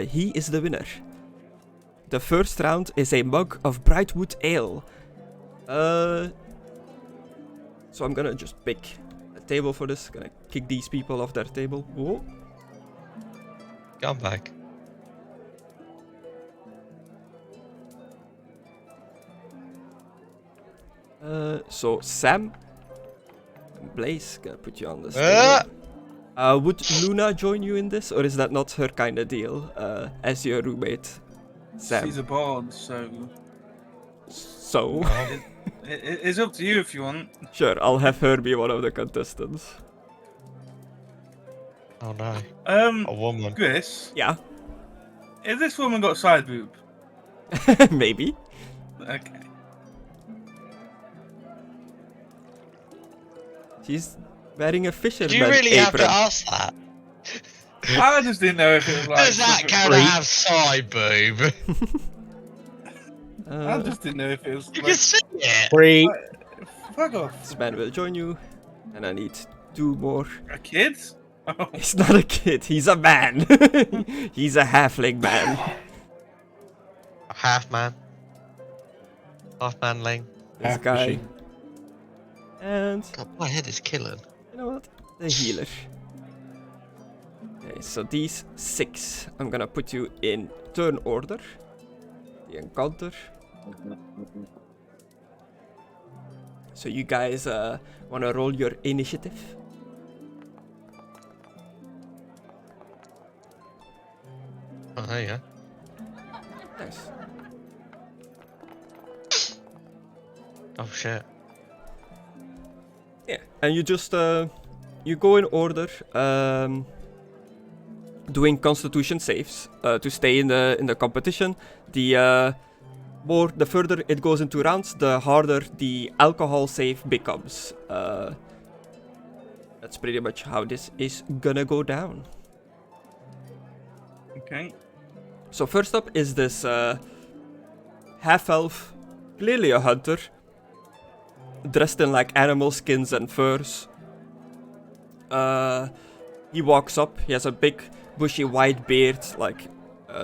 He is the winner. The first round is a mug of Brightwood Ale. So I'm gonna just pick a table for this. Gonna kick these people off their table. Whoa. Come back. So Sam, Blaz, gonna put you on this table. Would Luna join you in this, or is that not her kind of deal, as your roommate, Sam? She's a bard, so... So? It's up to you if you want. Sure, I'll have her be one of the contestants. Oh no. A woman. Chris, Yeah, has this woman got side boob? maybe. Okay. She's wearing a fisherman Do you really apron. have to ask that? I just didn't know if it was Does that count to have side boob? I just didn't know if it was You can see it. Free. Fuck off. This man will join you. And I need 2 more. A kid? Oh. He's not a kid, he's a man. He's a halfling man. A half man. Half manling. This Half guy. machine. And God, my head is killing. you know what? The healer. Okay, so these 6, I'm gonna put you in turn order. The encounter. So you guys wanna roll your initiative? Oh, there you go. Nice. Oh shit. Yeah, and you just you go in order, doing Constitution saves to stay in the competition. The further it goes into rounds, the harder the alcohol save becomes. That's pretty much how this is gonna go down. Okay. So first up is this half-elf, clearly a hunter, dressed in like animal skins and furs. He walks up, he has a big bushy white beard, like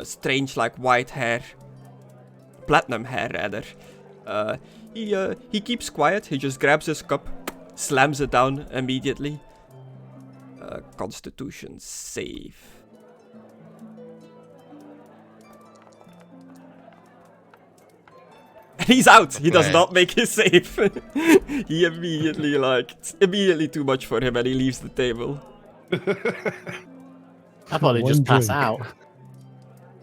strange like white hair, platinum hair rather. He keeps quiet, he just grabs his cup, slams it down immediately. Constitution save. And he's out. He does Okay. not make his save. He immediately, like, it's immediately too much for him and he leaves the table. I thought he'd One just pass drink. out.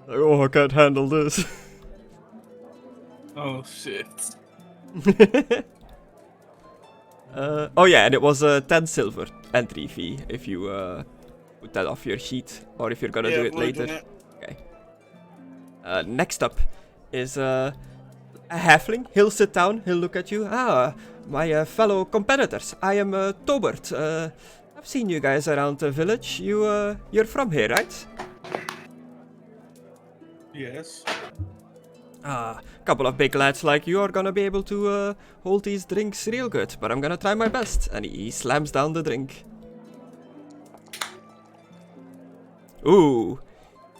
Like, oh, I can't handle this. Oh shit. Oh yeah, and it was a 10 silver entry fee if you put that off your sheet, or if you're gonna do it we're later. doing it. Next up is a halfling. He'll sit down, he'll look at you. Ah, my fellow competitors. I am Tobert. I've seen you guys around the village. You're from here, right? Yes. A couple of big lads like you are gonna be able to hold these drinks real good, but I'm gonna try my best. And he slams down the drink. Ooh,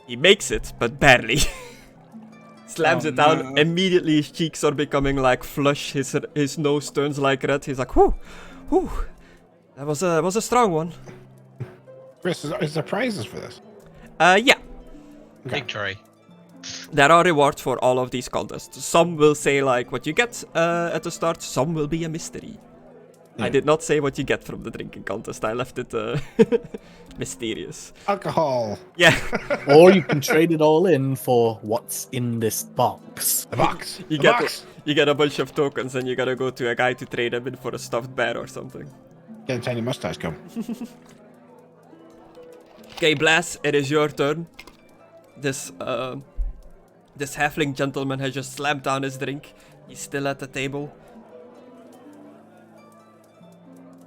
he makes it, but barely. Slams Oh, it down. no. Immediately his cheeks are becoming like flush. His nose turns like red. He's like, whew, whew. That was a strong one. Chris, is there prizes for this? Yeah. Victory. There are rewards for all of these contests. Some will say like what you get at the start, some will be a mystery. I Yeah. did not say what you get from the drinking contest, I left it mysterious. Alcohol. Yeah, Or you can trade it all in for what's in this box. The box. you the get box. you get a bunch of tokens and you gotta go to a guy to trade them in for a stuffed bear or something. Get a tiny mustache come. Okay, Blaz, it is your turn. This halfling gentleman has just slammed down his drink. He's still at the table.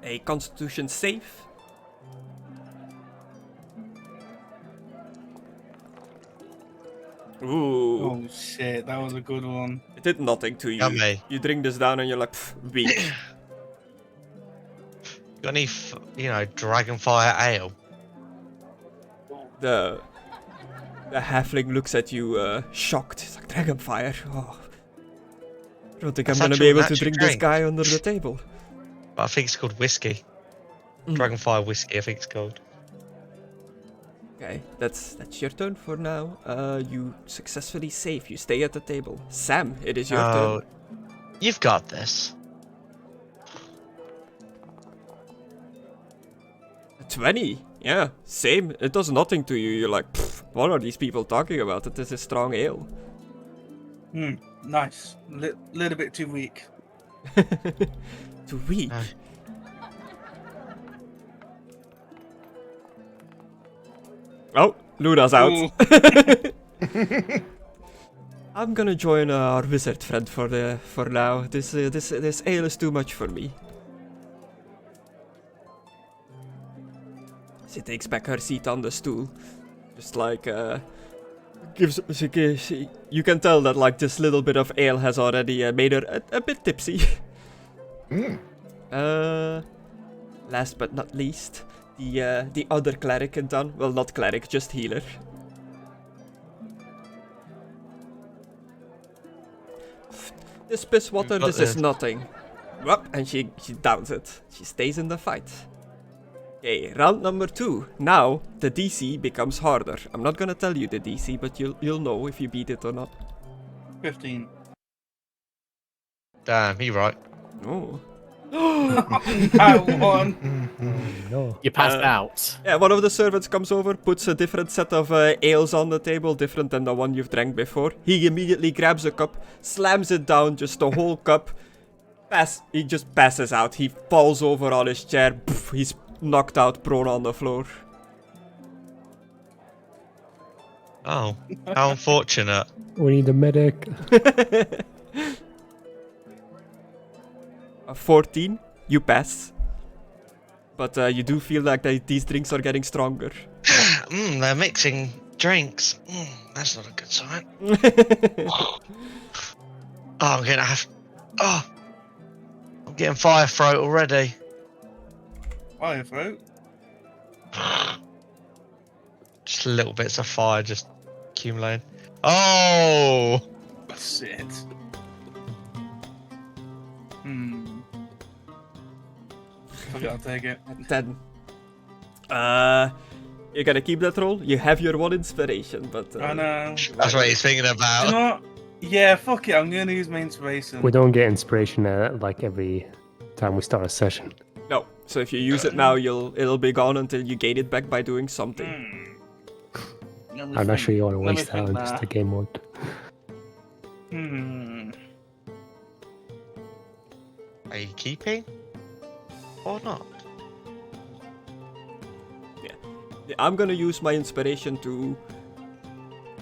A Constitution save. Ooh, Oh shit, that was a good one. it did nothing to you. Yummy. You drink this down and you're like, "Pff, weak." Got any, Dragonfire ale? The halfling looks at you, shocked. He's like, Dragonfire? Oh. I don't think I'm That's gonna be actual able to natural drink this drink. guy under the table. But I think it's called whiskey. Mm. Dragonfire whiskey, I think it's called. Okay, that's your turn for now. You successfully save. You stay at the table. Sam, it is your Oh, turn. you've got this. A 20. Yeah, same. It does nothing to you. You're like, "Pfft, what are these people talking about? It is a strong ale. Nice. Little bit too weak. Too weak. Ah. Oh, Luna's out. Ooh. I'm gonna join our wizard friend for now. This ale is too much for me. She takes back her seat on the stool, just like you can tell that like this little bit of ale has already made her a bit tipsy. Mm. last but not least, the other cleric in town. Well, not cleric, just healer. This piss water, this is nothing. Whoop, and she downs it. She stays in the fight. Okay, round number 2. Now, the DC becomes harder. I'm not gonna tell you the DC, but you'll know if you beat it or not. 15. Damn, you right. Oh. No. You passed out. Yeah, one of the servants comes over, puts a different set of ales on the table, different than the one you've drank before. He immediately grabs a cup, slams it down, just the whole cup. He just passes out. He falls over on his chair. Poof, he's knocked out, prone on the floor. Oh, how unfortunate. We need a medic. A 14, you pass. But you do feel like these drinks are getting stronger. They're mixing drinks. That's not a good sign. I'm gonna have. Oh, I'm getting fire throat already. Fire throat? Just little bits of fire just accumulating. Oh! That's it. Okay, I'll take it. 10. You're gonna keep that roll? You have your 1 inspiration, but... I know. That's what he's thinking You about. know what? Yeah, fuck it. I'm gonna use my inspiration. We don't get inspiration like every time we start a session. No, so if you use it now, it'll be gone until you gain it back by doing something. I'm not sure you want to waste that on just a game mode. Are you keeping? Or not? Yeah, I'm gonna use my inspiration to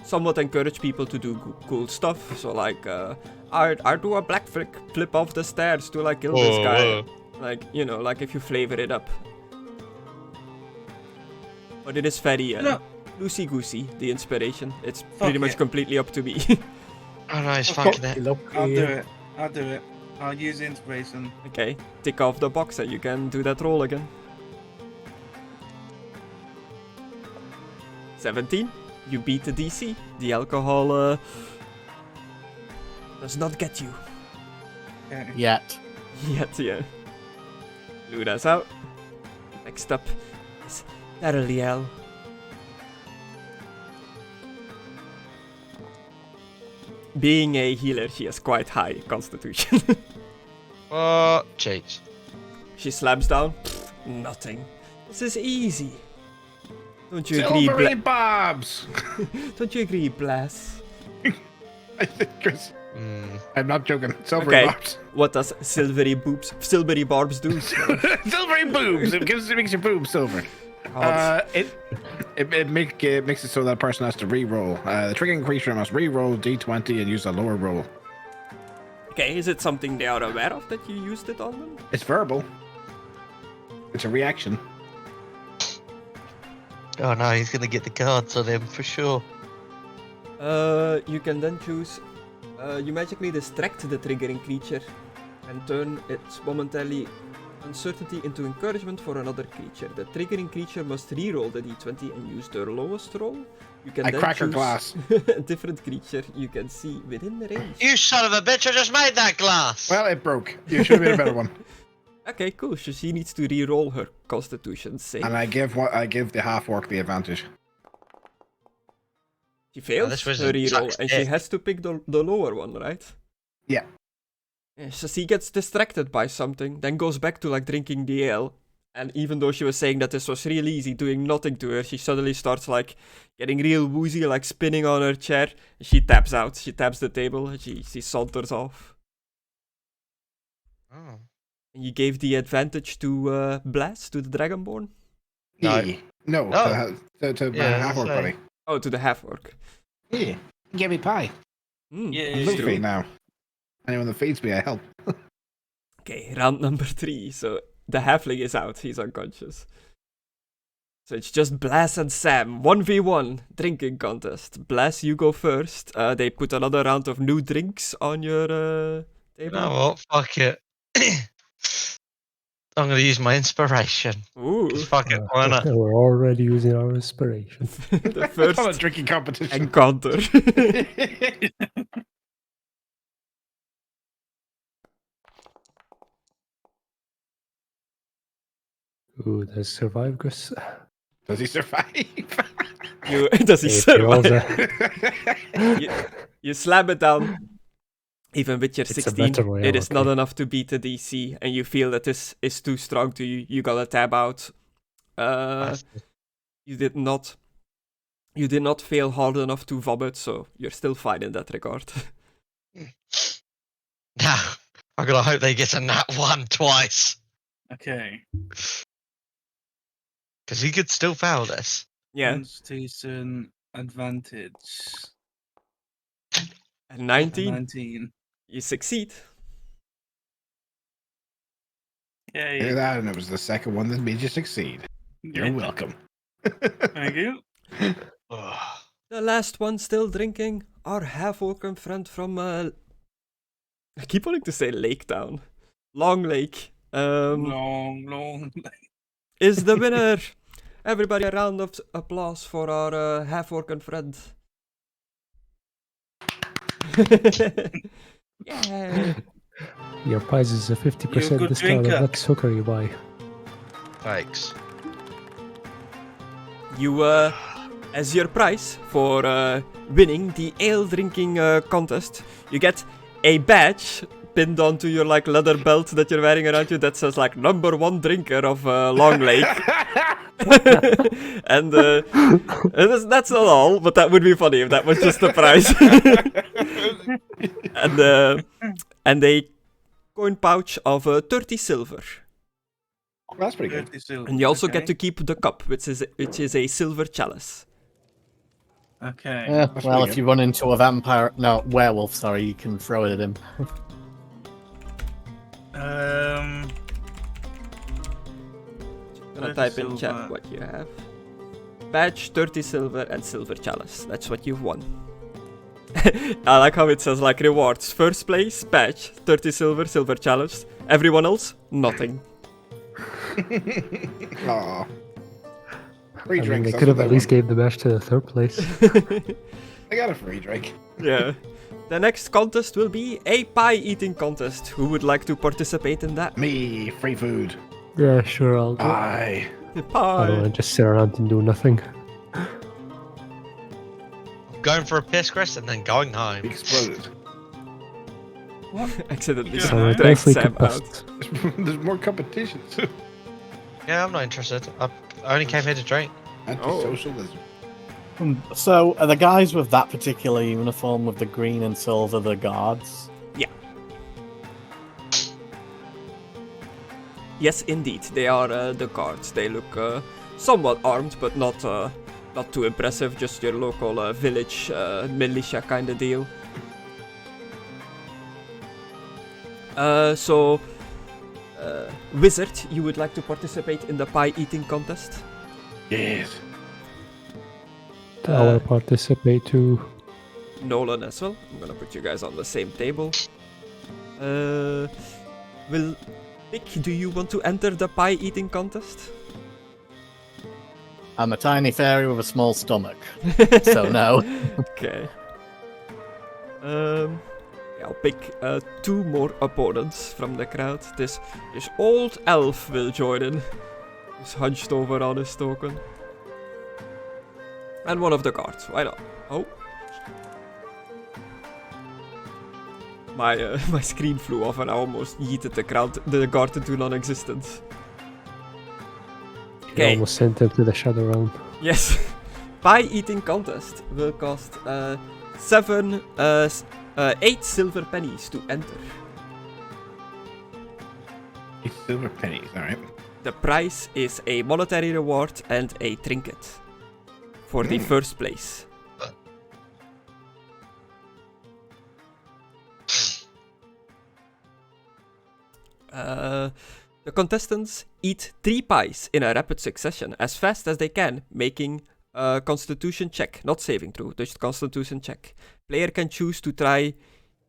somewhat encourage people to do cool stuff. So like, I do a black flip off the stairs to like kill this guy. Like, you know, like if you flavor it up. But it is very loosey-goosey, the inspiration. It's pretty much completely up to me. Oh no, he's fucking it. I'll do it. I'll use inspiration. Okay, tick off the box and you can do that roll again. 17, you beat the DC. The alcohol does not get you. Okay. Yet. Yet, yeah. Luna's out. Next up is Daraliel. Being a healer, she has quite high constitution. Jeez. She slams down. Nothing. This is easy. Don't you agree, Silvery Bobs! Don't you agree, Blaz? I think Chris. I'm not joking. Silvery Bobs. What does silvery barbs do? Silvery boobs! It makes your boobs silver. It makes it so that person has to re-roll. The triggering creature must re-roll d20 and use a lower roll. Okay, is it something they are aware of that you used it on them? It's verbal. It's a reaction. Oh no, he's gonna get the cards on him for sure. You can then choose. You magically distract the triggering creature and turn its momentarily uncertainty into encouragement for another creature. The triggering creature must re-roll the d20 and use their lowest roll. You can then crack her choose glass. a different creature you can see within the range. You son of a bitch! I just made that glass. Well, it broke. You should have made a better one. Okay, cool. So she needs to re-roll her Constitution save. And I give the half-orc the advantage. She fails her re-roll, and she has to pick the lower one, right? Yeah. So she gets distracted by something, then goes back to like drinking the ale. And even though she was saying that this was real easy, doing nothing to her, she suddenly starts like getting real woozy, like spinning on her chair. And she taps out. She taps the table. And she saunters off. Oh. And you gave the advantage to Blaz, to the Dragonborn? No. To my half-orc buddy. Oh, to the half-orc. Yeah. Give me pie. Yeah, I'm Luffy now. Anyone that feeds me, I help. Okay, round number 3. So the halfling is out. He's unconscious. So it's just Blaz and Sam. 1v1 drinking contest. Blaz, you go first. They put another round of new drinks on your table. You know what? Fuck it. I'm gonna use my inspiration. Ooh. Just fuck it, why not? Okay, we're already using our inspiration. The It's not a first drinking competition. encounter. Ooh, there's survive, Chris. Does he survive? Does he If he rolls survive? a- You slam it down. Even with your It's a 16, battle royale, it is not okay. enough to beat the DC, and you feel that this is too strong to you. You gotta tab out. You did not fail hard enough to vomit, so you're still fine in that regard. Now, I gotta hope they get a nat 1 twice. Okay. Because he could still fail this. Yeah, Constitution advantage. and 19, 19. you succeed. Yay. Hear that? And it was the second one that made you succeed. You're Yeah. welcome. Thank you. Ugh. The last one still drinking, our half-orc friend from, I keep wanting to say Lake Town. Long Lake. Long. Is the winner. Everybody a round of applause for our half-orc friend. Yeah. Your prize is a You're a 50% good discount drinker. of next hooker you buy. Thanks. You, as your prize for winning the ale drinking contest, you get a badge pinned onto your like leather belt that you're wearing around you that says like #1 drinker of Long Lake. And that's not all, but that would be funny if that was just the prize. And a coin pouch of 30 silver. That's pretty good. 30 silver. And you also okay. get to keep the cup, which is a silver chalice. Okay. Yeah, That's well, pretty if you run into a vampire, no, werewolf, sorry, you can throw it at him. Gonna 30 type in chat silver. what you have. Badge, 30 silver, and silver chalice. That's what you've won. I like how it says like rewards. First place, badge, 30 silver, silver chalice. Everyone else, nothing. Aw. Free I mean, drinks. they that's could have what at they least want. gave the badge to the third place. I got a free drink. Yeah. The next contest will be a pie eating contest. Who would like to participate in that? Me, free food. Yeah, sure, I'll do it. Bye. I don't Pie. want to just sit around and do nothing. Going for a piss, Chris, and then going home. Exploded. Accidentally Yeah, So I dragged definitely Sam could out. bust. There's more competition too. Yeah, I'm not interested. I only came here to drink. Anti-socialism. So, are the guys with that particular uniform with the green and silver the guards? Yes, indeed. They are the guards. They look somewhat armed, but not too impressive. Just your local village militia kind of deal. So, Wizard, you would like to participate in the pie eating contest? Yes. I will participate too. Nolen as well. I'm gonna put you guys on the same table. Will Vic, do you want to enter the pie eating contest? I'm a tiny fairy with a small stomach, so no. Okay. I'll pick 2 more opponents from the crowd. This old elf will join in. He's hunched over on his token. And one of the guards. Why not? Oh. My screen flew off and I almost yeeted the guard into non-existence. You Okay. almost sent him to the Shadow Realm. Yes. Pie eating contest will cost 8 silver pennies to enter. 8 silver pennies, alright. The prize is a monetary reward and a trinket for the first place. The contestants eat 3 pies in a rapid succession as fast as they can, making a constitution check, not saving throw, just constitution check. Player can choose to try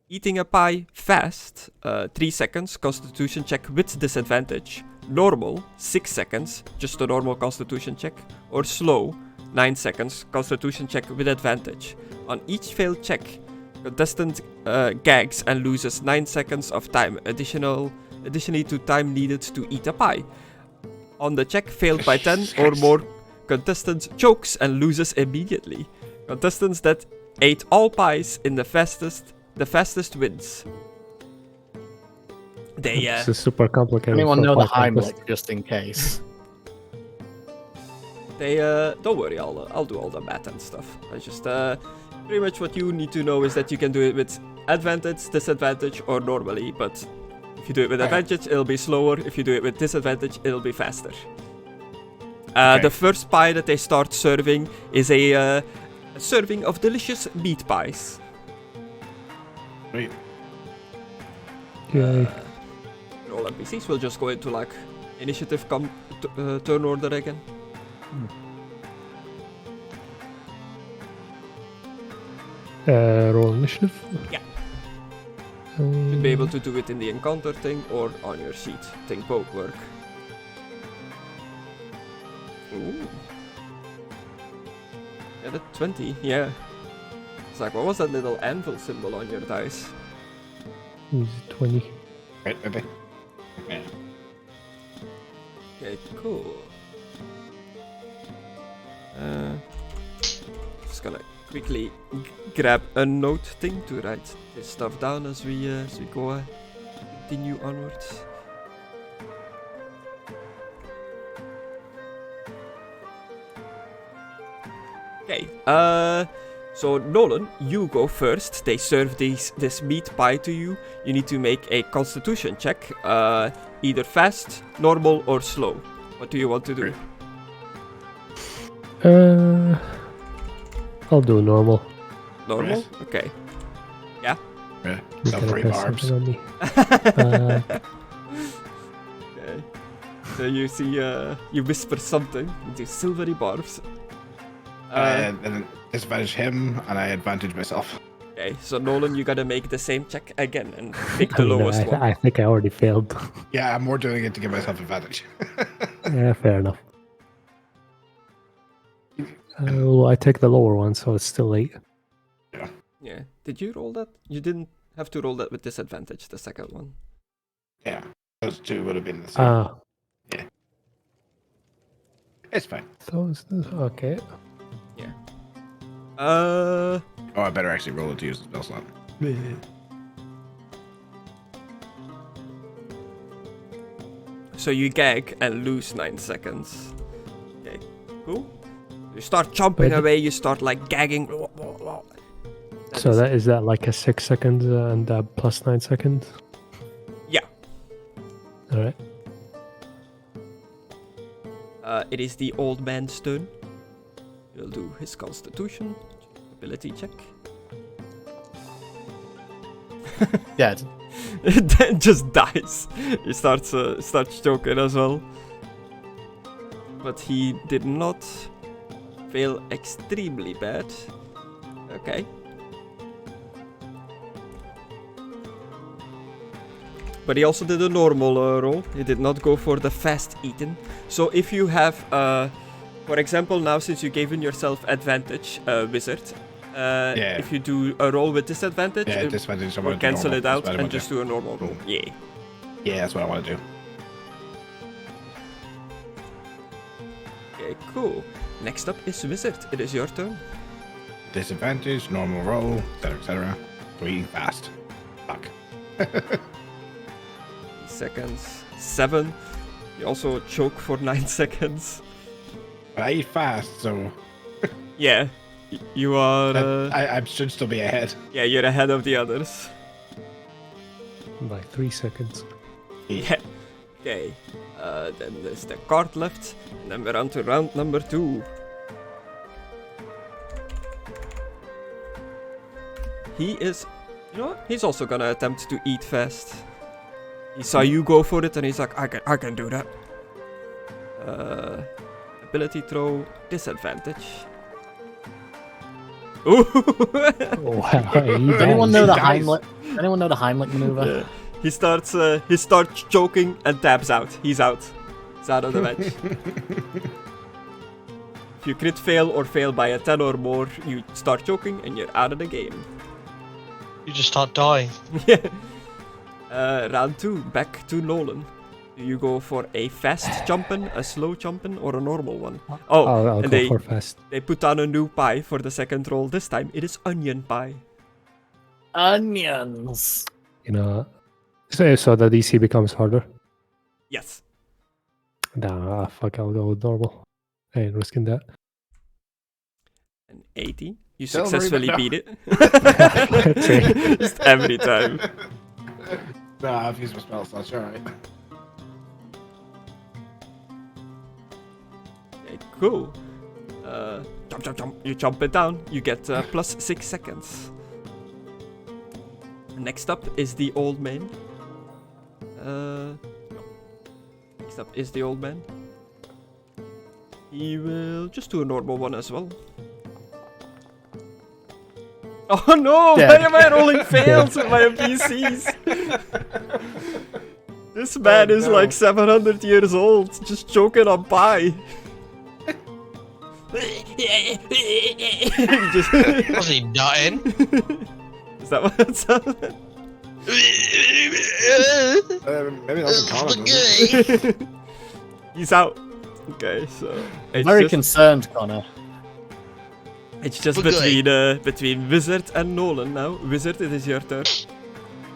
eating a pie fast, 3 seconds, constitution check with disadvantage, normal, 6 seconds, just a normal constitution check, or slow, 9 seconds, constitution check with advantage. On each failed check, contestant gags and loses 9 seconds of time, additionally to time needed to eat a pie. On the check failed by 10 or more, contestant chokes and loses immediately. Contestants that ate all pies in the fastest wins. This is super complicated. Anyone for know the fight like this. Heimlich just in case? Don't worry, I'll do all the math and stuff. I just pretty much what you need to know is that you can do it with advantage, disadvantage, or normally. But if you do it with advantage, it'll be slower. If you do it with disadvantage, it'll be faster. The first pie that they start serving is a serving of delicious meat pies. Wait. Yay. All NPCs will just go into like initiative turn order again. Roll initiative? Yeah. You'll be able to do it in the encounter thing or on your sheet. I think both work. Ooh. Yeah, the 20, yeah. It's like, what was that little anvil symbol on your dice? Use 20. Right, okay. Yeah. Okay, cool. Just gonna quickly grab a note thing to write this stuff down as we go continue onwards. Okay, so Nolen, you go first. They serve this meat pie to you. You need to make a constitution check, either fast, normal, or slow. What do you want to do? I'll do normal. Normal? Yes. Okay. Yeah? Yeah. You So gotta 3 cast barbs. something on me. Okay. So you see, you whisper something into silvery barbs. And then disadvantage him, and I advantage myself. Okay, so Nolen, you gotta make the same check again and pick the I mean, lowest one. I think I already failed. Yeah, I'm more doing it to give myself advantage. Yeah, fair enough. Well, I take the lower one, so it's still 8. Yeah. Did you roll that? You didn't have to roll that with disadvantage, the second one. Yeah, those 2 would have been the same. Ah, It's fine. okay. Yeah. Oh, I better actually roll it to use the spell slot. So you gag and lose 9 seconds. Okay, cool. You start chomping away, you start like gagging. So is that like a 6 seconds and plus 9 seconds? Yeah. Alright. It is the old man's turn. He'll do his constitution ability check. Dead. Then just dies. He starts choking as well. But he did not fail extremely bad. Okay. But he also did a normal roll. He did not go for the fast eaten. So if you have, for example, now since you gave yourself advantage, wizard, if you do a roll with disadvantage, disadvantage. we'll cancel it out and just do a normal roll. Yeah. Yeah, that's what I want to do. Okay, cool. Next up is wizard. It is your turn. Disadvantage, normal roll, etc., etc. So eating fast. Fuck. seconds. 7. You also choke for 9 seconds. But I eat fast, so Yeah. You are... I should still be ahead. yeah, you're ahead of the others. By 3 seconds. Yeah. Okay. Then there's the card left. And then we're on to round number 2. He is... You know what? He's also gonna attempt to eat fast. He saw you go for it and he's like, I can do that. Ability throw, disadvantage. Ooh! Wow. Does anyone know the Heimlich? Anyone know the Heimlich maneuver? He starts choking and taps out. He's out. He's out of the match. If you crit fail or fail by a 10 or more, you start choking and you're out of the game. You just start dying. Yeah. Round 2, back to Nolen. Do you go for a fast jumping, a slow jumping, or a normal one? Oh, I'll and go for fast. they put on a new pie for the second roll. This time it is onion pie. Onions. You know, so the DC becomes harder. Yes. Nah, fuck, I'll go with normal. I ain't risking that. An 80. You Silvery, successfully but no. beat it. Let's see. Just every time. Nah, I've used my spell slots, alright. Okay, cool. Jump. You jump it down. You get plus 6 seconds. Next up is the old man. No. Next up is the old man. He will just do a normal one as well. Oh no! Dead. Why am I rolling fails with my NPCs? This man is no. like 700 years old, just choking on pie. Just Was he nutting? Is that what it sounds like? Maybe that's a Conna. He's out. Okay, so it's Very just, concerned, Connor. it's just Spaghetti. between Wizard and Nolen now. Wizard, it is your turn.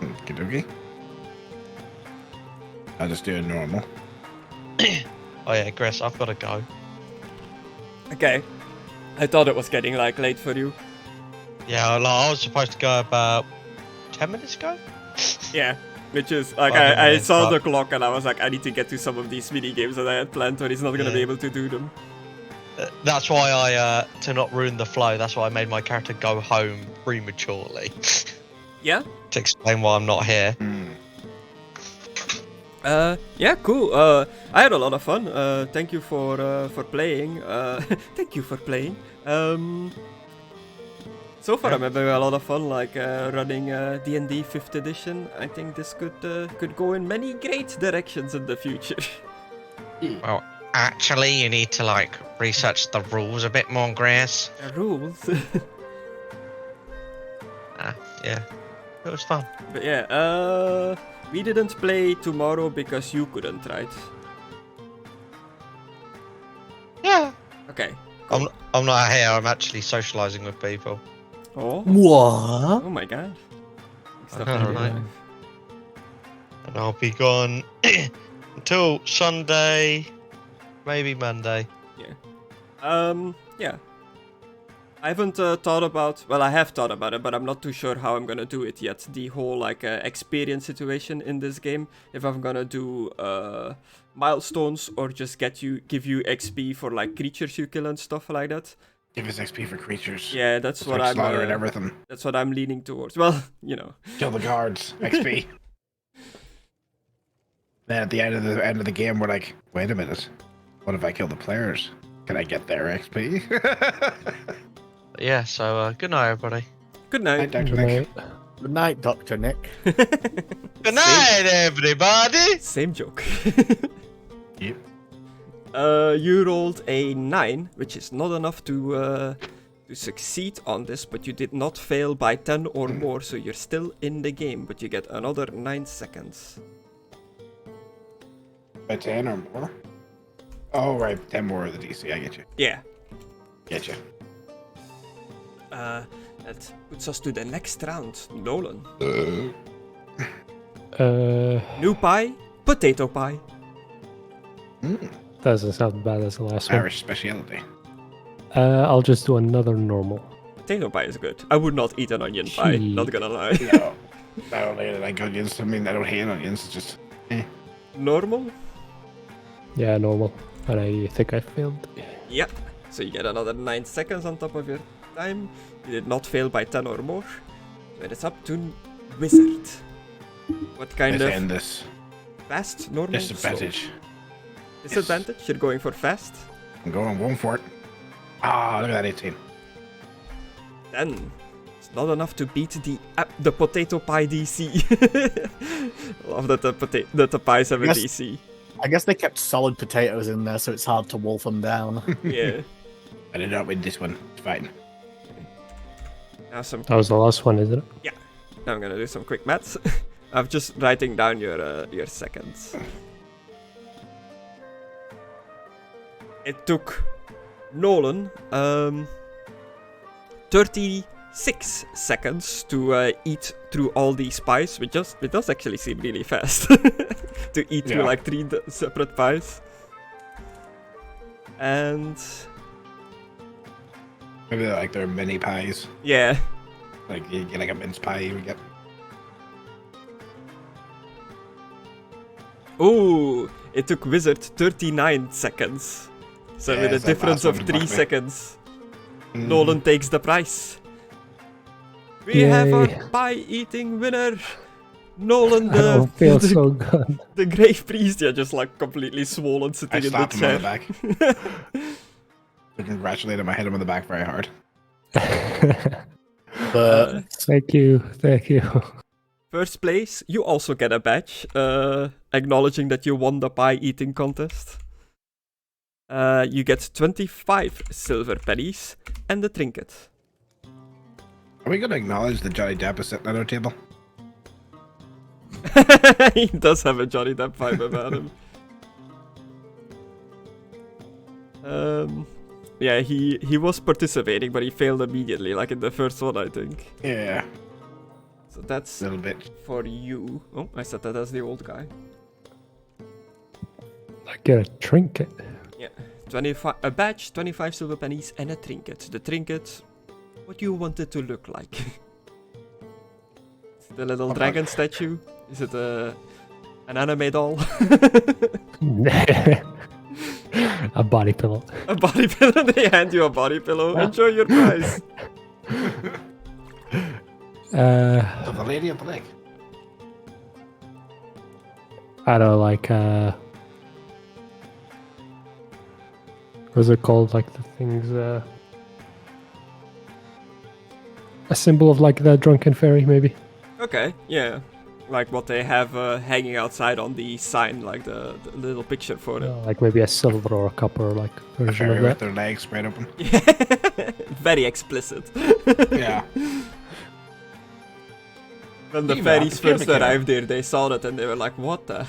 Okey-dokey. I'll just do a normal. Oh yeah, Griss, I've got to go. Okay. I thought it was getting like late for you. Yeah, I was supposed to go about 10 minutes ago. Yeah. Which is like Oh, never I mind, saw the fuck. clock and I was like, I need to get to some of these mini games that I had planned, or he's not gonna be Yeah. able to do them. That's why I, to not ruin the flow, that's why I made my character go home prematurely. Yeah? To explain why I'm not here. Yeah, cool. I had a lot of fun. Thank you for playing. Thank you for playing. So far I'm having a lot of fun, like running D&D 5th edition. I think this could go in many great directions in the future. Well, actually, you need to, like, research the rules a bit more, Griss. Rules. Yeah. It was fun. But yeah, we didn't play tomorrow because you couldn't, right? Yeah. Okay. I'm not here, I'm actually socialising with people. Oh. What? Oh my god. Stuff know, in real right? life. And I'll be gone until Sunday, maybe Monday. Yeah. I haven't thought about, well, I have thought about it, but I'm not too sure how I'm gonna do it yet. The whole, like, experience situation in this game. If I'm gonna do milestones or just give you XP for, like, creatures you kill and stuff like that. Give us XP for creatures. Yeah, that's what Like I'm. slaughter and everything. That's what I'm leaning towards. Well, you know. Kill the guards. XP. Then at the end of the game, we're like, wait a minute. What if I kill the players? Can I get their XP? But yeah, so good night, everybody. Good Hi, night. Dr. Good Nick. night. Good night, Dr. Nick. Good night, everybody. Same joke. Yep. You rolled a 9, which is not enough to succeed on this, but you did not fail by 10 or more, so you're still in the game, but you get another 9 seconds. By 10 or more? Oh, right. 10 more of the DC. I get you. Yeah. Get you. That puts us to the next round. Nolen. New pie, potato pie. Doesn't sound bad as the last one. Irish speciality. I'll just do another normal. Potato pie is good. I would not eat an onion pie, Gee. not gonna lie. No. I don't like onions. I mean, I don't hate onions. It's just... Normal? Yeah, normal. And I think I failed. Yeah. So you get another 9 seconds on top of your time. You did not fail by 10 or more. So it's up to Wizard. What kind Let's of end this. fast, normal, slow? Disadvantage. Disadvantage? You're going for fast? I'm going for it. Ah, look at that 18. Then, not enough to beat the potato pie DC. Love that the pies have a Yes. DC. I guess they kept solid potatoes in there, so it's hard to wolf them down. Yeah. I did not win this one. It's fine. Now some. That was the last one, isn't it? Now I'm gonna do some quick maths. I'm just writing down your seconds. It took Nolen 36 seconds to eat through all these pies, which does actually seem really fast to eat through Yeah. like 3 separate pies. And Maybe like they're mini pies. yeah, Like you get like a mince pie, you get. ooh, it took Wizard 39 seconds. So Yeah, with a it's that difference last of one 3 fucked me. seconds, Mm. Nolen takes the prize. We have our Yay. pie-eating winner, Nolen, I don't feel the, so good. the Grave Priest. Yeah, just like completely swollen, I sitting in the slapped him on the chair. back. I congratulate him. I hit him on the back very hard. But Thank you. First place, you also get a badge, acknowledging that you won the pie-eating contest. You get 25 silver pennies and a trinket. Are we going to acknowledge that Johnny Depp is sitting at our table? He does have a Johnny Depp vibe about him. Yeah, he was participating, but he failed immediately, like in the first one, I think. Yeah, So that's a little bit. for you. Oh, I said that as the old guy. I get a trinket. 25 a badge, 25 silver pennies, and a trinket. The trinket, what do you want it to look like? Is it a little dragon statue? Is it an anime doll? A body pillow. A body pillow? They hand you a body pillow. Enjoy your prize. So the lady of the lake. I don't like what's it called? Like the things a symbol of like the drunken fairy, maybe. Okay, yeah. Like what they have hanging outside on the sign, like the little picture for it. Like maybe a silver or a copper like A version fairy of with that. their legs spread open. Very explicit. Yeah. When the Eva, fairies the first pubic hair. arrived there, they saw that and they were like, what the?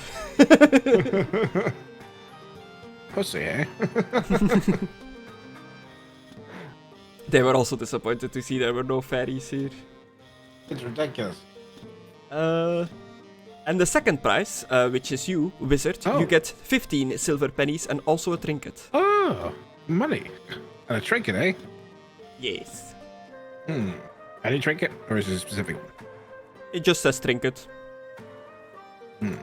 Pussy, eh? They were also disappointed to see there were no fairies here. It's ridiculous. And the second prize, which is you, Wizard, Oh. you get 15 silver pennies and also a trinket. Oh, money. And a trinket, eh? Yes. Any trinket? Or is it a specific one? It just says trinket. Hmm.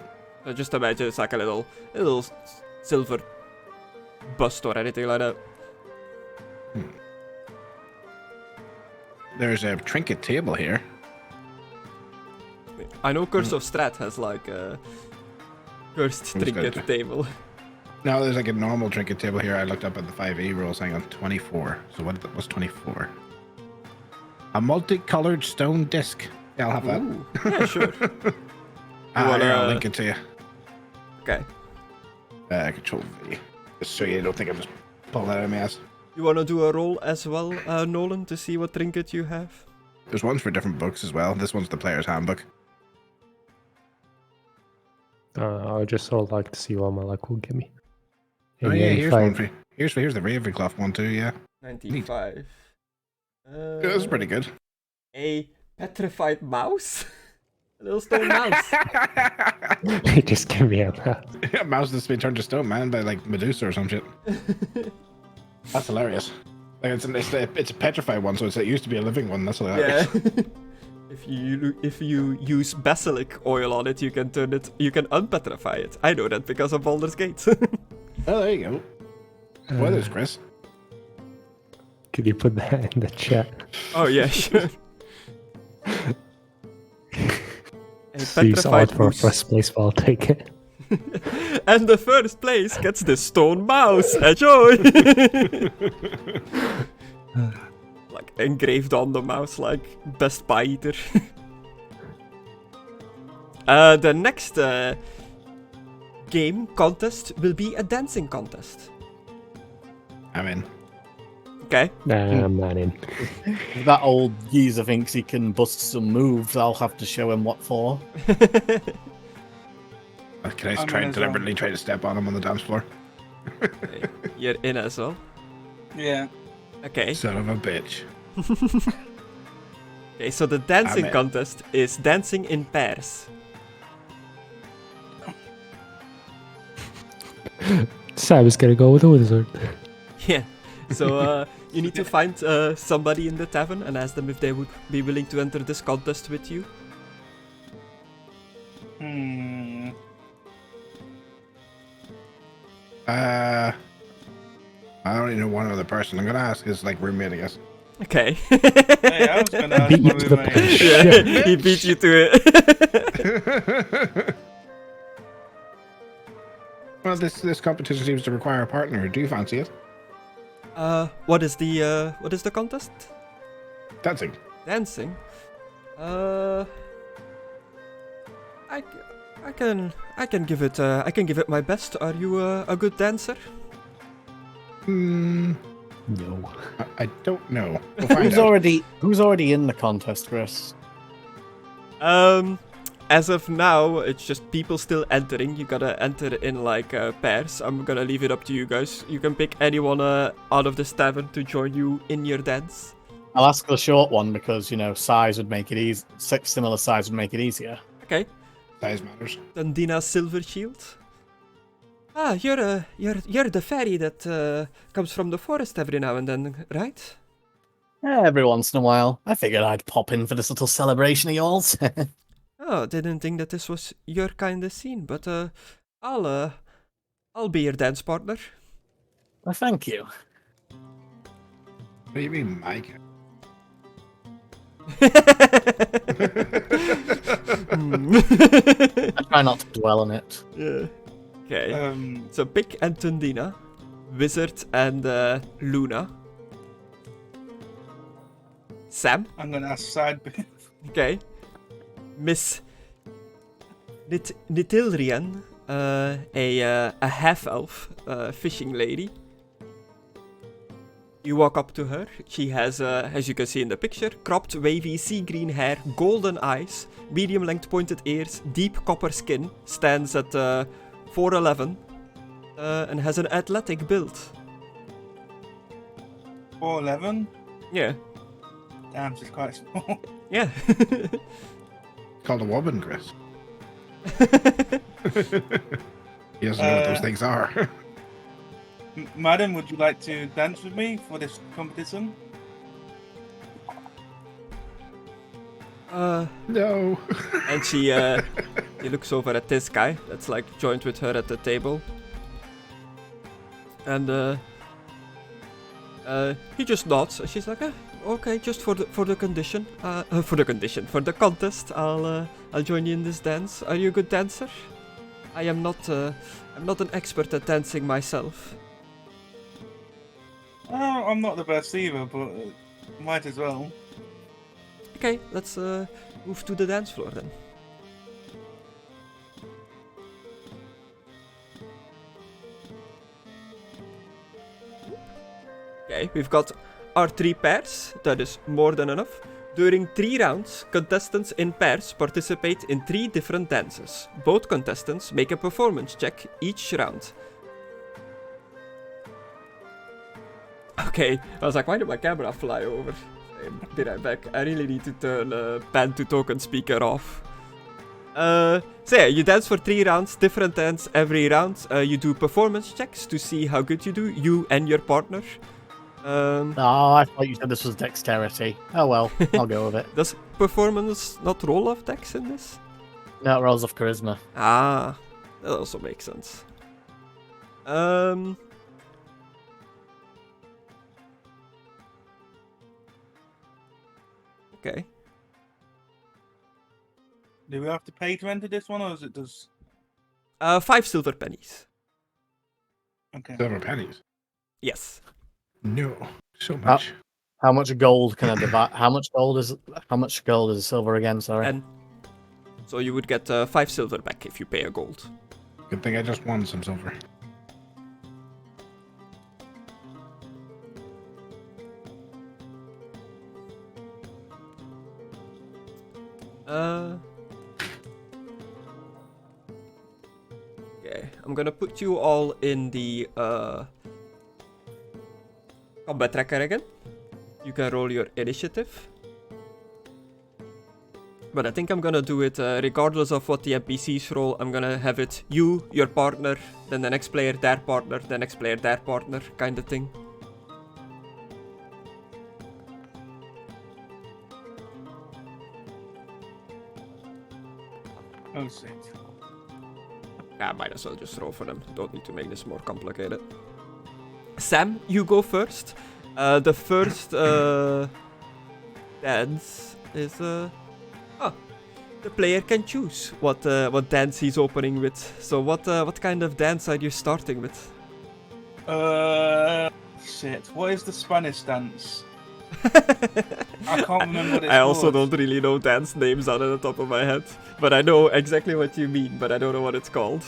So just imagine it's like a little silver bust or anything like that. There's a trinket table here. I know Curse of Strat has like a cursed Who's trinket got it? table. No, there's like a normal trinket table here. I looked up at the 5e rules. Hang on, 24. So what's 24? A multicolored stone disc. Yeah, I'll have that. Ooh. Yeah, sure. Here, I'll wanna- link it to you. Okay. Control V. Just so you don't think I'm just pulling that out of my ass. You wanna do a roll as well, Nolen, to see what trinket you have? There's ones for different books as well. This one's the player's handbook. I would just sort of like to see what my luck will give me. Oh And yeah, then here's if I- one for here's the Ravenclaw one too. Yeah, 95. yeah that's pretty good. A petrified mouse? A little stone mouse. just give me a Yeah, mouse that's been turned to stone, man, by like Medusa or some shit. That's hilarious. Like it's a petrified one, so it used to be a living one. That's hilarious. Yeah. If you use basilic oil on it, you can unpetrify it. I know that because of Baldur's Gate. Oh, there you go. Weathers, Chris. Could you put that in the chat? Oh yeah, sure. A Steve's petrified out for moose. first place, but I'll take it. And the first place gets the stone mouse. Enjoy! Like like engraved on the mouse, like best pie eater. The next game contest will be a dancing contest. I'm in. Okay. I'm not in. If that old geezer thinks he can bust some moves, I'll have to show him what for. Can I I'm try in and as deliberately well. try to step on him on the dance floor? Okay, you're in as well. Yeah. Okay. Son of a bitch. Okay, so the dancing in. contest is dancing in pairs. So I was gonna go with the wizard. Yeah. So you need to find somebody in the tavern and ask them if they would be willing to enter this contest with you. I only know one other person. I'm gonna ask his like roommate, I guess. Okay. Hey, I was gonna ask Beat my you to the roommate. punch. Yeah, he beat you to it. Well, this competition seems to require a partner. Do you fancy it? What is the contest? Dancing. Dancing. I can give it my best. Are you a good dancer? Hmm. No. I don't know. We'll find out. Who's already in the contest, Chris? As of now, it's just people still entering. You gotta enter in like pairs. I'm gonna leave it up to you guys. You can pick anyone out of this tavern to join you in your dance. I'll ask the short one because size would make it easy. Similar size would make it easier. Okay. Size matters. Dundina Silvershield. Ah, you're the fairy that comes from the forest every now and then, right? Every once in a while, I figured I'd pop in for this little celebration of yours. Oh, didn't think that this was your kind of scene, but I'll be your dance partner. Well, thank you. What do you mean, Mike? I try not to dwell on it. Yeah. Okay. So pick and Tundina, Wizard and Luna. Sam. I'm gonna ask side. Okay. Miss Nithilrian, a half-elf fishing lady. You walk up to her. She has, as you can see in the picture, cropped, wavy, sea green hair, golden eyes, medium-length pointed ears, deep copper skin, stands at 4'11", and has an athletic build. 4'11". Yeah. Damn, she's quite small. Yeah. Called a woman, Chris. He doesn't know what those things are. Madam, would you like to dance with me for this competition? No. And she looks over at this guy that's like joined with her at the table. And he just nods. And she's like, okay, just for the condition. For the contest, I'll join you in this dance. Are you a good dancer? I'm not an expert at dancing myself. Oh, I'm not the best either, but might as well. Okay, let's move to the dance floor then. Okay, we've got our 3 pairs. That is more than enough. During 3 rounds, contestants in pairs participate in 3 different dances. Both contestants make a performance check each round. Okay, I was like, why did my camera fly over? Be right back. I really need to turn pan to token speaker off. So yeah, you dance for 3 rounds, different dance every round. You do performance checks to see how good you do, you and your partner. Oh, I thought you said this was dexterity. Oh well, I'll go with it. Does performance not roll off dex in this? No, it rolls off charisma. Ah, that also makes sense. Okay. Do we have to pay to enter this one, or is it just... 5 silver pennies. Okay. Silver pennies. Yes. No, so much. How much gold can I divide? How much gold is silver again? Sorry. And so you would get 5 silver back if you pay a gold. Good thing I just won some silver. Okay, I'm gonna put you all in the combat tracker again. You can roll your initiative. But I think I'm gonna do it regardless of what the NPCs roll. I'm gonna have it you, your partner, then the next player, their partner, the next player, their partner, kind of thing. Oh, shit. Yeah, I might as well just roll for them. Don't need to make this more complicated. Sam, you go first. The first dance is the player can choose what dance he's opening with. So what kind of dance are you starting with? Shit. What is the Spanish dance? I can't remember what it's I also called. don't really know dance names out of the top of my head, but I know exactly what you mean, but I don't know what it's called.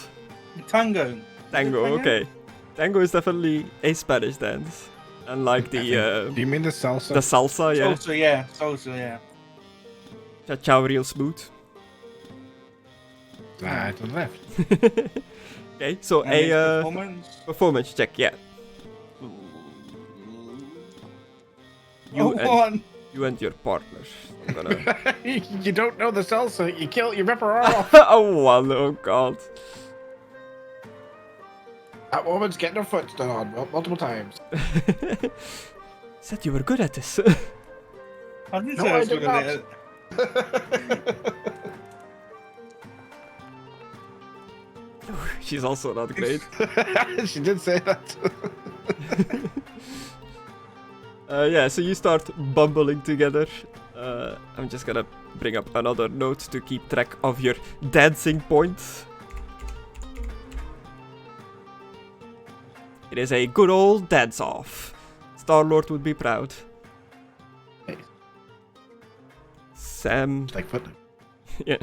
Tango. Tango, okay. Tango is definitely a Spanish dance. Unlike the Do you mean the salsa? the salsa, yeah. Salsa, yeah. Salsa, yeah. Cha-chow real smooth. Ah, to the left. Okay, so And it's a performance check, yeah. You and your partner. I'm gonna... You don't know the salsa. You rip her off. A 1, oh god. That woman's getting her foot stood on multiple times. Said you were good at this. I didn't No, say I I was did good at it. She's also not great. She did say that. Yeah, so you start bumbling together. I'm just gonna bring up another note to keep track of your dancing points. It is a good old dance-off. Star-Lord would be proud. Hey. Sam... Like foot. Yeah.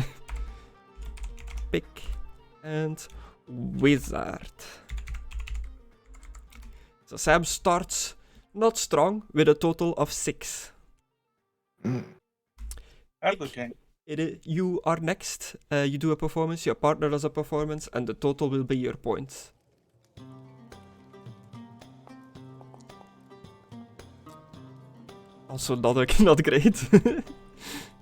Pick and wizard. So Sam starts not strong with a total of 6. That's okay. You are next. You do a performance, your partner does a performance, and the total will be your points. Also not great.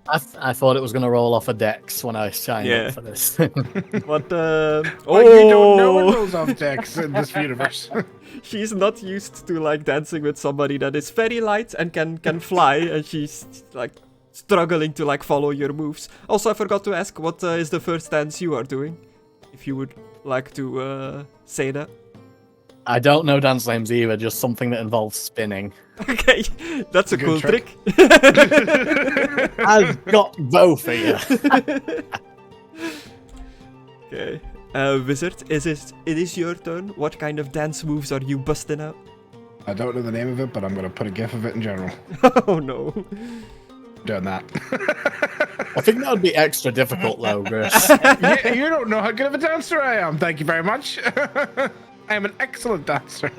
I thought it was going to roll off a dex when I signed up for this. But You don't know what rolls off decks in this universe. She's not used to like dancing with somebody that is very light and can fly, and she's like struggling to like follow your moves. Also, I forgot to ask, what is the first dance you are doing? If you would like to say that. I don't know dance names either, just something that involves spinning. Okay, that's a Good cool trick. trick. I've got both of you. Okay, wizard, it is your turn. What kind of dance moves are you busting out? I don't know the name of it, but I'm going to put a gif of it in general. Oh no. Doing that. I think that would be extra difficult though, Griss. You don't know how good of a dancer I am. Thank you very much. I am an excellent dancer.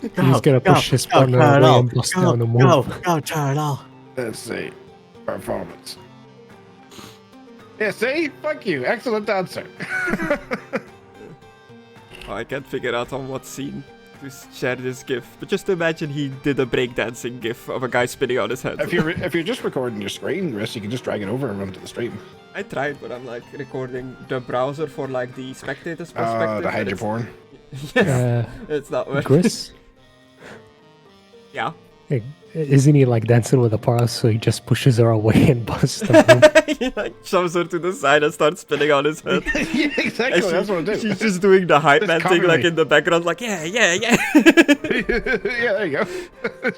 He's gonna push his partner away and bust down a move. Go, Turtle. Let's see. Performance. Yeah, see? Fuck you. Excellent dancer. Oh, I can't figure out on what scene to share this gif, but just imagine he did a breakdancing gif of a guy spinning on his head. If you're just recording your screen, Chris, you can just drag it over and run to the stream. I tried, but I'm like recording the browser for like the spectator's perspective. To hide and your porn. Yes, it's not working. Chris? Yeah. Hey, isn't he like dancing with a para, so he just pushes her away and busts the move? He like shoves her to the side and starts spinning on his head. Yeah, exactly. That's what I do. She's just doing the hype man Just thing cover like me. in the background, like yeah. Yeah, there you go.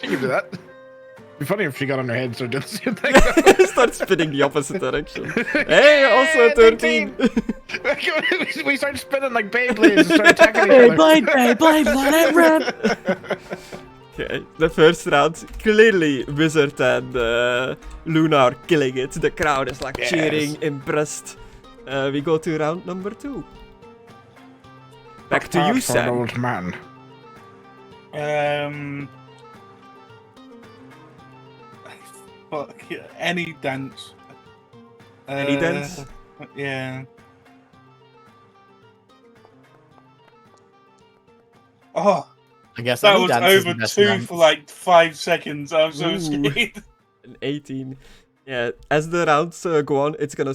She can do that. It'd be funny if she got on her head and started doing the same thing. Start spinning the opposite direction. Hey, also 13. We started spinning like Beyblades and started attacking each other. Blade, let it run. Okay, the first round, clearly Wizard and Luna are killing it. The crowd is like cheering, impressed. We go to round number 2. Back to you, For an Sam. old man. Fuck, any dance. Any dance? Yeah. Oh, I guess that any was dance is the over best 2 dance. for like 5 seconds. I'm so Ooh. scared. An 18. Yeah, as the rounds go on, it's gonna...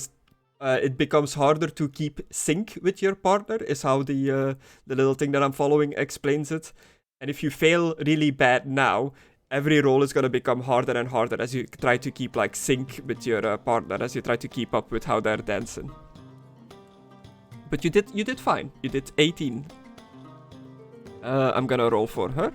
it becomes harder to keep sync with your partner, is how the little thing that I'm following explains it. And if you fail really bad now, every roll is gonna become harder and harder as you try to keep like sync with your partner, as you try to keep up with how they're dancing. But you did fine. You did 18. I'm gonna roll for her.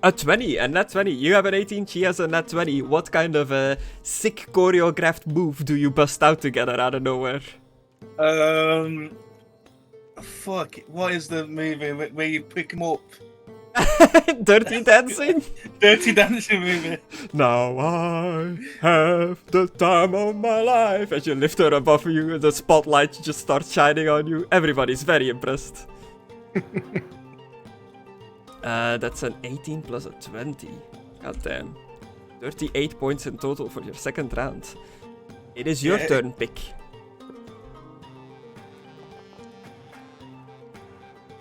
A 20, a nat 20. You have an 18, she has a nat 20. What kind of a sick choreographed move do you bust out together out of nowhere? Fuck. What is the movie where you pick him up? Dirty Dancing? Dirty Dancing movie. Now I have the time of my life. As you lift her above you, the spotlight just starts shining on you. Everybody's very impressed. That's an 18 plus a 20. God damn. 38 points in total for your second round. It is your turn, Pick.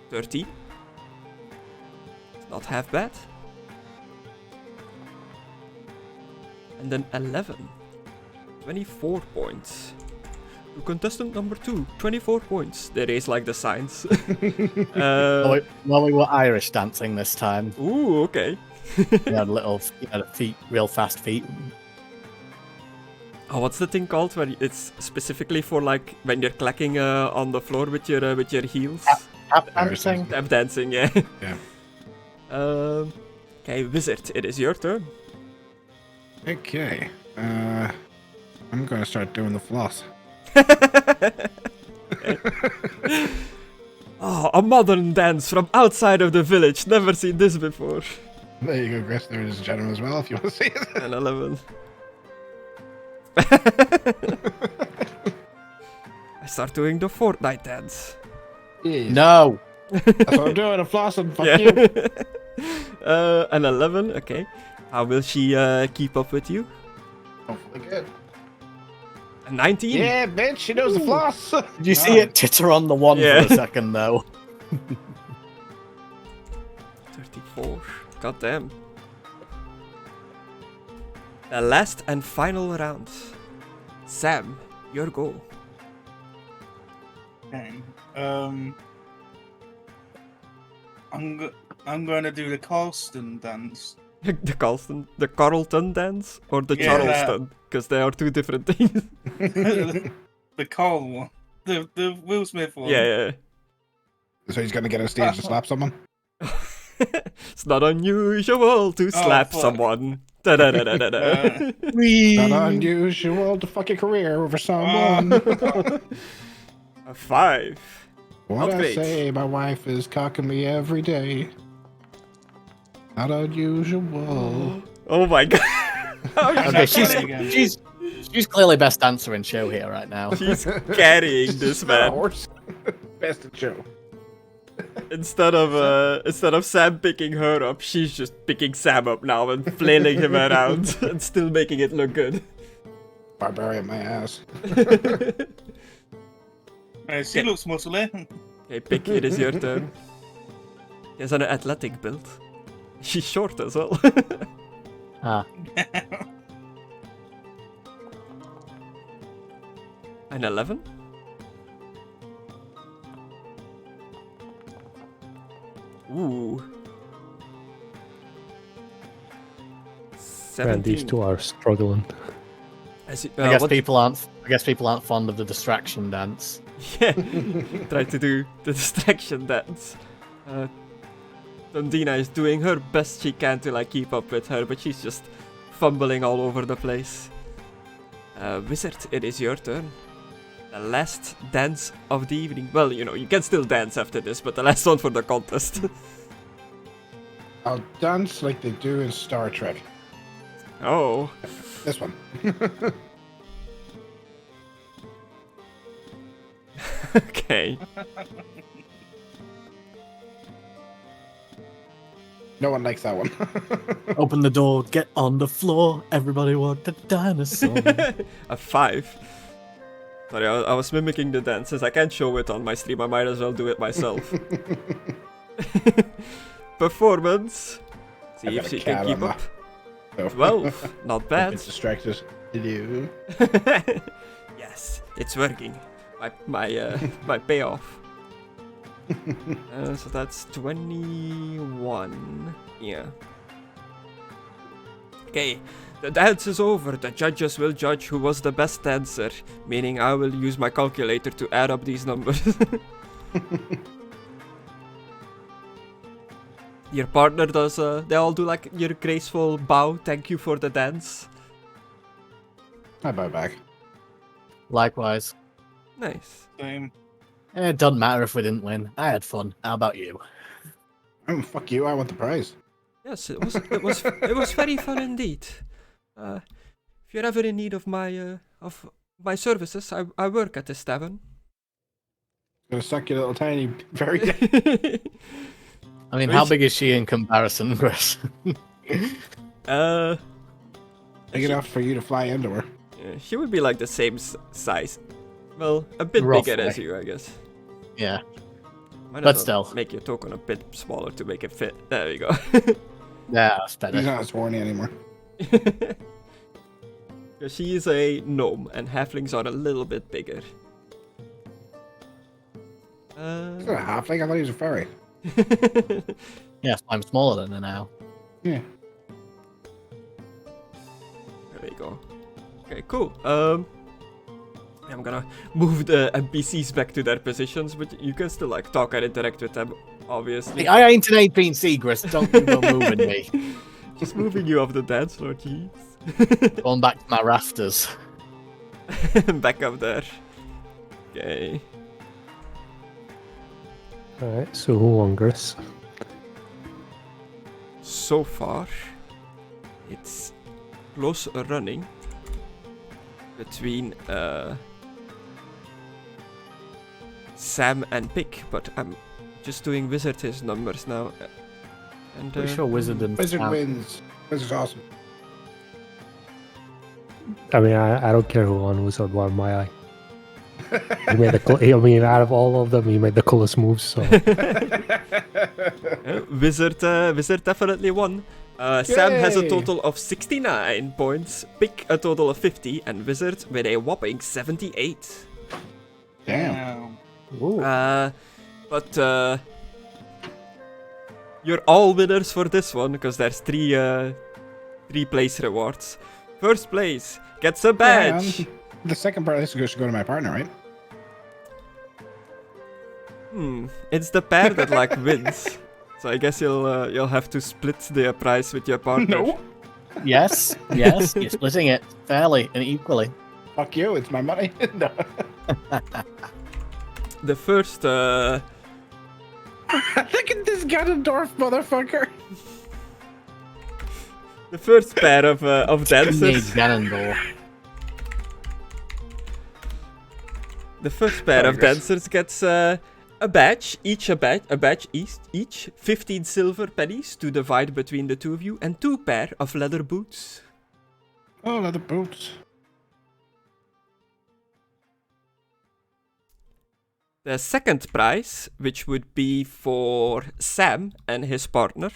13. It's not half bad. And then 11. 24 points. To contestant number 2, 24 points. They raise like the signs. Well, we were Irish dancing this time. Ooh, okay. We had feet, real fast feet. Oh, what's the thing called where it's specifically for like when you're clacking on the floor with your heels? Tap dancing. Tap dancing, yeah. Yeah. Okay, Wizard, it is your turn. Okay. I'm gonna start doing the floss. Oh, a modern dance from outside of the village. Never seen this before. There you go, Chris. There's a gentleman as well, if you want to see it. An 11. I start doing the Fortnite dance. No. That's what I'm doing. I'm flossing. Fuck you. An 11, okay. How will she keep up with you? Hopefully good. A 19? Yeah, bitch. She knows the floss. Did you see it titter on the one Yeah. for a second, though? 34. God damn. The last and final round. Sam, your go. Okay. I'm going to do the Carlston dance. the Carlton dance or the Yeah, Charleston? Because they are two different things. The Carl one. The Will Smith one. Yeah. So he's gonna get on stage to slap someone. It's not unusual to slap fuck. someone. Da-da-da-da-da-da. Not unusual to fuck your career over someone. A 5. What Not I great. say, my wife is cocking me every day. Not unusual. Oh my god. Okay, Again. she's clearly best dancer in show here right now. She's carrying this man. Horse. Best in show. Instead of Sam picking her up, she's just picking Sam up now and flailing him around and still making it look good. Barbarian, my ass. She looks muscly. Okay, Pick, it is your turn. He has an athletic build. She's short as well. Ah. An 11? Ooh. And 17. these two are struggling. As you- I guess what- people aren't fond of the distraction dance. Yeah, try to do the distraction dance. Dundina is doing her best she can to like keep up with her, but she's just fumbling all over the place. Wizard, it is your turn. The last dance of the evening. Well, you know, you can still dance after this, but the last one for the contest. I'll dance like they do in Star Trek. Oh. This one. Okay. No one likes that one. Open the door, get on the floor, everybody want a dinosaur. A 5. Sorry, I was mimicking the dances. I can't show it on my stream. I might as well do it myself. Performance. See if she can keep up. 12. Not bad. It's distracted. Hello. Yes, it's working. My payoff. So that's 21. Yeah. Okay, the dance is over. The judges will judge who was the best dancer, meaning I will use my calculator to add up these numbers. Your partner does, they all do like your graceful bow, thank you for the dance. I bow back. Likewise. Nice. Same. It doesn't matter if we didn't win. I had fun. How about you? Oh, fuck you, I want the prize. Yes, it was very fun indeed. If you're ever in need of my services, I work at this tavern. Gonna suck your little tiny very I mean, how big is she in comparison, Chris? big enough for you to fly into her. Yeah, she would be like the same size. Well, a bit Roughly. bigger as you, I guess. Yeah. Might But as well still. make your token a bit smaller to make it fit. There we go. Yeah, that's He's better. not as horny anymore. Yeah, she is a gnome, and halflings are a little bit bigger. He's not a halfling, I thought he was a fairy. Yes, I'm smaller than her now. Yeah. There we go. Okay, cool. I'm gonna move the NPCs back to their positions, but you can still like talk and interact with them, obviously. Hey, I ain't an NPC, Chris. Don't you go moving me. Just moving you off the dance floor, jeez. Going back to my rafters. Back up there. Okay. Alright, so who won, Gris? So far, it's close running between Sam and Pick, but I'm just doing Wizard his numbers now. And Pretty sure Wizard and Wizard Sam. wins. Wizard's awesome. I mean, I don't care who won, Wizard won my eye. He made I mean, out of all of them, he made the coolest moves, so... Wizard definitely won. Sam has a Yay! total of 69 points, Pick a total of 50, and Wizard with a whopping 78. Damn. Ooh. But you're all winners for this one, because there's three place rewards. First place gets a badge. The second part of this should go to my partner, right? It's the pair that like wins. So I guess you'll have to split the prize with your partner. No. Yes, yes, you're splitting it fairly and equally. Fuck you, it's my money. No. The first Look at this Ganondorf motherfucker. the first pair of Teenage dancers. Ganondorf. The first pair of dancers gets a badge, each 15 silver pennies to divide between the two of you, and 2 pair of leather boots. Oh, leather boots. The second prize, which would be for Sam and his partner,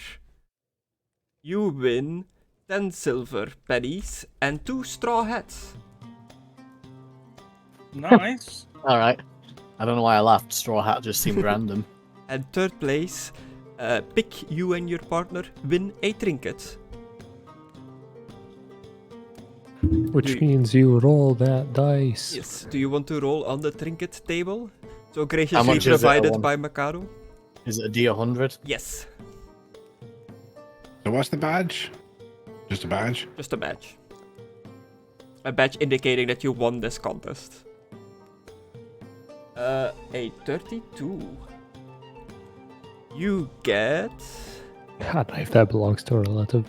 you win 10 silver pennies and 2 straw hats. Nice. All right. I don't know why I laughed. Straw hat just seemed random. And third place, Pick, you and your partner win a trinket. Which means you roll that dice. Yes. Do you want to roll on the trinket table? So How graciously much is it? provided by Mckadow? Is it a D100? Yes. So what's the badge? Just a badge? Just a badge. A badge indicating that you won this contest. A 32. You get A knife that belongs to a relative.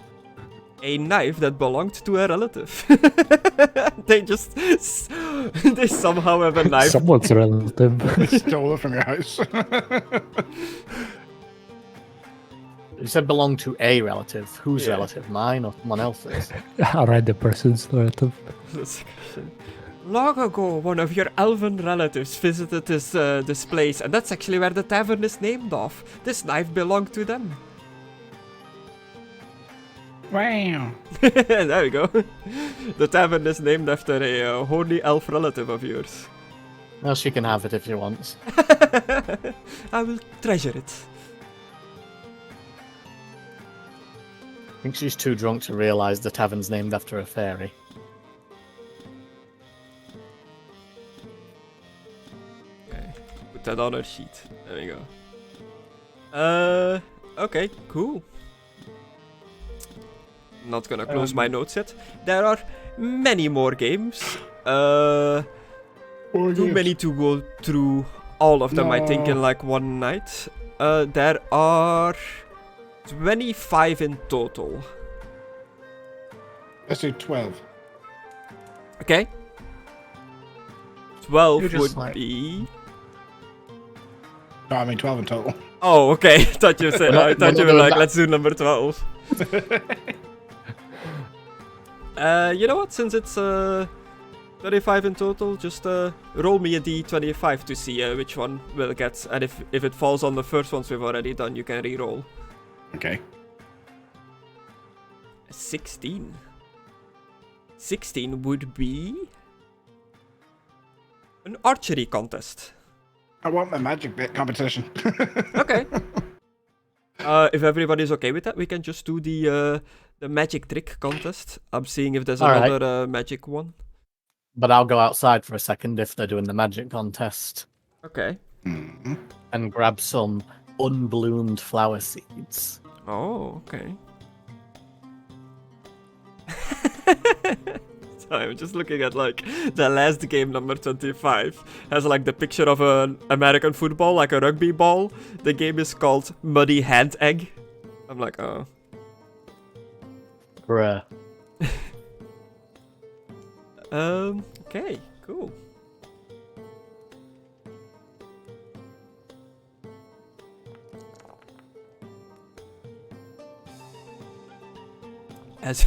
a knife that belonged to a relative. They just they somehow have a knife. Someone's relative. Stole it from your house. You said belong to a relative. Whose relative? Mine or someone else's? Alright, the person's relative. Long ago, one of your elven relatives visited this place, and that's actually where the tavern is named off. This knife belonged to them. Wow. There we go. The tavern is named after a holy elf relative of yours. Well, she can have it if she wants. I will treasure it. I think she's too drunk to realise the tavern's named after a fairy. Okay, put that on her sheet. There we go. Okay, cool. Not gonna close my notes yet. There are many more games. Too many to go through all of them, I think, in like one night. There are 25 in total. Let's do 12. Okay. 12 You're just would be... No, I mean 12 in total. Oh, okay. I thought you said. I thought you were like, that. let's do number 12. You know what? Since it's 35 in total, just roll me a d25 to see which one will get. And if it falls on the first ones we've already done, you can re-roll. Okay. 16. 16 would be an archery contest. I want my magic bit competition. Okay. If everybody's okay with that, we can just do the magic trick contest. I'm seeing if there's Alright. another magic one. But I'll go outside for a second if they're doing the magic contest Okay. Mhm. and grab some unbloomed flower seeds. Oh, okay. Sorry, I'm just looking at like the last game, number 25, has like the picture of an American football, like a rugby ball. The game is called Muddy Hand Egg. I'm like, oh. Bruh. Okay, cool. As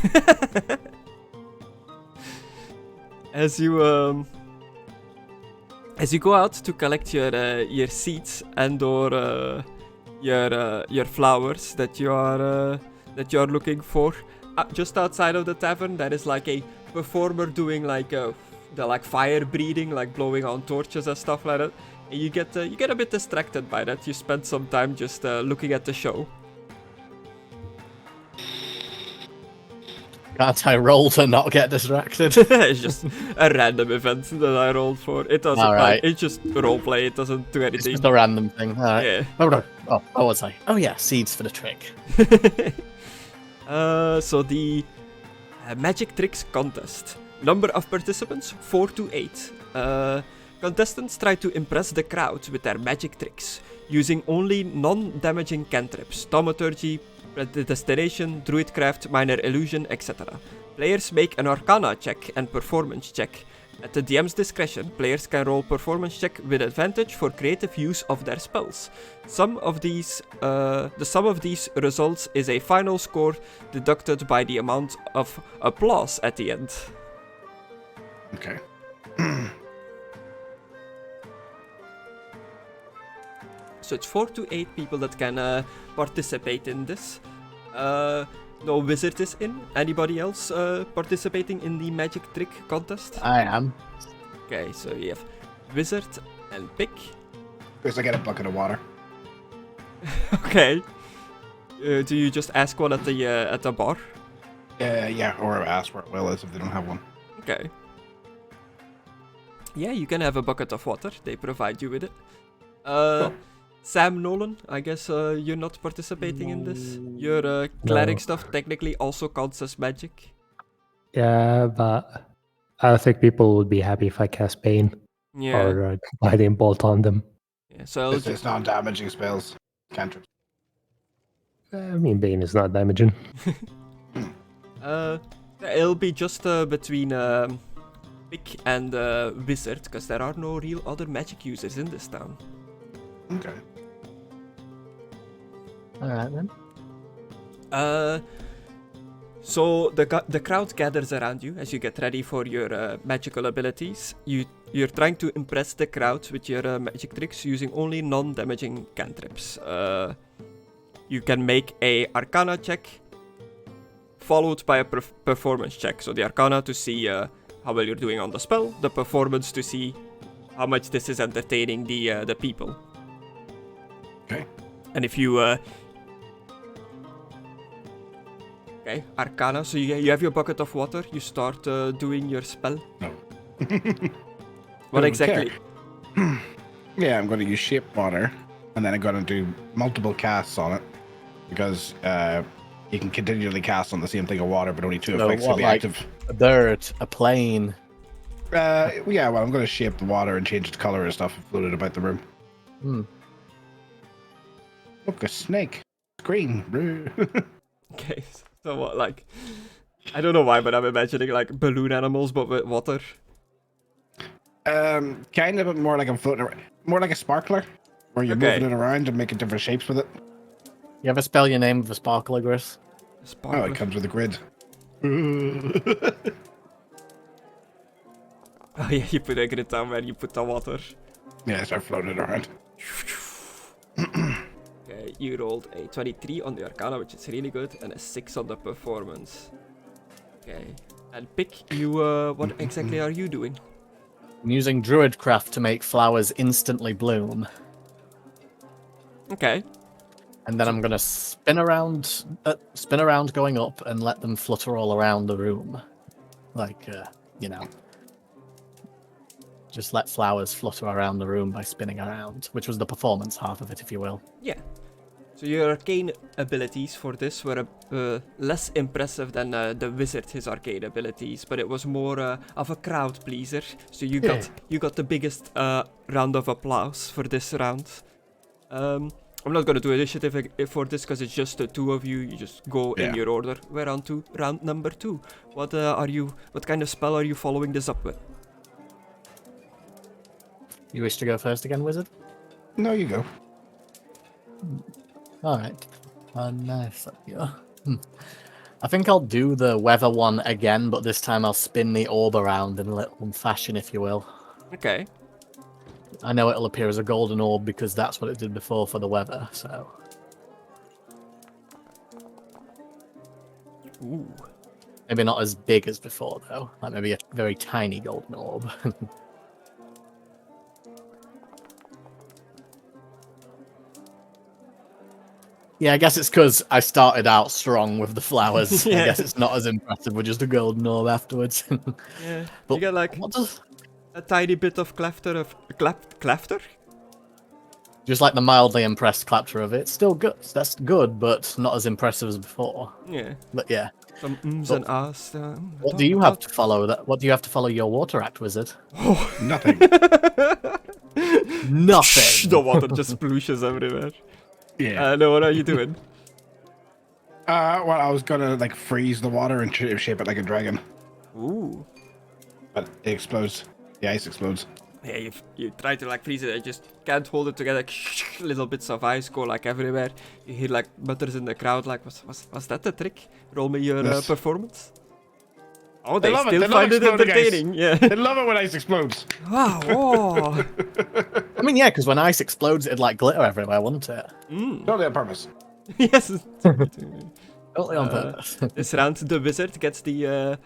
as you go out to collect your seeds and or your flowers that you are looking for, just outside of the tavern there is like a performer doing like the like fire breathing, like blowing on torches and stuff like that. And you get a bit distracted by that. You spend some time just looking at the show. Can't I roll to not get distracted? It's just a random event that I rolled for. It doesn't Alright. it's just roleplay. It doesn't do It's anything. just a random thing. Alright. Yeah. Oh, no. Oh, what was I? Oh, yeah, seeds for the trick. So the Magic Tricks contest. Number of participants, 4 to 8. Contestants try to impress the crowd with their magic tricks, using only non-damaging cantrips, thaumaturgy, predestination, druidcraft, minor illusion, etc. Players make an arcana check and performance check. At the DM's discretion, players can roll performance check with advantage for creative use of their spells. The sum of these results is a final score deducted by the amount of applause at the end. Okay. So it's 4 to 8 people that can participate in this. No wizard is in. Anybody else participating in the magic trick contest? I am. Okay, so you have wizard and pick. First, I get a bucket of water. Okay. Do you just ask one at the bar? Yeah, or ask where Will is if they don't have one. Okay. Yeah, you can have a bucket of water. They provide you with it. Sam Nolen, I guess you're not participating in this. Your cleric No. stuff technically also counts as magic. Yeah, but I think people would be happy if I cast Bane. Yeah. or guiding bolt on them. Yeah. So I'll It's non-damaging spells. Cantrips. I mean, Bane is not damaging. it'll be just between Pick and Wizard, because there are no real other magic users in this town. Okay. Alright then. So the crowd gathers around you as you get ready for your magical abilities. You're trying to impress the crowd with your magic tricks using only non-damaging cantrips. You can make a Arcana check, followed by a performance check. So the Arcana to see how well you're doing on the spell, the performance to see how much this is entertaining the people. Okay. And if you okay, Arcana. So you have your bucket of water. You start doing your spell. No. What Don't exactly? care. Yeah, I'm going to use shape water, and then I'm going to do multiple casts on it, because you can continually cast on the same thing of water, but only two effects will be active. A dirt, a plane. Yeah, well, I'm going to shape the water and change its color and stuff and float it about the room. Hmm. Look, a snake. It's green. Okay, so what, like, I don't know why, but I'm imagining like balloon animals, but with water. Kind of, but more like I'm floating around. More like a sparkler, where you're moving it around and making different shapes with it. You ever spell your name with a sparkler, Gris? Oh, it comes with a grid. Oh yeah, you put a grid down where you put the water. Yeah, start floating it around. Okay, you rolled a 23 on the Arcana, which is really good, and a 6 on the performance. Okay, and Pick, you, what exactly are you doing? I'm using Druidcraft to make flowers instantly bloom. Okay. And then I'm gonna spin around going up and let them flutter all around the room. Like, you know. Just let flowers flutter around the room by spinning around, which was the performance half of it, if you will. Yeah. So your arcane abilities for this were less impressive than the wizard, his arcane abilities, but it was more of a crowd pleaser. So you got the biggest round of applause for this round. I'm not gonna do initiative for this because it's just the two of you. You just go in your order. We're on to round number 2. What kind of spell are you following this up with? You wish to go first again, Wizard? No, you go. Alright. Nice. Yeah. I think I'll do the weather one again, but this time I'll spin the orb around in a little fashion, if you will. Okay. I know it'll appear as a golden orb because that's what it did before for the weather, so... Ooh. Maybe not as big as before, though. Like maybe a very tiny golden orb. Yeah, I guess it's because I started out strong with the flowers. I guess it's not as impressive with just a golden orb afterwards. Yeah, but you get like what does... a tiny bit of clafter. Just like the mildly impressed clapter of it. Still good. That's good, but not as impressive as before. Yeah. But yeah. Some ums and ahs. What do you have to follow? What do you have to follow your water act, Wizard? Oh. Nothing. Nothing. The water just splooshes everywhere. Yeah. No, what are you doing? Well, I was gonna like freeze the water and shape it like a dragon. Ooh. But it explodes. The ice explodes. Yeah, you try to like freeze it, you just can't hold it together. Little bits of ice go like everywhere. You hear like mutters in the crowd like, was that the trick? Roll me your performance. Oh, they still find it entertaining. Yeah. They love it when ice explodes. Wow. Oh. I mean, yeah, because when ice explodes, it'd like glitter everywhere, wouldn't it? Totally on purpose. Yes. Totally on purpose. This round, the wizard gets the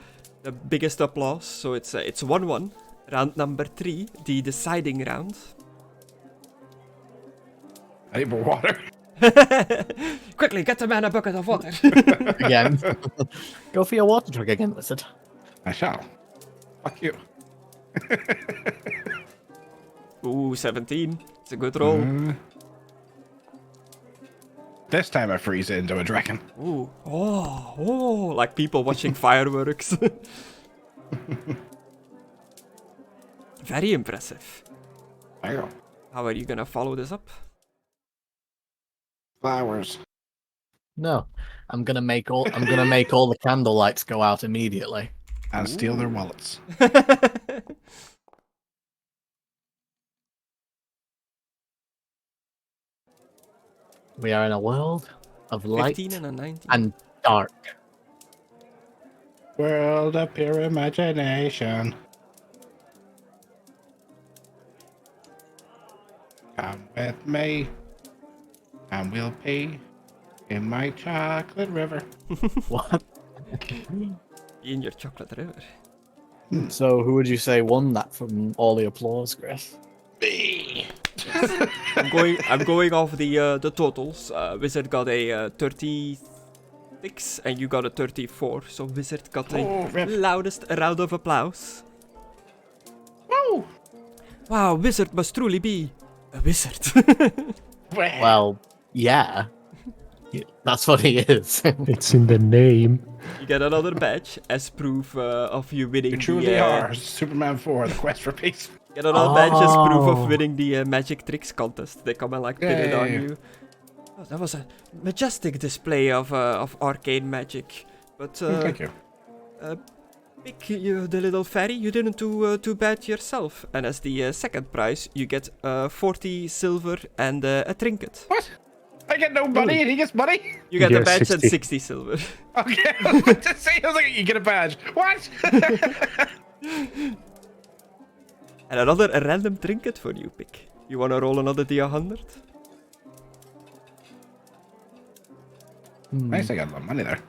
biggest applause. So it's 1-1. Round number 3, the deciding round. I need more water. Quickly, get the man a bucket of water. Again. Go for your water truck again, Wizard. I shall. Fuck you. Ooh, 17. It's a good roll. This time I freeze it into a dragon. Ooh. Oh, like people watching fireworks. Very impressive. There you go. How are you gonna follow this up? Flowers. No, I'm gonna make all the candle lights go out immediately. And steal their wallets. We are in a world of light 15 and a 19. and dark. World of pure imagination. Come with me, and we'll pee in my chocolate river. What? In your chocolate river. So, who would you say won that from all the applause, Chris? Me. I'm going off the totals. Wizard got a 36 and you got a 34. So Wizard got the loudest round of applause. Woo! Wow, Wizard must truly be a wizard. Well, yeah. That's what he is. It's in the name. You get another badge as proof of you winning. You truly are Superman 4, the quest for peace. Get another badge as proof of Oh. winning the magic tricks contest. They come and like pin it on Yay. you. Oh, that was a majestic display of arcane magic. But Thank you. Pick you, the little fairy, you didn't do too bad yourself. And as the second prize, you get 40 silver and a trinket. What? I get no money and he gets money? You get You a get badge 60. and 60 silver. Okay, I was about to say, I was like, you get a badge. What? And another random trinket for you, Pick. You wanna roll another D100? Nice, I got a lot of money there.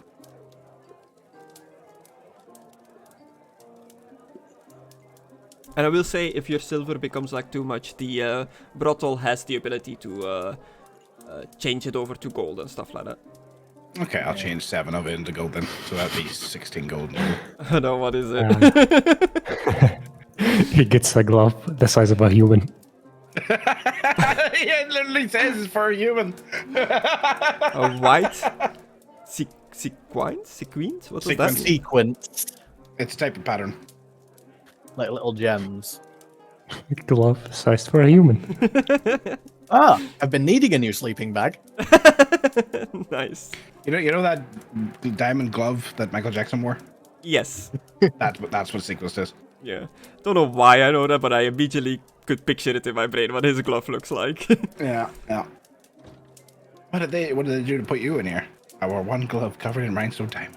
And I will say, if your silver becomes like too much, the brothel has the ability to change it over to gold and stuff like that. Okay, I'll change 7 of it into gold then. So that'd be 16 gold. I know, what is it? He gets a glove the size of a human. Yeah, it literally says it's for a human. A white sequins? Sequins? What was that? Sequins. Sequence, It's a type of pattern. like little gems. Glove sized for a human. Ah, I've been needing a new sleeping bag. Nice. You know that diamond glove that Michael Jackson wore? Yes. That's what Sequels is. Yeah. Don't know why I know that, but I immediately could picture it in my brain what his glove looks like. Yeah, yeah. What did they do to put you in here? I wore one glove covered in rhinestone diamond.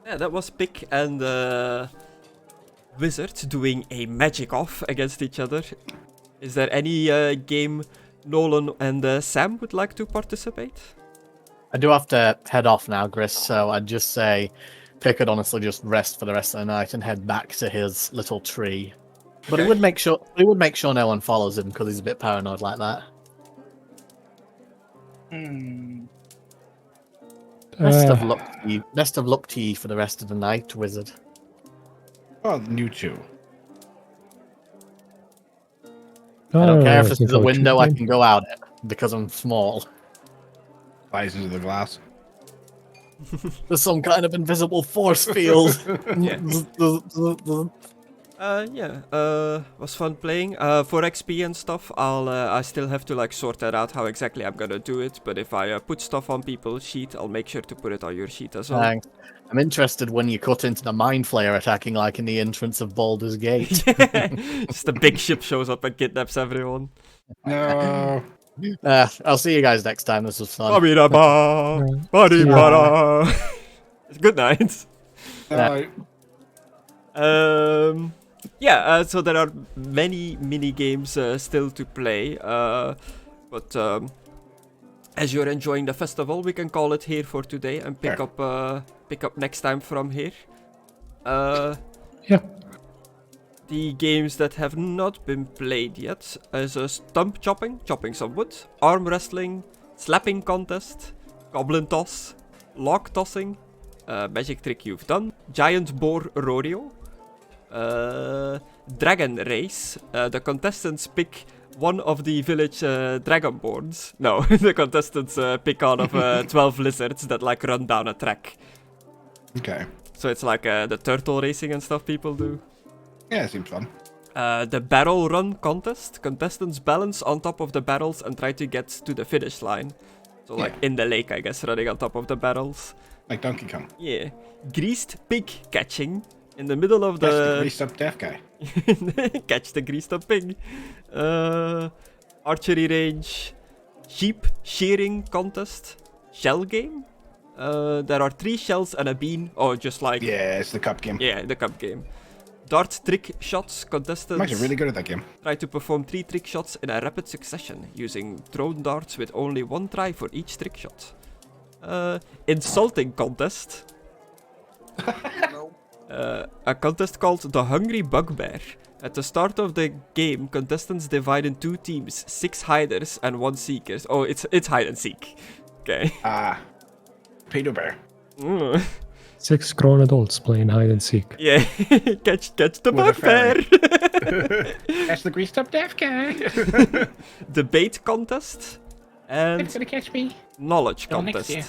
Yeah, that was Pick and Wizard doing a magic off against each other. Is there any game Nolen and Sam would like to participate? I do have to head off now, Gris, so I'd just say Pick could honestly just rest for the rest of the night and head back to his little tree. But Okay. he would make sure no one follows him because he's a bit paranoid like that. Best of luck to you. Best of luck to you for the rest of the night, Wizard. Well, you too. I don't care if this it's is a like window I shooting. can go out it because I'm small. Flies into the glass. There's some kind of invisible force field. Yeah. Was fun playing. For XP and stuff, I still have to like sort that out how exactly I'm gonna do it. But if I put stuff on people's sheet, I'll make sure to put it on your sheet as well. Thanks. I'm interested when you cut into the Mind Flayer attacking like in the entrance of Baldur's Gate. Just a big ship shows up and kidnaps everyone. No. I'll see you guys next time. This was fun. Good night. So there are many mini games still to play, but as you're enjoying the festival, we can call it here for today and pick up next time from here. Yeah. The games that have not been played yet is stump chopping some wood, arm wrestling, slapping contest, goblin toss, log tossing, magic trick you've done, giant boar rodeo, dragon race. The contestants pick one of the village Dragonborns. No, the contestants pick one of 12 lizards that like run down a track. Okay. So it's like the turtle racing and stuff people do. Yeah, it seems fun. The barrel run contest. Contestants balance on top of the barrels and try to get to the finish line. So like in the lake, I guess, running on top of the barrels. Like Donkey Kong. Yeah. Greased pig catching. In the middle of That's the the... greased up deaf guy. Catch the greased up pig. Archery range. Sheep shearing contest. Shell game. There are 3 shells and a bean. Oh, just like... Yeah, it's the cup game. Yeah, the cup game. Dart trick shots. Contestants I'm actually really good at that game. try to perform 3 trick shots in a rapid succession, using thrown darts with only 1 try for each trick shot. Insulting contest. A contest called the Hungry Bugbear. At the start of the game, contestants divide in 2 teams, 6 hiders and 1 seekers. Oh, it's hide and seek. Okay. Pedo Bear. 6 grown adults playing hide and seek. Yeah. catch the With a bugbear. That's the greased up deaf guy. Debate contest. And It's gonna catch me. knowledge Till next contest. year.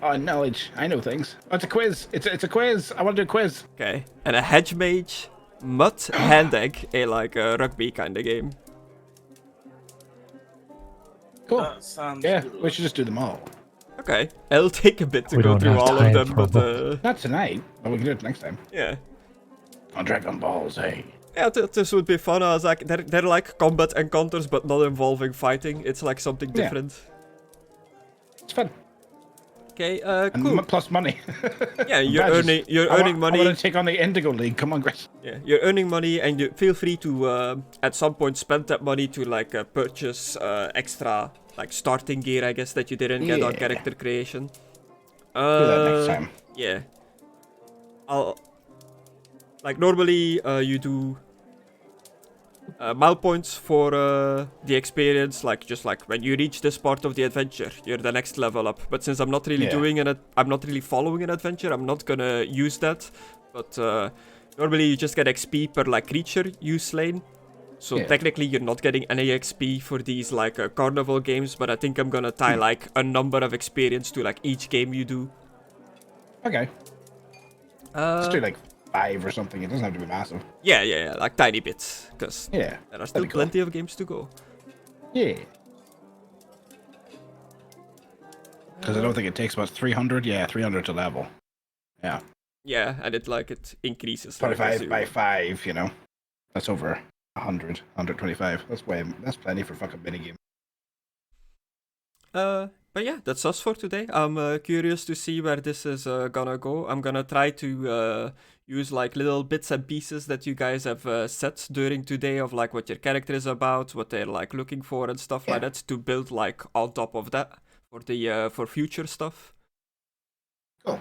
Oh, knowledge. I know things. Oh, it's a quiz. It's a quiz. I want to do a quiz. Okay. And a hedge mage. Mud hand egg, like a rugby kind of game. Cool. That sounds Yeah, good. we should just do them all. Okay. It'll take a bit to We go don't through have all of time them, for but Not tonight, but we can do it next time. yeah. On Dragon Balls, hey. Yeah, this would be fun. I was like, they're like combat encounters, but not involving fighting. It's like something Yeah. different. It's fun. Okay, And cool. plus money. Yeah, you're Badges. earning I money. want to take on the Indigo League. Come on, Chris. Yeah, you're earning money, and you feel free to at some point spend that money to like purchase extra like starting gear, I guess, that you didn't get on Yeah. character creation. Do that next time. Yeah. I'll like normally you do mile points for the experience, like just like when you reach this part of the adventure, you're the next level up. But since I'm not really I'm not really following an adventure, I'm not gonna use that. But normally you just get XP per like creature you slain. So technically you're not getting any XP for these like carnival games, but I think I'm gonna tie like a number of experience to like each game you do. Okay. Let's do like 5 or something. It doesn't have to be massive. Yeah, like tiny bits, because Yeah. there are still That'd be cool. plenty of games to go. Yeah. Because I don't think it takes about 300. Yeah, 300 to level. Yeah. Yeah, and it increases. like, as 25 you- by 5, you know. That's over 100, 125. That's plenty for fucking minigame. But yeah, that's us for today. I'm curious to see where this is gonna go. I'm gonna try to use like little bits and pieces that you guys have set during today of like what your character is about, what they're like looking for and stuff like that, to build like on top of that for the for future stuff. Cool.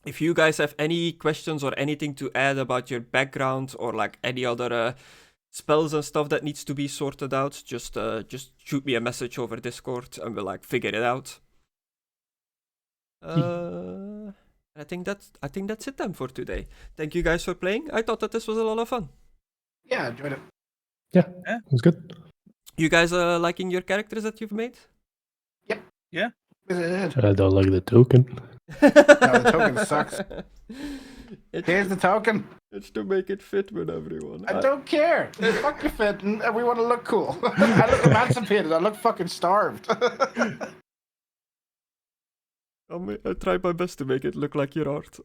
If you guys have any questions or anything to add about your background or like any other spells and stuff that needs to be sorted out, just shoot me a message over Discord and we'll like figure it out. I think that's it then for today. Thank you guys for playing. I thought that this was a lot of fun. Yeah, enjoyed it. Yeah, it was good. You guys liking your characters that you've made? I don't like the token. No, the token sucks. It's, Here's the token. it's to make it fit with everyone. I don't care. Fuck you, fit, and we want to look cool. I look emancipated. I look fucking starved. I try my best to make it look like your art.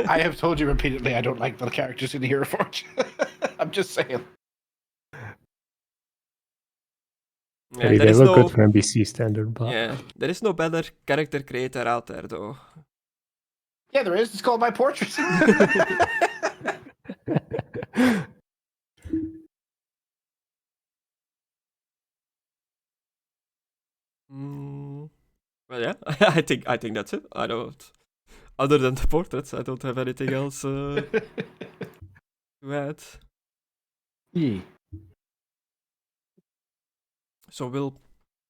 I have told you repeatedly I don't like the characters in Hero Forge. I'm just saying. Yeah, Hey, there they is look no, good for NBC standard, but yeah, there is no better character creator out there though. Yeah, there is. It's called My Portrait. Well, yeah, I think that's it. I don't. Other than the portraits, I don't have anything else to add. Yeah. So we'll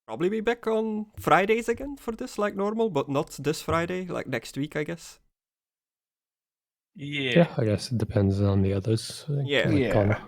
probably be back on Fridays again for this, like normal, but not this Friday, like next week, I guess. yeah, I guess it depends on the others. Yeah. like Yeah. Conna.